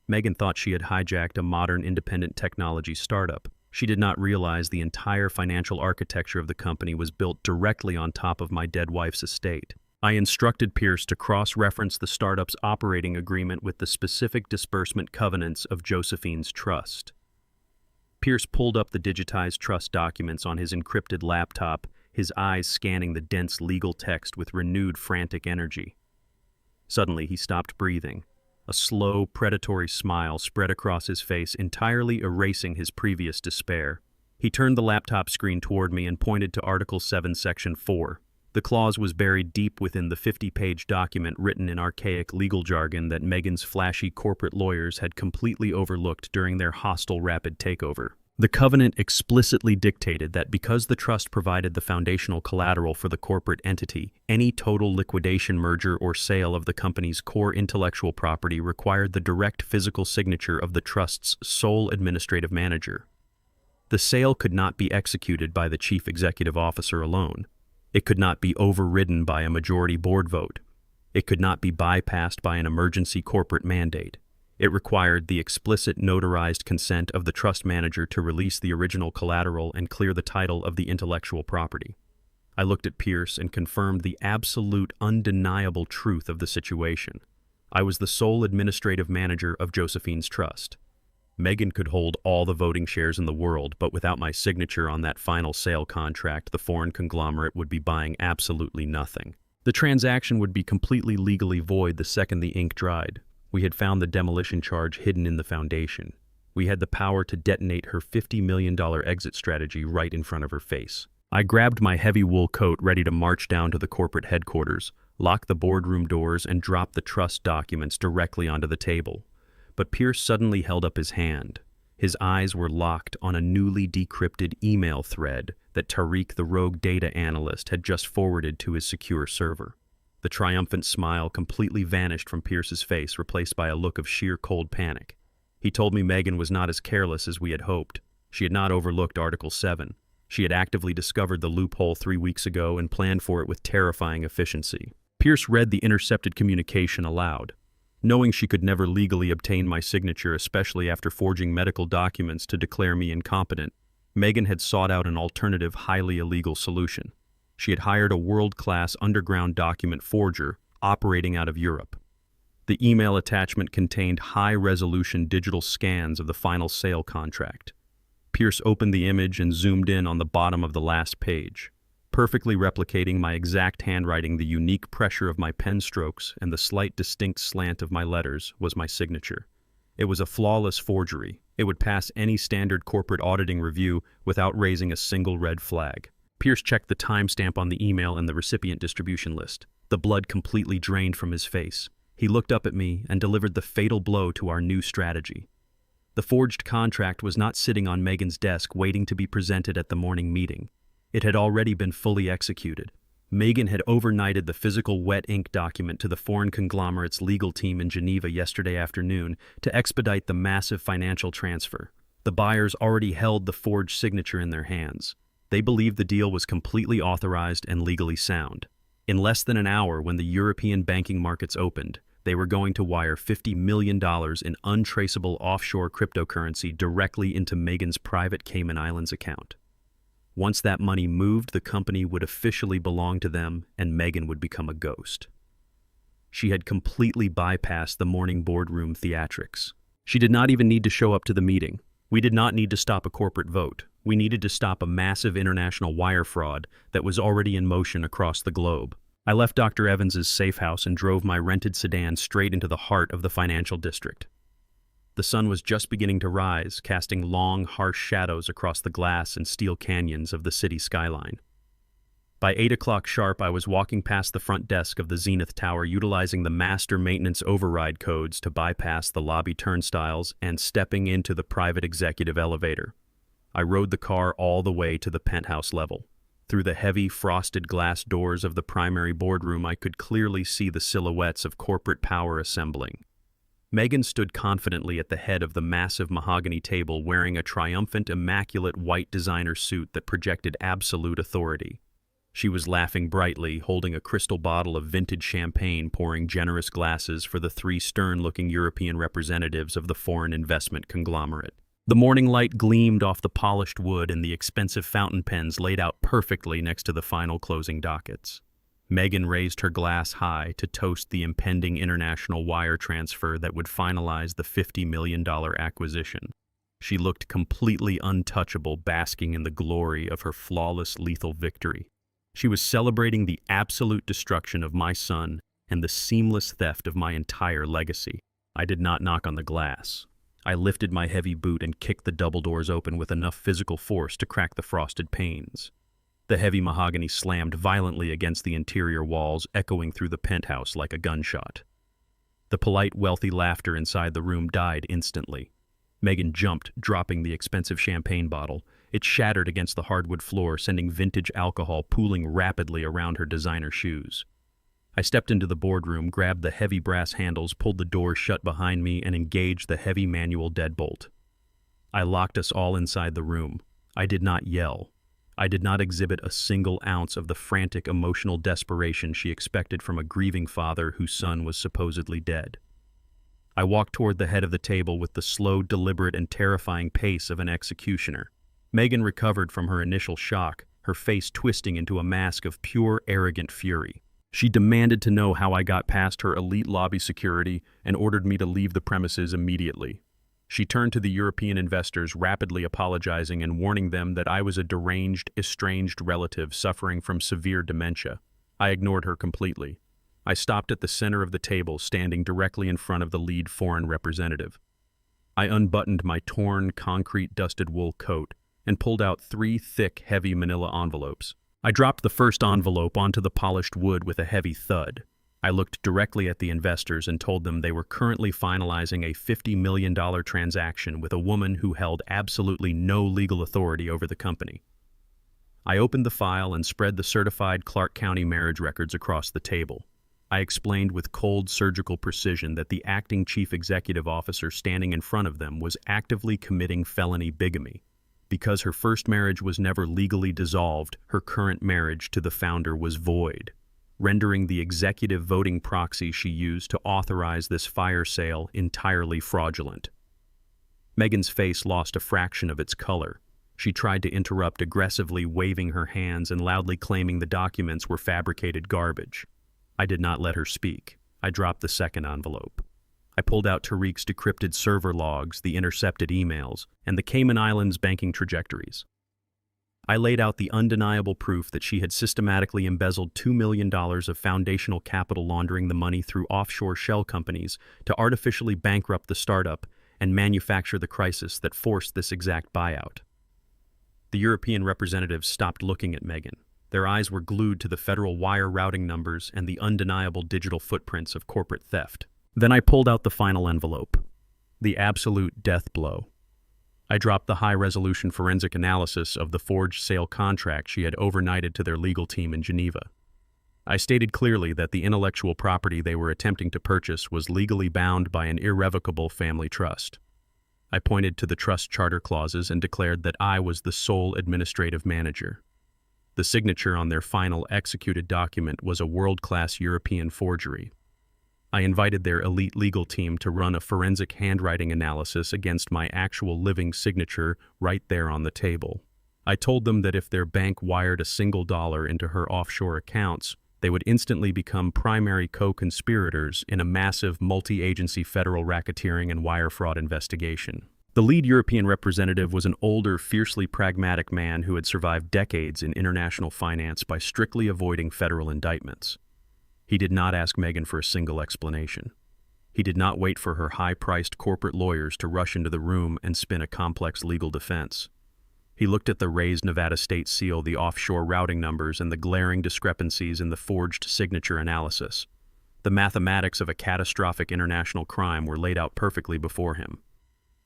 Megan thought she had hijacked a modern independent technology startup. She did not realize the entire financial architecture of the company was built directly on top of my dead wife's estate. I instructed Pierce to cross-reference the startup's operating agreement with the specific disbursement covenants of Josephine's trust. Pierce pulled up the digitized trust documents on his encrypted laptop, his eyes scanning the dense legal text with renewed frantic energy. Suddenly, he stopped breathing. A slow, predatory smile spread across his face, entirely erasing his previous despair. He turned the laptop screen toward me and pointed to Article 7, Section 4. The clause was buried deep within the 50-page document written in archaic legal jargon that Megan's flashy corporate lawyers had completely overlooked during their hostile rapid takeover. The covenant explicitly dictated that because the trust provided the foundational collateral for the corporate entity, any total liquidation, merger, or sale of the company's core intellectual property required the direct physical signature of the trust's sole administrative manager. The sale could not be executed by the chief executive officer alone. It could not be overridden by a majority board vote. It could not be bypassed by an emergency corporate mandate. It required the explicit notarized consent of the trust manager to release the original collateral and clear the title of the intellectual property. I looked at Pierce and confirmed the absolute, undeniable truth of the situation. I was the sole administrative manager of Josephine's trust. Megan could hold all the voting shares in the world, but without my signature on that final sale contract, the foreign conglomerate would be buying absolutely nothing. The transaction would be completely legally void the second the ink dried. We had found the demolition charge hidden in the foundation. We had the power to detonate her $50 million exit strategy right in front of her face. I grabbed my heavy wool coat, ready to march down to the corporate headquarters, lock the boardroom doors, and drop the trust documents directly onto the table. But Pierce suddenly held up his hand. His eyes were locked on a newly decrypted email thread that Tariq, the rogue data analyst, had just forwarded to his secure server. The triumphant smile completely vanished from Pierce's face, replaced by a look of sheer cold panic. He told me Megan was not as careless as we had hoped. She had not overlooked Article 7. She had actively discovered the loophole 3 weeks ago and planned for it with terrifying efficiency. Pierce read the intercepted communication aloud. Knowing she could never legally obtain my signature, especially after forging medical documents to declare me incompetent, Megan had sought out an alternative, highly illegal solution. She had hired a world-class underground document forger operating out of Europe. The email attachment contained high-resolution digital scans of the final sale contract. Pierce opened the image and zoomed in on the bottom of the last page. Perfectly replicating my exact handwriting, the unique pressure of my pen strokes, and the slight distinct slant of my letters was my signature. It was a flawless forgery. It would pass any standard corporate auditing review without raising a single red flag. Pierce checked the timestamp on the email and the recipient distribution list. The blood completely drained from his face. He looked up at me and delivered the fatal blow to our new strategy. The forged contract was not sitting on Megan's desk waiting to be presented at the morning meeting. It had already been fully executed. Megan had overnighted the physical wet ink document to the foreign conglomerate's legal team in Geneva yesterday afternoon to expedite the massive financial transfer. The buyers already held the forged signature in their hands. They believed the deal was completely authorized and legally sound. In less than an hour, when the European banking markets opened, they were going to wire $50 million in untraceable offshore cryptocurrency directly into Megan's private Cayman Islands account. Once that money moved, the company would officially belong to them, and Megan would become a ghost. She had completely bypassed the morning boardroom theatrics. She did not even need to show up to the meeting. We did not need to stop a corporate vote. We needed to stop a massive international wire fraud that was already in motion across the globe. I left Dr. Evans's safe house and drove my rented sedan straight into the heart of the financial district. The sun was just beginning to rise, casting long, harsh shadows across the glass and steel canyons of the city skyline. By 8 o'clock sharp, I was walking past the front desk of the Zenith Tower, utilizing the master maintenance override codes to bypass the lobby turnstiles and stepping into the private executive elevator. I rode the car all the way to the penthouse level. Through the heavy, frosted glass doors of the primary boardroom, I could clearly see the silhouettes of corporate power assembling. Megan stood confidently at the head of the massive mahogany table, wearing a triumphant, immaculate white designer suit that projected absolute authority. She was laughing brightly, holding a crystal bottle of vintage champagne, pouring generous glasses for the 3 stern-looking European representatives of the foreign investment conglomerate. The morning light gleamed off the polished wood and the expensive fountain pens laid out perfectly next to the final closing dockets. Megan raised her glass high to toast the impending international wire transfer that would finalize the $50 million acquisition. She looked completely untouchable, basking in the glory of her flawless, lethal victory. She was celebrating the absolute destruction of my son and the seamless theft of my entire legacy. I did not knock on the glass. I lifted my heavy boot and kicked the double doors open with enough physical force to crack the frosted panes. The heavy mahogany slammed violently against the interior walls, echoing through the penthouse like a gunshot. The polite, wealthy laughter inside the room died instantly. Megan jumped, dropping the expensive champagne bottle. It shattered against the hardwood floor, sending vintage alcohol pooling rapidly around her designer shoes. I stepped into the boardroom, grabbed the heavy brass handles, pulled the door shut behind me, and engaged the heavy manual deadbolt. I locked us all inside the room. I did not yell. I did not exhibit a single ounce of the frantic emotional desperation she expected from a grieving father whose son was supposedly dead. I walked toward the head of the table with the slow, deliberate, and terrifying pace of an executioner. Megan recovered from her initial shock, her face twisting into a mask of pure, arrogant fury. She demanded to know how I got past her elite lobby security and ordered me to leave the premises immediately. She turned to the European investors, rapidly apologizing and warning them that I was a deranged, estranged relative suffering from severe dementia. I ignored her completely. I stopped at the center of the table, standing directly in front of the lead foreign representative. I unbuttoned my torn, concrete-dusted wool coat and pulled out 3 thick, heavy manila envelopes. I dropped the first envelope onto the polished wood with a heavy thud. I looked directly at the investors and told them they were currently finalizing a $50 million transaction with a woman who held absolutely no legal authority over the company. I opened the file and spread the certified Clark County marriage records across the table. I explained with cold surgical precision that the acting chief executive officer standing in front of them was actively committing felony bigamy. Because her first marriage was never legally dissolved, her current marriage to the founder was void, rendering the executive voting proxy she used to authorize this fire sale entirely fraudulent. Megan's face lost a fraction of its color. She tried to interrupt, aggressively waving her hands and loudly claiming the documents were fabricated garbage. I did not let her speak. I dropped the second envelope. I pulled out Tariq's decrypted server logs, the intercepted emails, and the Cayman Islands banking trajectories. I laid out the undeniable proof that she had systematically embezzled $2 million of foundational capital, laundering the money through offshore shell companies to artificially bankrupt the startup and manufacture the crisis that forced this exact buyout. The European representatives stopped looking at Megan. Their eyes were glued to the federal wire routing numbers and the undeniable digital footprints of corporate theft. Then I pulled out the final envelope. The absolute death blow. I dropped the high-resolution forensic analysis of the forged sale contract she had overnighted to their legal team in Geneva. I stated clearly that the intellectual property they were attempting to purchase was legally bound by an irrevocable family trust. I pointed to the trust charter clauses and declared that I was the sole administrative manager. The signature on their final executed document was a world-class European forgery. I invited their elite legal team to run a forensic handwriting analysis against my actual living signature right there on the table. I told them that if their bank wired a single dollar into her offshore accounts, they would instantly become primary co-conspirators in a massive multi-agency federal racketeering and wire fraud investigation. The lead European representative was an older, fiercely pragmatic man who had survived decades in international finance by strictly avoiding federal indictments. He did not ask Megan for a single explanation. He did not wait for her high-priced corporate lawyers to rush into the room and spin a complex legal defense. He looked at the raised Nevada state seal, the offshore routing numbers, and the glaring discrepancies in the forged signature analysis. The mathematics of a catastrophic international crime were laid out perfectly before him.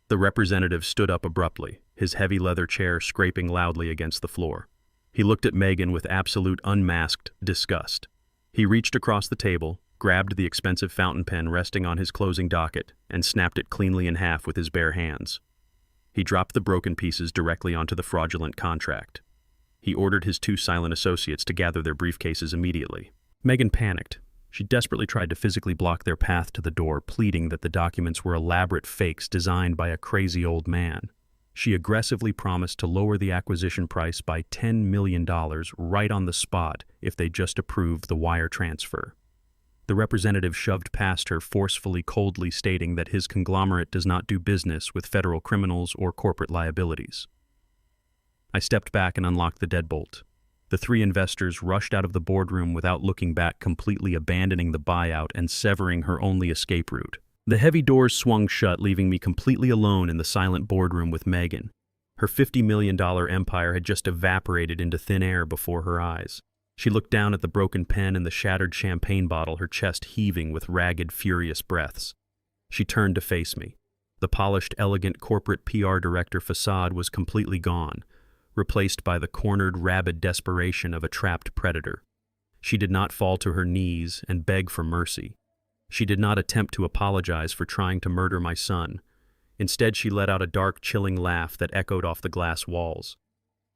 The representative stood up abruptly, his heavy leather chair scraping loudly against the floor. He looked at Megan with absolute unmasked disgust. He reached across the table, grabbed the expensive fountain pen resting on his closing docket, and snapped it cleanly in half with his bare hands. He dropped the broken pieces directly onto the fraudulent contract. He ordered his 2 silent associates to gather their briefcases immediately. Megan panicked. She desperately tried to physically block their path to the door, pleading that the documents were elaborate fakes designed by a crazy old man. She aggressively promised to lower the acquisition price by $10 million right on the spot if they just approved the wire transfer. The representative shoved past her, forcefully, coldly stating that his conglomerate does not do business with federal criminals or corporate liabilities. I stepped back and unlocked the deadbolt. The three investors rushed out of the boardroom without looking back, completely abandoning the buyout and severing her only escape route. The heavy doors swung shut, leaving me completely alone in the silent boardroom with Megan. Her $50 million empire had just evaporated into thin air before her eyes. She looked down at the broken pen and the shattered champagne bottle, her chest heaving with ragged, furious breaths. She turned to face me. The polished, elegant corporate PR director facade was completely gone, replaced by the cornered, rabid desperation of a trapped predator. She did not fall to her knees and beg for mercy. She did not attempt to apologize for trying to murder my son. Instead, she let out a dark, chilling laugh that echoed off the glass walls.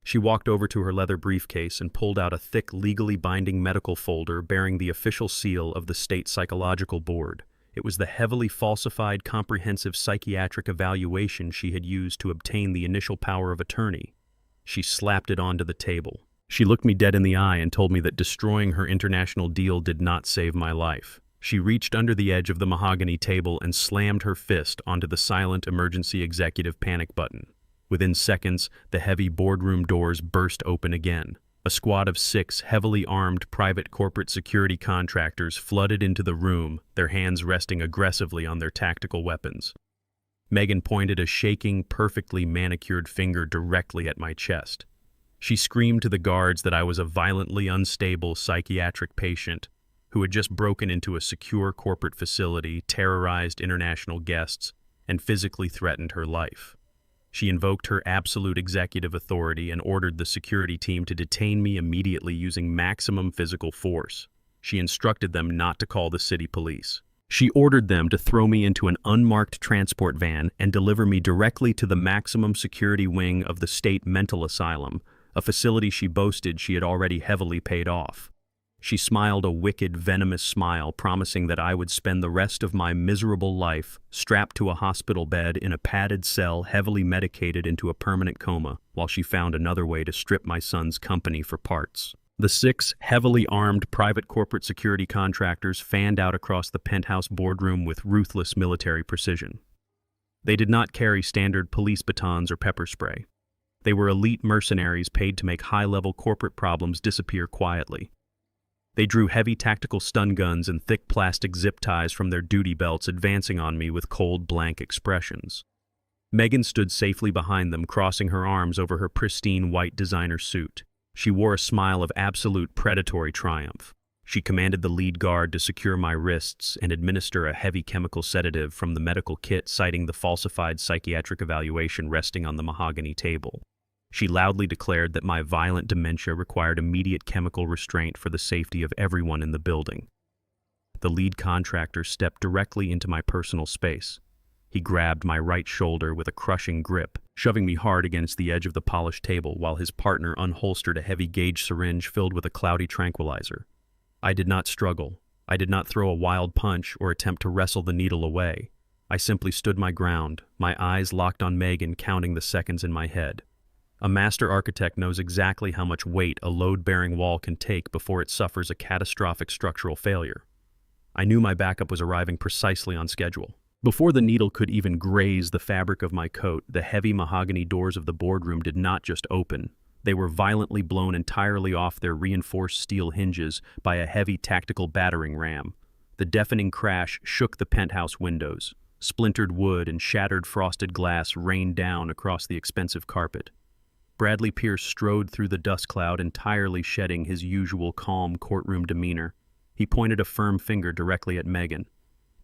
She walked over to her leather briefcase and pulled out a thick, legally binding medical folder bearing the official seal of the State Psychological Board. It was the heavily falsified, comprehensive psychiatric evaluation she had used to obtain the initial power of attorney. She slapped it onto the table. She looked me dead in the eye and told me that destroying her international deal did not save my life. She reached under the edge of the mahogany table and slammed her fist onto the silent emergency executive panic button. Within seconds, the heavy boardroom doors burst open again. A squad of 6 heavily armed private corporate security contractors flooded into the room, their hands resting aggressively on their tactical weapons. Megan pointed a shaking, perfectly manicured finger directly at my chest. She screamed to the guards that I was a violently unstable psychiatric patient who had just broken into a secure corporate facility, terrorized international guests, and physically threatened her life. She invoked her absolute executive authority and ordered the security team to detain me immediately using maximum physical force. She instructed them not to call the city police. She ordered them to throw me into an unmarked transport van and deliver me directly to the maximum security wing of the state mental asylum, a facility she boasted she had already heavily paid off. She smiled a wicked, venomous smile, promising that I would spend the rest of my miserable life strapped to a hospital bed in a padded cell, heavily medicated into a permanent coma, while she found another way to strip my son's company for parts. The 6 heavily armed private corporate security contractors fanned out across the penthouse boardroom with ruthless military precision. They did not carry standard police batons or pepper spray. They were elite mercenaries paid to make high-level corporate problems disappear quietly. They drew heavy tactical stun guns and thick plastic zip ties from their duty belts, advancing on me with cold, blank expressions. Megan stood safely behind them, crossing her arms over her pristine white designer suit. She wore a smile of absolute predatory triumph. She commanded the lead guard to secure my wrists and administer a heavy chemical sedative from the medical kit, citing the falsified psychiatric evaluation resting on the mahogany table. She loudly declared that my violent dementia required immediate chemical restraint for the safety of everyone in the building. The lead contractor stepped directly into my personal space. He grabbed my right shoulder with a crushing grip, shoving me hard against the edge of the polished table while his partner unholstered a heavy gauge syringe filled with a cloudy tranquilizer. I did not struggle. I did not throw a wild punch or attempt to wrestle the needle away. I simply stood my ground, my eyes locked on Megan, counting the seconds in my head. A master architect knows exactly how much weight a load-bearing wall can take before it suffers a catastrophic structural failure. I knew my backup was arriving precisely on schedule. Before the needle could even graze the fabric of my coat, the heavy mahogany doors of the boardroom did not just open. They were violently blown entirely off their reinforced steel hinges by a heavy tactical battering ram. The deafening crash shook the penthouse windows. Splintered wood and shattered frosted glass rained down across the expensive carpet. Bradley Pierce strode through the dust cloud, entirely shedding his usual calm courtroom demeanor. He pointed a firm finger directly at Megan.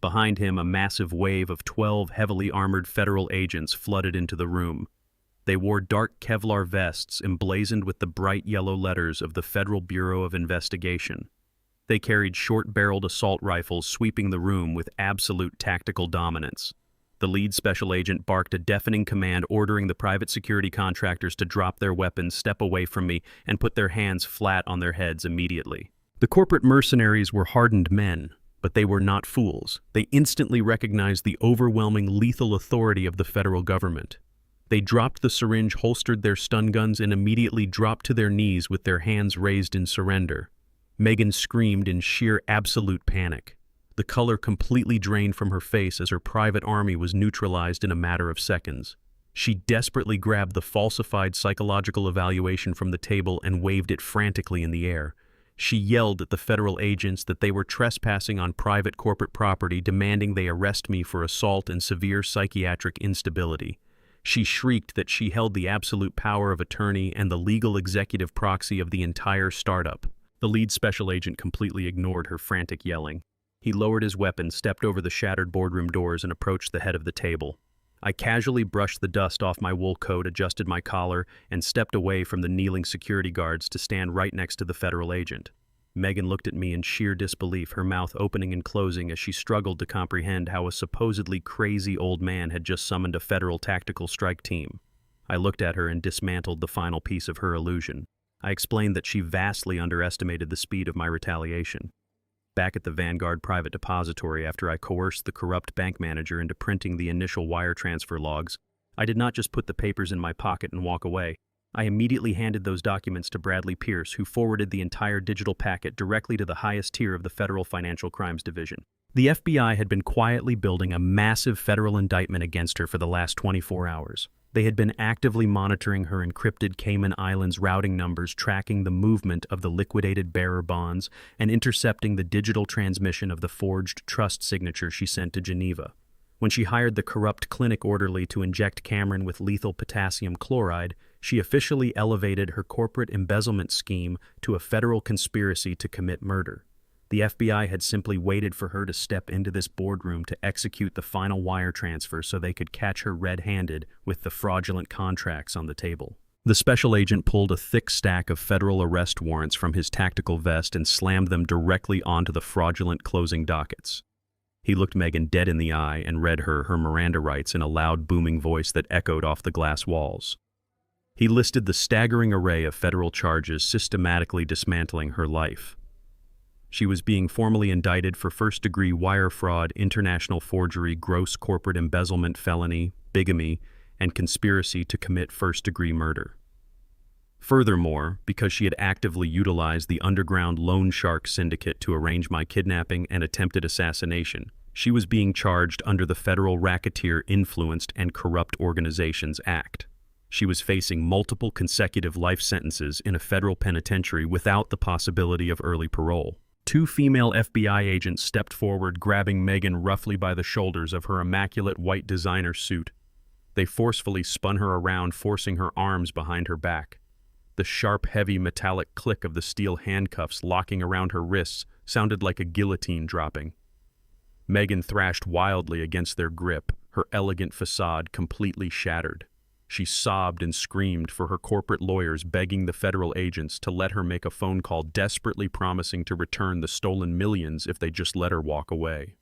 Behind him, a massive wave of 12 heavily armored federal agents flooded into the room. They wore dark Kevlar vests emblazoned with the bright yellow letters of the Federal Bureau of Investigation. They carried short-barreled assault rifles, sweeping the room with absolute tactical dominance. The lead special agent barked a deafening command, ordering the private security contractors to drop their weapons, step away from me, and put their hands flat on their heads immediately. The corporate mercenaries were hardened men, but they were not fools. They instantly recognized the overwhelming lethal authority of the federal government. They dropped the syringe, holstered their stun guns, and immediately dropped to their knees with their hands raised in surrender. Megan screamed in sheer absolute panic. The color completely drained from her face as her private army was neutralized in a matter of seconds. She desperately grabbed the falsified psychological evaluation from the table and waved it frantically in the air. She yelled at the federal agents that they were trespassing on private corporate property, demanding they arrest me for assault and severe psychiatric instability. She shrieked that she held the absolute power of attorney and the legal executive proxy of the entire startup. The lead special agent completely ignored her frantic yelling. He lowered his weapon, stepped over the shattered boardroom doors, and approached the head of the table. I casually brushed the dust off my wool coat, adjusted my collar, and stepped away from the kneeling security guards to stand right next to the federal agent. Megan looked at me in sheer disbelief, her mouth opening and closing as she struggled to comprehend how a supposedly crazy old man had just summoned a federal tactical strike team. I looked at her and dismantled the final piece of her illusion. I explained that she vastly underestimated the speed of my retaliation. Back at the Vanguard private depository, after I coerced the corrupt bank manager into printing the initial wire transfer logs, I did not just put the papers in my pocket and walk away. I immediately handed those documents to Bradley Pierce, who forwarded the entire digital packet directly to the highest tier of the Federal Financial Crimes Division. The FBI had been quietly building a massive federal indictment against her for the last 24 hours. They had been actively monitoring her encrypted Cayman Islands routing numbers, tracking the movement of the liquidated bearer bonds, and intercepting the digital transmission of the forged trust signature she sent to Geneva. When she hired the corrupt clinic orderly to inject Cameron with lethal potassium chloride, she officially elevated her corporate embezzlement scheme to a federal conspiracy to commit murder. The FBI had simply waited for her to step into this boardroom to execute the final wire transfer so they could catch her red-handed with the fraudulent contracts on the table. The special agent pulled a thick stack of federal arrest warrants from his tactical vest and slammed them directly onto the fraudulent closing dockets. He looked Megan dead in the eye and read her Miranda rights in a loud, booming voice that echoed off the glass walls. He listed the staggering array of federal charges, systematically dismantling her life. She was being formally indicted for first-degree wire fraud, international forgery, gross corporate embezzlement felony, bigamy, and conspiracy to commit first-degree murder. Furthermore, because she had actively utilized the underground loan shark syndicate to arrange my kidnapping and attempted assassination, she was being charged under the Federal Racketeer Influenced and Corrupt Organizations Act. She was facing multiple consecutive life sentences in a federal penitentiary without the possibility of early parole. Two female FBI agents stepped forward, grabbing Megan roughly by the shoulders of her immaculate white designer suit. They forcefully spun her around, forcing her arms behind her back. The sharp, heavy metallic click of the steel handcuffs locking around her wrists sounded like a guillotine dropping. Megan thrashed wildly against their grip, her elegant facade completely shattered. She sobbed and screamed for her corporate lawyers, begging the federal agents to let her make a phone call, desperately promising to return the stolen millions if they just let her walk away.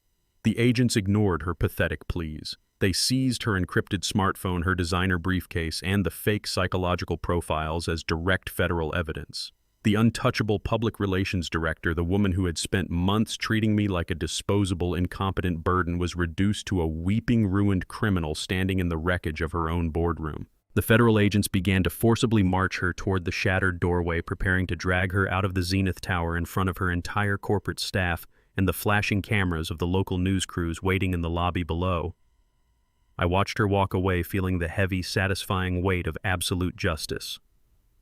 The agents ignored her pathetic pleas. They seized her encrypted smartphone, her designer briefcase, and the fake psychological profiles as direct federal evidence. The untouchable public relations director, the woman who had spent months treating me like a disposable, incompetent burden, was reduced to a weeping, ruined criminal standing in the wreckage of her own boardroom. The federal agents began to forcibly march her toward the shattered doorway, preparing to drag her out of the Zenith Tower in front of her entire corporate staff and the flashing cameras of the local news crews waiting in the lobby below. I watched her walk away, feeling the heavy, satisfying weight of absolute justice.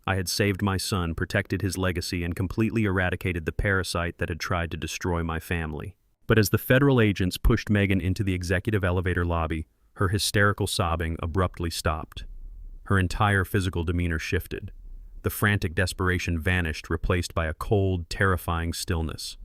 I had saved my son, protected his legacy, and completely eradicated the parasite that had tried to destroy my family. But as the federal agents pushed Megan into the executive elevator lobby, her hysterical sobbing abruptly stopped. Her entire physical demeanor shifted. The frantic desperation vanished, replaced by a cold, terrifying stillness.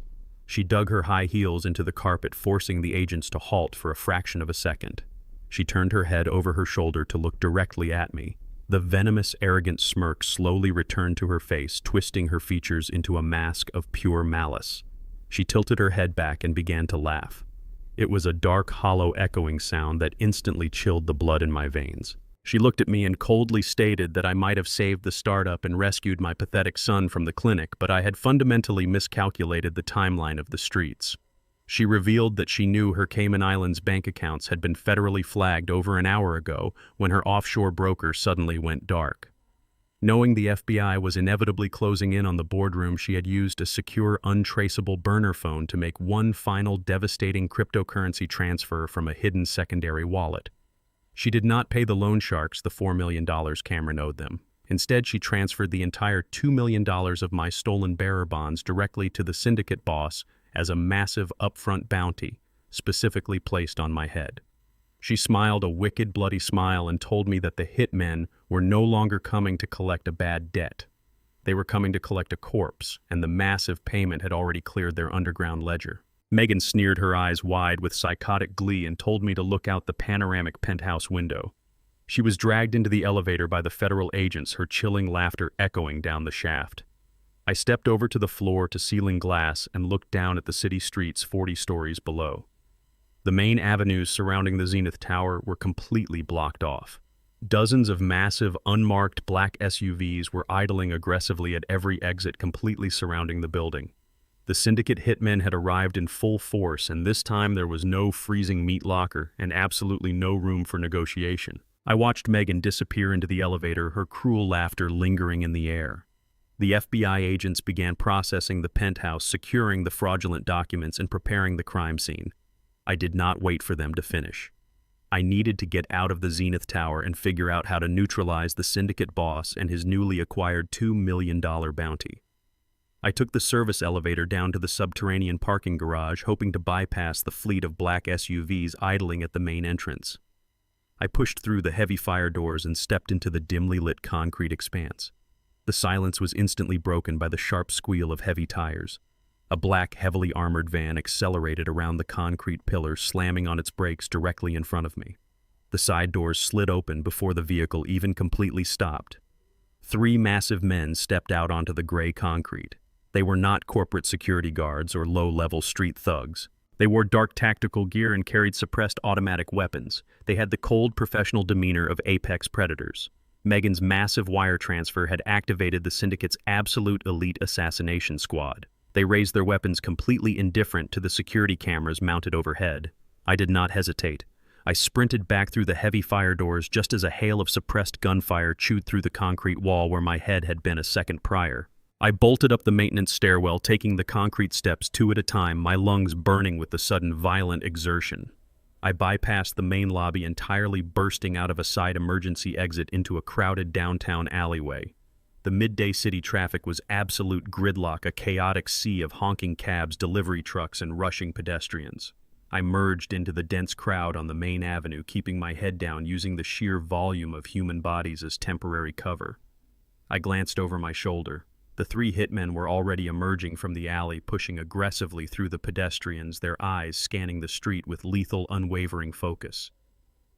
She dug her high heels into the carpet, forcing the agents to halt for a fraction of a second. She turned her head over her shoulder to look directly at me. The venomous, arrogant smirk slowly returned to her face, twisting her features into a mask of pure malice. She tilted her head back and began to laugh. It was a dark, hollow, echoing sound that instantly chilled the blood in my veins. She looked at me and coldly stated that I might have saved the startup and rescued my pathetic son from the clinic, but I had fundamentally miscalculated the timeline of the streets. She revealed that she knew her Cayman Islands bank accounts had been federally flagged over an hour ago when her offshore broker suddenly went dark. Knowing the FBI was inevitably closing in on the boardroom, she had used a secure, untraceable burner phone to make one final devastating cryptocurrency transfer from a hidden secondary wallet. She did not pay the loan sharks the $4 million Cameron owed them. Instead, she transferred the entire $2 million of my stolen bearer bonds directly to the syndicate boss as a massive upfront bounty, specifically placed on my head. She smiled a wicked, bloody smile and told me that the hitmen were no longer coming to collect a bad debt. They were coming to collect a corpse, and the massive payment had already cleared their underground ledger. Megan sneered her eyes wide with psychotic glee and told me to look out the panoramic penthouse window. She was dragged into the elevator by the federal agents, her chilling laughter echoing down the shaft. I stepped over to the floor-to-ceiling glass and looked down at the city streets 40 stories below. The main avenues surrounding the Zenith Tower were completely blocked off. Dozens of massive, unmarked black SUVs were idling aggressively at every exit, completely surrounding the building. The syndicate hitmen had arrived in full force, and this time there was no freezing meat locker and absolutely no room for negotiation. I watched Megan disappear into the elevator, her cruel laughter lingering in the air. The FBI agents began processing the penthouse, securing the fraudulent documents, and preparing the crime scene. I did not wait for them to finish. I needed to get out of the Zenith Tower and figure out how to neutralize the syndicate boss and his newly acquired $2 million bounty. I took the service elevator down to the subterranean parking garage, hoping to bypass the fleet of black SUVs idling at the main entrance. I pushed through the heavy fire doors and stepped into the dimly lit concrete expanse. The silence was instantly broken by the sharp squeal of heavy tires. A black, heavily armored van accelerated around the concrete pillars, slamming on its brakes directly in front of me. The side doors slid open before the vehicle even completely stopped. 3 massive men stepped out onto the gray concrete. They were not corporate security guards or low-level street thugs. They wore dark tactical gear and carried suppressed automatic weapons. They had the cold, professional demeanor of apex predators. Megan's massive wire transfer had activated the syndicate's absolute elite assassination squad. They raised their weapons completely indifferent to the security cameras mounted overhead. I did not hesitate. I sprinted back through the heavy fire doors just as a hail of suppressed gunfire chewed through the concrete wall where my head had been a second prior. I bolted up the maintenance stairwell, taking the concrete steps 2 at a time, my lungs burning with the sudden violent exertion. I bypassed the main lobby, entirely bursting out of a side emergency exit into a crowded downtown alleyway. The midday city traffic was absolute gridlock, a chaotic sea of honking cabs, delivery trucks, and rushing pedestrians. I merged into the dense crowd on the main avenue, keeping my head down, using the sheer volume of human bodies as temporary cover. I glanced over my shoulder. The 3 hitmen were already emerging from the alley, pushing aggressively through the pedestrians, their eyes scanning the street with lethal, unwavering focus.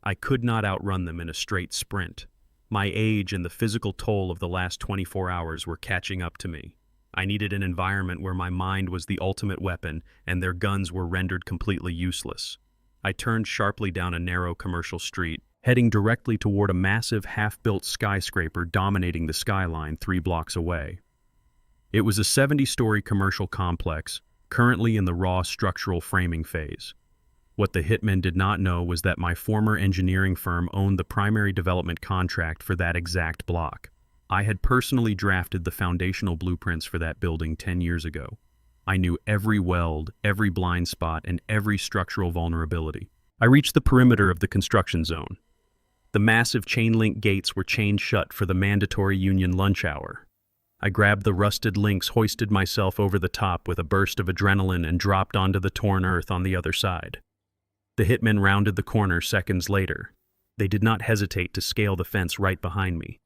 I could not outrun them in a straight sprint. My age and the physical toll of the last 24 hours were catching up to me. I needed an environment where my mind was the ultimate weapon and their guns were rendered completely useless. I turned sharply down a narrow commercial street, heading directly toward a massive half-built skyscraper dominating the skyline 3 blocks away. It was a 70-story commercial complex, currently in the raw structural framing phase. What the hitmen did not know was that my former engineering firm owned the primary development contract for that exact block. I had personally drafted the foundational blueprints for that building 10 years ago. I knew every weld, every blind spot, and every structural vulnerability. I reached the perimeter of the construction zone. The massive chain-link gates were chained shut for the mandatory union lunch hour. I grabbed the rusted links, hoisted myself over the top with a burst of adrenaline, and dropped onto the torn earth on the other side. The hitmen rounded the corner seconds later. They did not hesitate to scale the fence right behind me.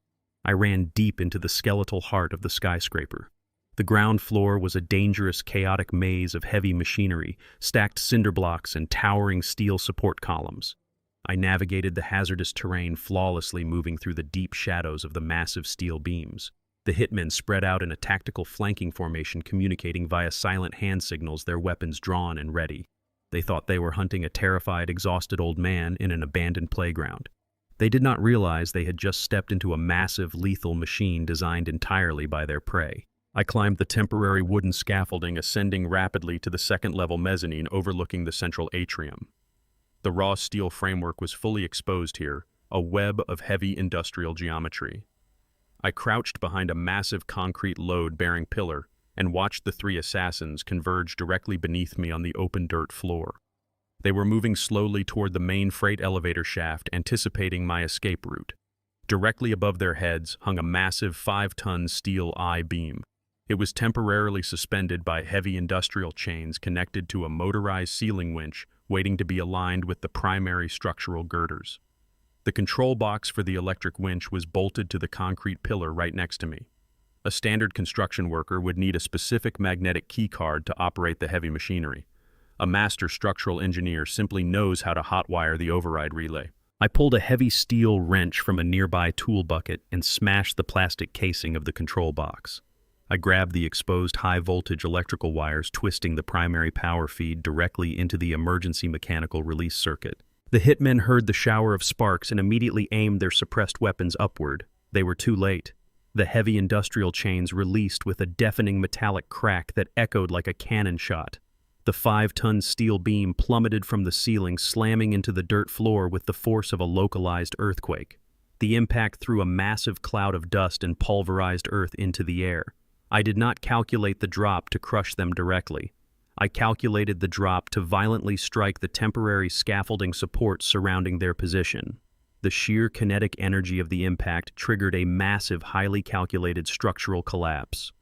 I ran deep into the skeletal heart of the skyscraper. The ground floor was a dangerous, chaotic maze of heavy machinery, stacked cinder blocks, and towering steel support columns. I navigated the hazardous terrain flawlessly, moving through the deep shadows of the massive steel beams. The hitmen spread out in a tactical flanking formation, communicating via silent hand signals, their weapons drawn and ready. They thought they were hunting a terrified, exhausted old man in an abandoned playground. They did not realize they had just stepped into a massive, lethal machine designed entirely by their prey. I climbed the temporary wooden scaffolding, ascending rapidly to the second-level mezzanine overlooking the central atrium. The raw steel framework was fully exposed here, a web of heavy industrial geometry. I crouched behind a massive concrete load-bearing pillar and watched the three assassins converge directly beneath me on the open dirt floor. They were moving slowly toward the main freight elevator shaft, anticipating my escape route. Directly above their heads hung a massive 5-ton steel I-beam. It was temporarily suspended by heavy industrial chains connected to a motorized ceiling winch waiting to be aligned with the primary structural girders. The control box for the electric winch was bolted to the concrete pillar right next to me. A standard construction worker would need a specific magnetic key card to operate the heavy machinery. A master structural engineer simply knows how to hotwire the override relay. I pulled a heavy steel wrench from a nearby tool bucket and smashed the plastic casing of the control box. I grabbed the exposed high-voltage electrical wires, twisting the primary power feed directly into the emergency mechanical release circuit. The hitmen heard the shower of sparks and immediately aimed their suppressed weapons upward. They were too late. The heavy industrial chains released with a deafening metallic crack that echoed like a cannon shot. The 5-ton steel beam plummeted from the ceiling, slamming into the dirt floor with the force of a localized earthquake. The impact threw a massive cloud of dust and pulverized earth into the air. I did not calculate the drop to crush them directly. I calculated the drop to violently strike the temporary scaffolding supports surrounding their position. The sheer kinetic energy of the impact triggered a massive, highly calculated structural collapse.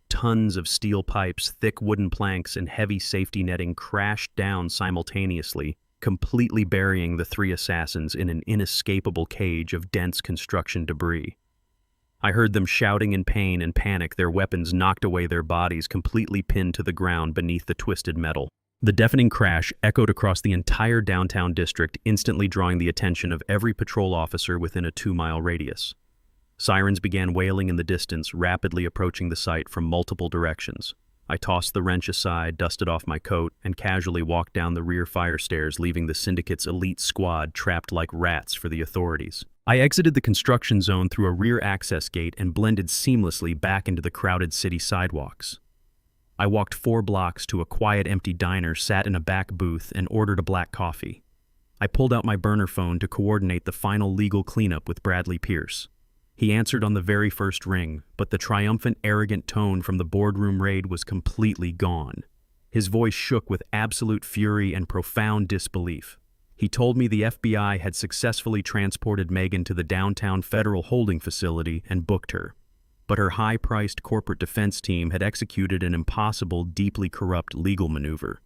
Tons of steel pipes, thick wooden planks, and heavy safety netting crashed down simultaneously, completely burying the three assassins in an inescapable cage of dense construction debris. I heard them shouting in pain and panic, their weapons knocked away, their bodies completely pinned to the ground beneath the twisted metal. The deafening crash echoed across the entire downtown district, instantly drawing the attention of every patrol officer within a 2-mile radius. Sirens began wailing in the distance, rapidly approaching the site from multiple directions. I tossed the wrench aside, dusted off my coat, and casually walked down the rear fire stairs, leaving the syndicate's elite squad trapped like rats for the authorities. I exited the construction zone through a rear access gate and blended seamlessly back into the crowded city sidewalks. I walked 4 blocks to a quiet, empty diner, sat in a back booth, and ordered a black coffee. I pulled out my burner phone to coordinate the final legal cleanup with Bradley Pierce. He answered on the very first ring, but the triumphant, arrogant tone from the boardroom raid was completely gone. His voice shook with absolute fury and profound disbelief. He told me the FBI had successfully transported Megan to the downtown federal holding facility and booked her. But her high-priced corporate defense team had executed an impossible, deeply corrupt legal maneuver.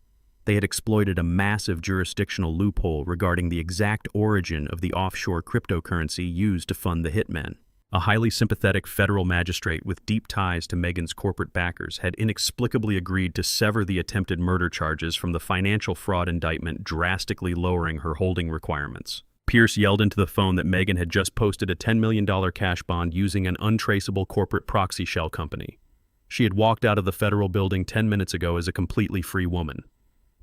They had exploited a massive jurisdictional loophole regarding the exact origin of the offshore cryptocurrency used to fund the hitmen. A highly sympathetic federal magistrate with deep ties to Megan's corporate backers had inexplicably agreed to sever the attempted murder charges from the financial fraud indictment, drastically lowering her holding requirements. Pierce yelled into the phone that Megan had just posted a $10 million cash bond using an untraceable corporate proxy shell company. She had walked out of the federal building 10 minutes ago as a completely free woman.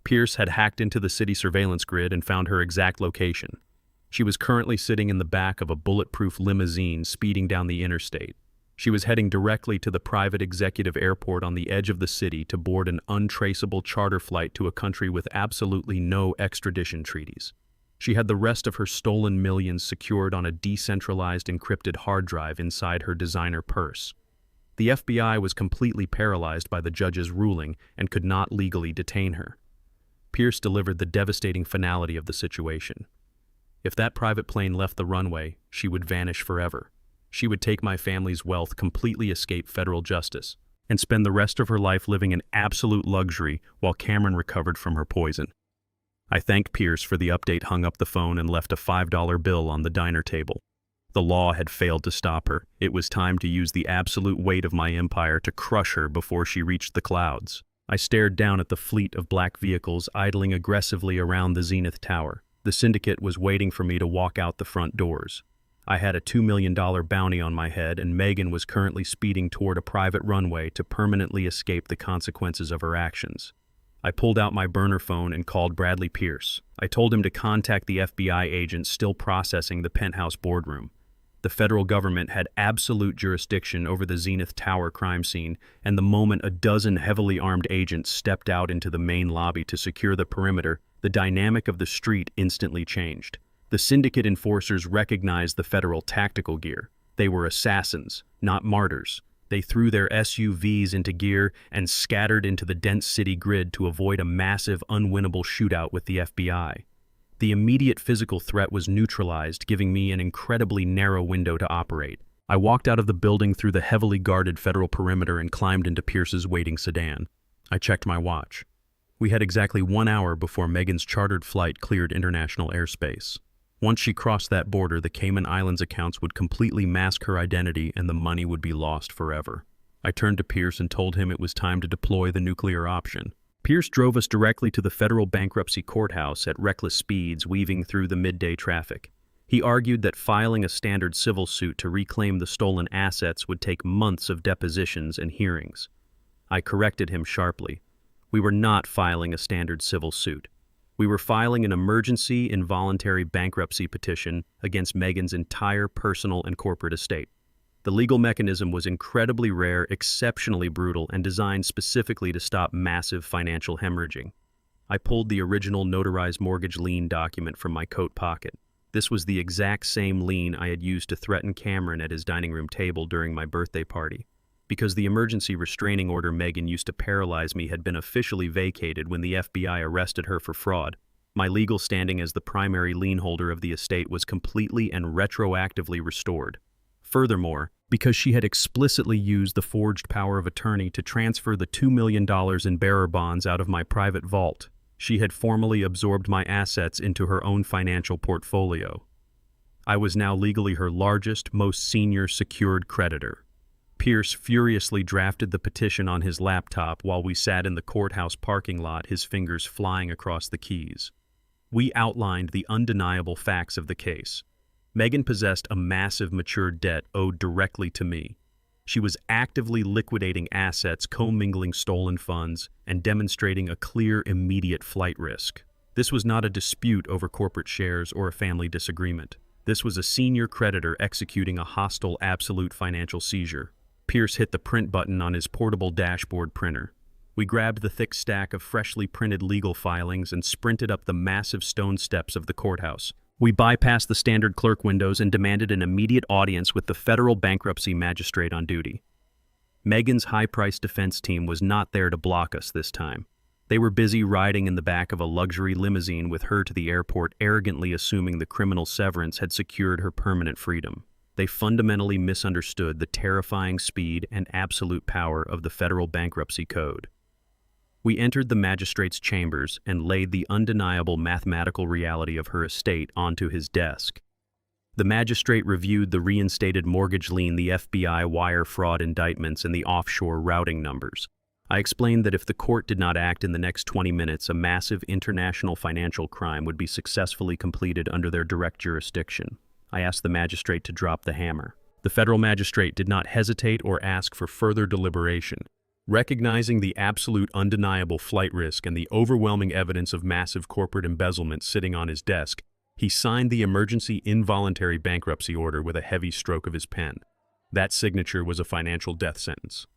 Pierce had hacked into the city surveillance grid and found her exact location. She was currently sitting in the back of a bulletproof limousine speeding down the interstate. She was heading directly to the private executive airport on the edge of the city to board an untraceable charter flight to a country with absolutely no extradition treaties. She had the rest of her stolen millions secured on a decentralized encrypted hard drive inside her designer purse. The FBI was completely paralyzed by the judge's ruling and could not legally detain her. Pierce delivered the devastating finality of the situation. If that private plane left the runway, she would vanish forever. She would take my family's wealth, completely escape federal justice, and spend the rest of her life living in absolute luxury while Cameron recovered from her poison. I thanked Pierce for the update, hung up the phone, and left a $5 bill on the diner table. The law had failed to stop her. It was time to use the absolute weight of my empire to crush her before she reached the clouds. I stared down at the fleet of black vehicles idling aggressively around the Zenith Tower. The syndicate was waiting for me to walk out the front doors. I had a $2 million bounty on my head, and Megan was currently speeding toward a private runway to permanently escape the consequences of her actions. I pulled out my burner phone and called Bradley Pierce. I told him to contact the FBI agent still processing the penthouse boardroom. The federal government had absolute jurisdiction over the Zenith Tower crime scene, and the moment a dozen heavily armed agents stepped out into the main lobby to secure the perimeter, the dynamic of the street instantly changed. The syndicate enforcers recognized the federal tactical gear. They were assassins, not martyrs. They threw their SUVs into gear and scattered into the dense city grid to avoid a massive, unwinnable shootout with the FBI. The immediate physical threat was neutralized, giving me an incredibly narrow window to operate. I walked out of the building through the heavily guarded federal perimeter and climbed into Pierce's waiting sedan. I checked my watch. We had exactly 1 hour before Megan's chartered flight cleared international airspace. Once she crossed that border, the Cayman Islands accounts would completely mask her identity and the money would be lost forever. I turned to Pierce and told him it was time to deploy the nuclear option. Pierce drove us directly to the federal bankruptcy courthouse at reckless speeds, weaving through the midday traffic. He argued that filing a standard civil suit to reclaim the stolen assets would take months of depositions and hearings. I corrected him sharply. We were not filing a standard civil suit. We were filing an emergency involuntary bankruptcy petition against Megan's entire personal and corporate estate. The legal mechanism was incredibly rare, exceptionally brutal, and designed specifically to stop massive financial hemorrhaging. I pulled the original notarized mortgage lien document from my coat pocket. This was the exact same lien I had used to threaten Cameron at his dining room table during my birthday party. Because the emergency restraining order Megan used to paralyze me had been officially vacated when the FBI arrested her for fraud, my legal standing as the primary lien holder of the estate was completely and retroactively restored. Furthermore, because she had explicitly used the forged power of attorney to transfer the $2 million in bearer bonds out of my private vault, she had formally absorbed my assets into her own financial portfolio. I was now legally her largest, most senior secured creditor. Pierce furiously drafted the petition on his laptop while we sat in the courthouse parking lot, his fingers flying across the keys. We outlined the undeniable facts of the case. Megan possessed a massive matured debt owed directly to me. She was actively liquidating assets, commingling stolen funds, and demonstrating a clear, immediate flight risk. This was not a dispute over corporate shares or a family disagreement. This was a senior creditor executing a hostile, absolute financial seizure. Pierce hit the print button on his portable dashboard printer. We grabbed the thick stack of freshly printed legal filings and sprinted up the massive stone steps of the courthouse. We bypassed the standard clerk windows and demanded an immediate audience with the federal bankruptcy magistrate on duty. Megan's high-priced defense team was not there to block us this time. They were busy riding in the back of a luxury limousine with her to the airport, arrogantly assuming the criminal severance had secured her permanent freedom. They fundamentally misunderstood the terrifying speed and absolute power of the federal bankruptcy code. We entered the magistrate's chambers and laid the undeniable mathematical reality of her estate onto his desk. The magistrate reviewed the reinstated mortgage lien, the FBI wire fraud indictments, and the offshore routing numbers. I explained that if the court did not act in the next 20 minutes, a massive international financial crime would be successfully completed under their direct jurisdiction. I asked the magistrate to drop the hammer. The federal magistrate did not hesitate or ask for further deliberation. Recognizing the absolute undeniable flight risk and the overwhelming evidence of massive corporate embezzlement sitting on his desk, he signed the emergency involuntary bankruptcy order with a heavy stroke of his pen. That signature was a financial death sentence.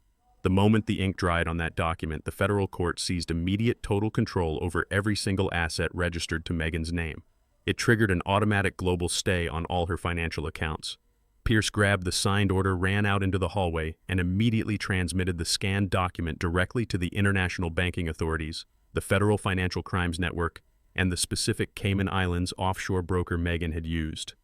The moment the ink dried on that document, the federal court seized immediate total control over every single asset registered to Megan's name. It triggered an automatic global stay on all her financial accounts. Pierce grabbed the signed order, ran out into the hallway, and immediately transmitted the scanned document directly to the international banking authorities, the Federal Financial Crimes Network, and the specific Cayman Islands offshore broker Megan had used.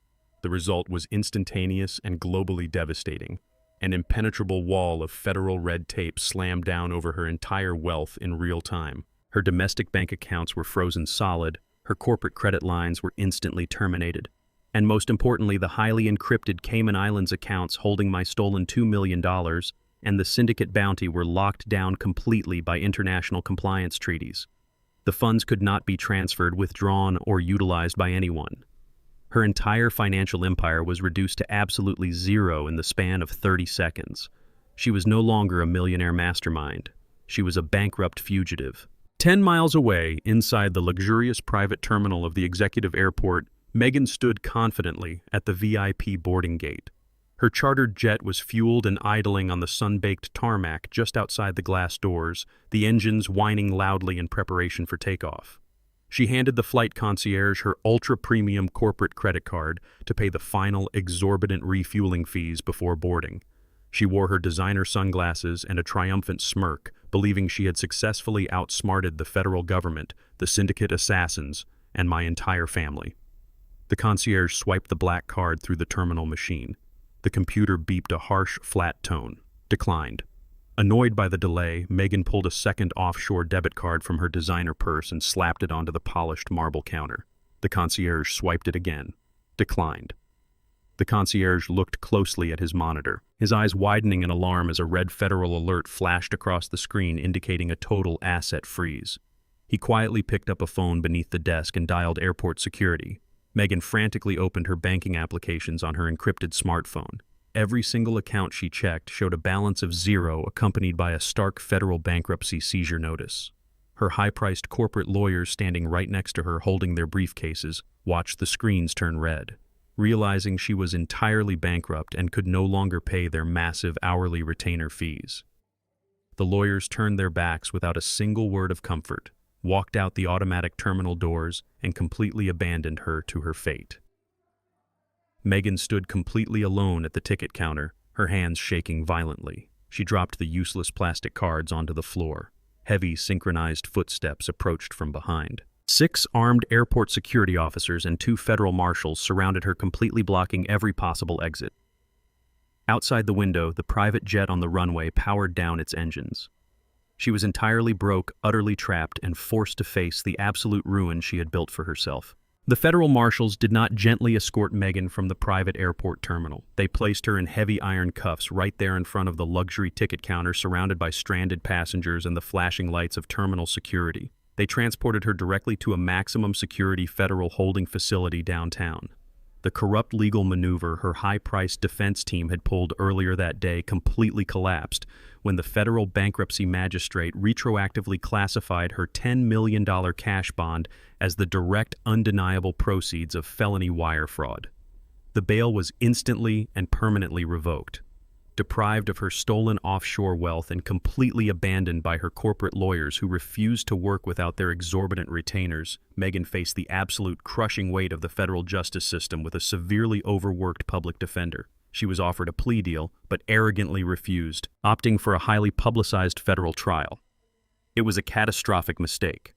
The result was instantaneous and globally devastating. An impenetrable wall of federal red tape slammed down over her entire wealth in real time. Her domestic bank accounts were frozen solid, her corporate credit lines were instantly terminated. And most importantly, the highly encrypted Cayman Islands accounts holding my stolen $2 million and the syndicate bounty were locked down completely by international compliance treaties. The funds could not be transferred, withdrawn, or utilized by anyone. Her entire financial empire was reduced to absolutely zero in the span of 30 seconds. She was no longer a millionaire mastermind. She was a bankrupt fugitive. 10 miles away, inside the luxurious private terminal of the executive airport, Megan stood confidently at the VIP boarding gate. Her chartered jet was fueled and idling on the sun-baked tarmac just outside the glass doors, the engines whining loudly in preparation for takeoff. She handed the flight concierge her ultra-premium corporate credit card to pay the final exorbitant refueling fees before boarding. She wore her designer sunglasses and a triumphant smirk, believing she had successfully outsmarted the federal government, the syndicate assassins, and my entire family. The concierge swiped the black card through the terminal machine. The computer beeped a harsh, flat tone. Declined. Annoyed by the delay, Megan pulled a second offshore debit card from her designer purse and slapped it onto the polished marble counter. The concierge swiped it again. Declined. The concierge looked closely at his monitor, his eyes widening in alarm as a red federal alert flashed across the screen indicating a total asset freeze. He quietly picked up a phone beneath the desk and dialed airport security. Megan frantically opened her banking applications on her encrypted smartphone. Every single account she checked showed a balance of 0 accompanied by a stark federal bankruptcy seizure notice. Her high-priced corporate lawyers standing right next to her holding their briefcases watched the screens turn red. Realizing she was entirely bankrupt and could no longer pay their massive hourly retainer fees. The lawyers turned their backs without a single word of comfort, walked out the automatic terminal doors, and completely abandoned her to her fate. Megan stood completely alone at the ticket counter, her hands shaking violently. She dropped the useless plastic cards onto the floor. Heavy, synchronized footsteps approached from behind. 6 armed airport security officers and 2 federal marshals surrounded her, completely blocking every possible exit. Outside the window, the private jet on the runway powered down its engines. She was entirely broke, utterly trapped, and forced to face the absolute ruin she had built for herself. The federal marshals did not gently escort Megan from the private airport terminal. They placed her in heavy iron cuffs right there in front of the luxury ticket counter, surrounded by stranded passengers and the flashing lights of terminal security. They transported her directly to a maximum security federal holding facility downtown. The corrupt legal maneuver her high-priced defense team had pulled earlier that day completely collapsed when the federal bankruptcy magistrate retroactively classified her $10 million cash bond as the direct, undeniable proceeds of felony wire fraud. The bail was instantly and permanently revoked. Deprived of her stolen offshore wealth and completely abandoned by her corporate lawyers who refused to work without their exorbitant retainers, Megan faced the absolute crushing weight of the federal justice system with a severely overworked public defender. She was offered a plea deal, but arrogantly refused, opting for a highly publicized federal trial. It was a catastrophic mistake.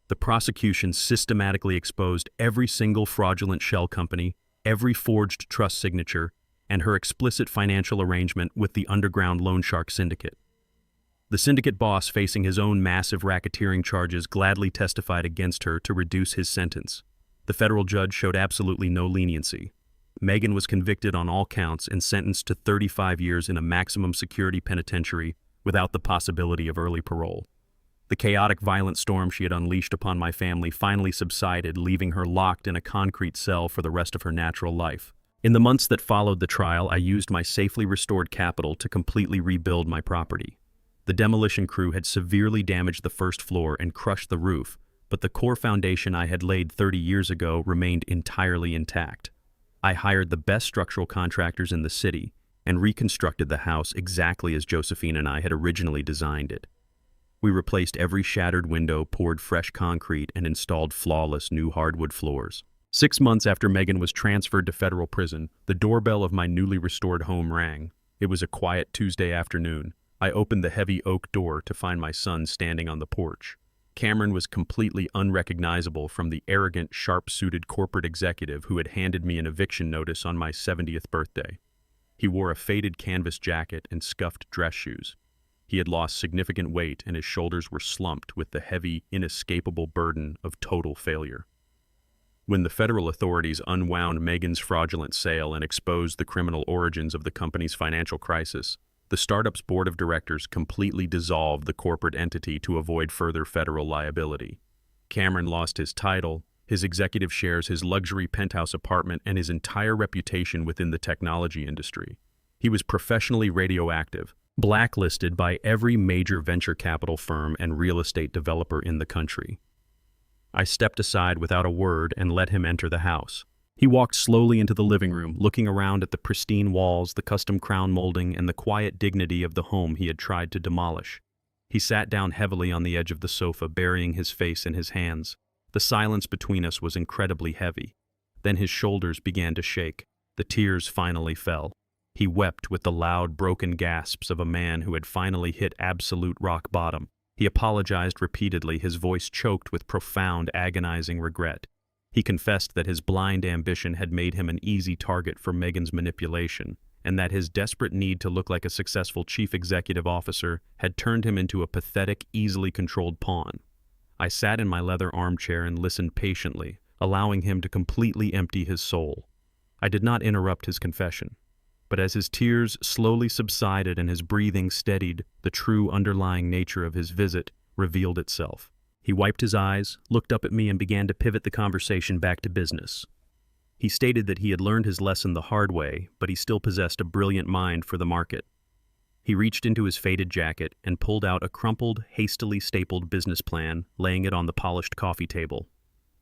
The prosecution systematically exposed every single fraudulent shell company, every forged trust signature, and her explicit financial arrangement with the underground loan shark syndicate. The syndicate boss, facing his own massive racketeering charges, gladly testified against her to reduce his sentence. The federal judge showed absolutely no leniency. Megan was convicted on all counts and sentenced to 35 years in a maximum security penitentiary without the possibility of early parole. The chaotic, violent storm she had unleashed upon my family finally subsided, leaving her locked in a concrete cell for the rest of her natural life. In the months that followed the trial, I used my safely restored capital to completely rebuild my property. The demolition crew had severely damaged the first floor and crushed the roof, but the core foundation I had laid 30 years ago remained entirely intact. I hired the best structural contractors in the city and reconstructed the house exactly as Josephine and I had originally designed it. We replaced every shattered window, poured fresh concrete, and installed flawless new hardwood floors. 6 months after Megan was transferred to federal prison, the doorbell of my newly restored home rang. It was a quiet Tuesday afternoon. I opened the heavy oak door to find my son standing on the porch. Cameron was completely unrecognizable from the arrogant, sharp-suited corporate executive who had handed me an eviction notice on my 70th birthday. He wore a faded canvas jacket and scuffed dress shoes. He had lost significant weight and his shoulders were slumped with the heavy, inescapable burden of total failure. When the federal authorities unwound Megan's fraudulent sale and exposed the criminal origins of the company's financial crisis, the startup's board of directors completely dissolved the corporate entity to avoid further federal liability. Cameron lost his title, his executive shares, his luxury penthouse apartment, and his entire reputation within the technology industry. He was professionally radioactive, blacklisted by every major venture capital firm and real estate developer in the country. I stepped aside without a word and let him enter the house. He walked slowly into the living room, looking around at the pristine walls, the custom crown molding, and the quiet dignity of the home he had tried to demolish. He sat down heavily on the edge of the sofa, burying his face in his hands. The silence between us was incredibly heavy. Then his shoulders began to shake. The tears finally fell. He wept with the loud, broken gasps of a man who had finally hit absolute rock bottom. He apologized repeatedly, his voice choked with profound, agonizing regret. He confessed that his blind ambition had made him an easy target for Megan's manipulation, and that his desperate need to look like a successful chief executive officer had turned him into a pathetic, easily controlled pawn. I sat in my leather armchair and listened patiently, allowing him to completely empty his soul. I did not interrupt his confession, but as his tears slowly subsided and his breathing steadied, the true underlying nature of his visit revealed itself. He wiped his eyes, looked up at me, and began to pivot the conversation back to business. He stated that he had learned his lesson the hard way, but he still possessed a brilliant mind for the market. He reached into his faded jacket and pulled out a crumpled, hastily stapled business plan, laying it on the polished coffee table.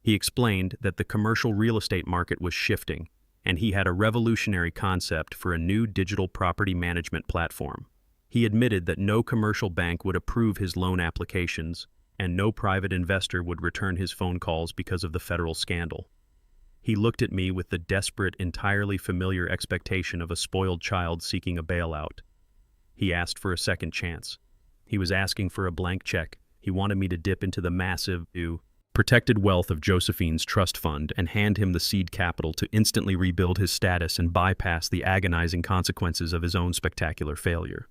He explained that the commercial real estate market was shifting, and he had a revolutionary concept for a new digital property management platform. He admitted that no commercial bank would approve his loan applications, and no private investor would return his phone calls because of the federal scandal. He looked at me with the desperate, entirely familiar expectation of a spoiled child seeking a bailout. He asked for a second chance. He was asking for a blank check. He wanted me to dip into the massive, protected wealth of Josephine's trust fund and hand him the seed capital to instantly rebuild his status and bypass the agonizing consequences of his own spectacular failure.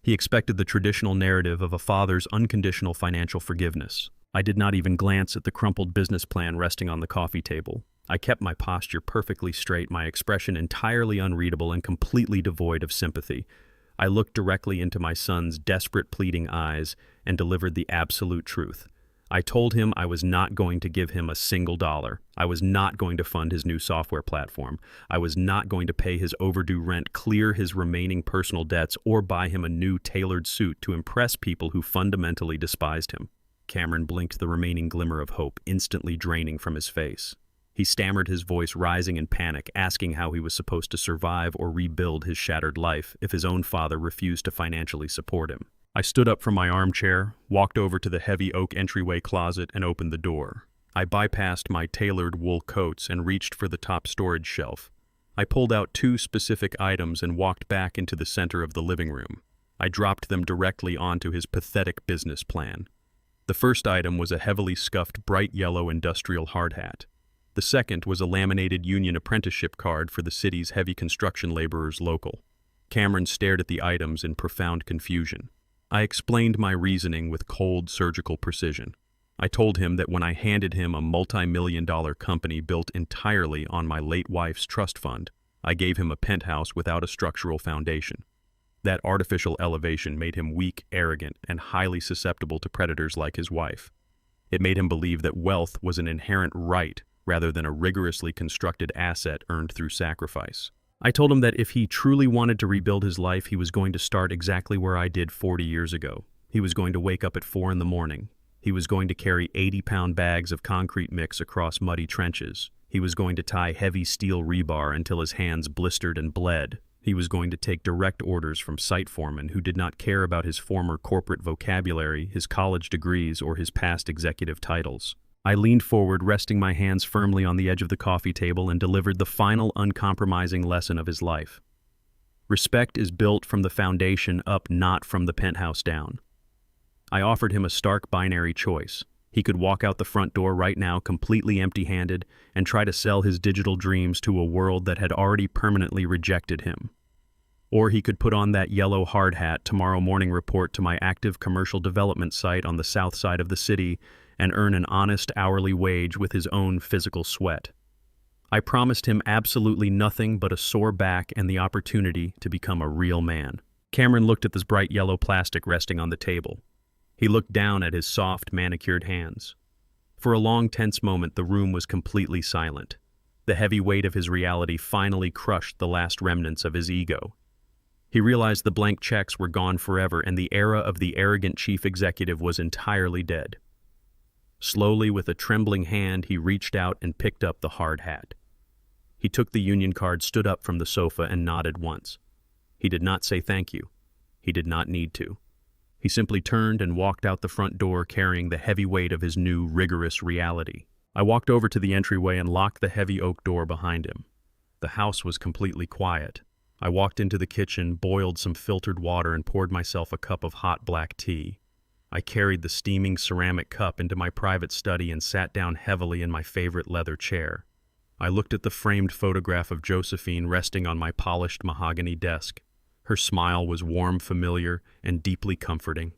He expected the traditional narrative of a father's unconditional financial forgiveness. I did not even glance at the crumpled business plan resting on the coffee table. I kept my posture perfectly straight, my expression entirely unreadable and completely devoid of sympathy. I looked directly into my son's desperate, pleading eyes and delivered the absolute truth. I told him I was not going to give him a single dollar. I was not going to fund his new software platform. I was not going to pay his overdue rent, clear his remaining personal debts, or buy him a new tailored suit to impress people who fundamentally despised him. Cameron blinked, the remaining glimmer of hope instantly draining from his face. He stammered, his voice rising in panic, asking how he was supposed to survive or rebuild his shattered life if his own father refused to financially support him. I stood up from my armchair, walked over to the heavy oak entryway closet, and opened the door. I bypassed my tailored wool coats and reached for the top storage shelf. I pulled out 2 specific items and walked back into the center of the living room. I dropped them directly onto his pathetic business plan. The first item was a heavily scuffed bright yellow industrial hard hat. The second was a laminated union apprenticeship card for the city's heavy construction laborers local. Cameron stared at the items in profound confusion. I explained my reasoning with cold, surgical precision. I told him that when I handed him a multi-million-dollar company built entirely on my late wife's trust fund, I gave him a penthouse without a structural foundation. That artificial elevation made him weak, arrogant, and highly susceptible to predators like his wife. It made him believe that wealth was an inherent right rather than a rigorously constructed asset earned through sacrifice. I told him that if he truly wanted to rebuild his life, he was going to start exactly where I did 40 years ago. He was going to wake up at 4 in the morning. He was going to carry 80-pound bags of concrete mix across muddy trenches. He was going to tie heavy steel rebar until his hands blistered and bled. He was going to take direct orders from site foremen who did not care about his former corporate vocabulary, his college degrees, or his past executive titles. I leaned forward, resting my hands firmly on the edge of the coffee table, and delivered the final uncompromising lesson of his life. Respect is built from the foundation up, not from the penthouse down. I offered him a stark binary choice. He could walk out the front door right now completely empty-handed and try to sell his digital dreams to a world that had already permanently rejected him. Or he could put on that yellow hard hat tomorrow morning, report to my active commercial development site on the south side of the city, and earn an honest hourly wage with his own physical sweat. I promised him absolutely nothing but a sore back and the opportunity to become a real man. Cameron looked at this bright yellow plastic resting on the table. He looked down at his soft, manicured hands. For a long, tense moment, the room was completely silent. The heavy weight of his reality finally crushed the last remnants of his ego. He realized the blank checks were gone forever, and the era of the arrogant chief executive was entirely dead. Slowly, with a trembling hand, he reached out and picked up the hard hat. He took the union card, stood up from the sofa, and nodded once. He did not say thank you. He did not need to. He simply turned and walked out the front door carrying the heavy weight of his new, rigorous reality. I walked over to the entryway and locked the heavy oak door behind him. The house was completely quiet. I walked into the kitchen, boiled some filtered water, and poured myself a cup of hot black tea. I carried the steaming ceramic cup into my private study and sat down heavily in my favorite leather chair. I looked at the framed photograph of Josephine resting on my polished mahogany desk. Her smile was warm, familiar, and deeply comforting.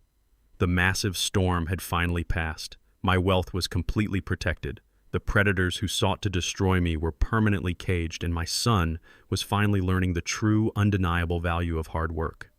The massive storm had finally passed. My wealth was completely protected. The predators who sought to destroy me were permanently caged, and my son was finally learning the true, undeniable value of hard work.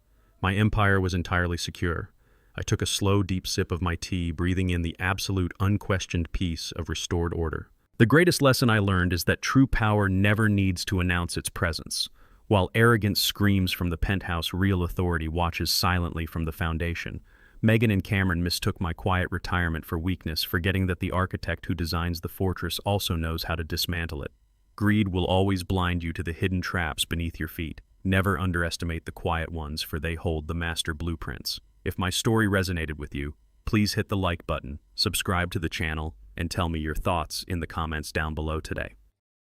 My empire was entirely secure. I took a slow, deep sip of my tea, breathing in the absolute, unquestioned peace of restored order. The greatest lesson I learned is that true power never needs to announce its presence. While arrogance screams from the penthouse, real authority watches silently from the foundation. Megan and Cameron mistook my quiet retirement for weakness, forgetting that the architect who designs the fortress also knows how to dismantle it. Greed will always blind you to the hidden traps beneath your feet. Never underestimate the quiet ones, for they hold the master blueprints. If my story resonated with you, please hit the like button, subscribe to the channel, and tell me your thoughts in the comments down below today.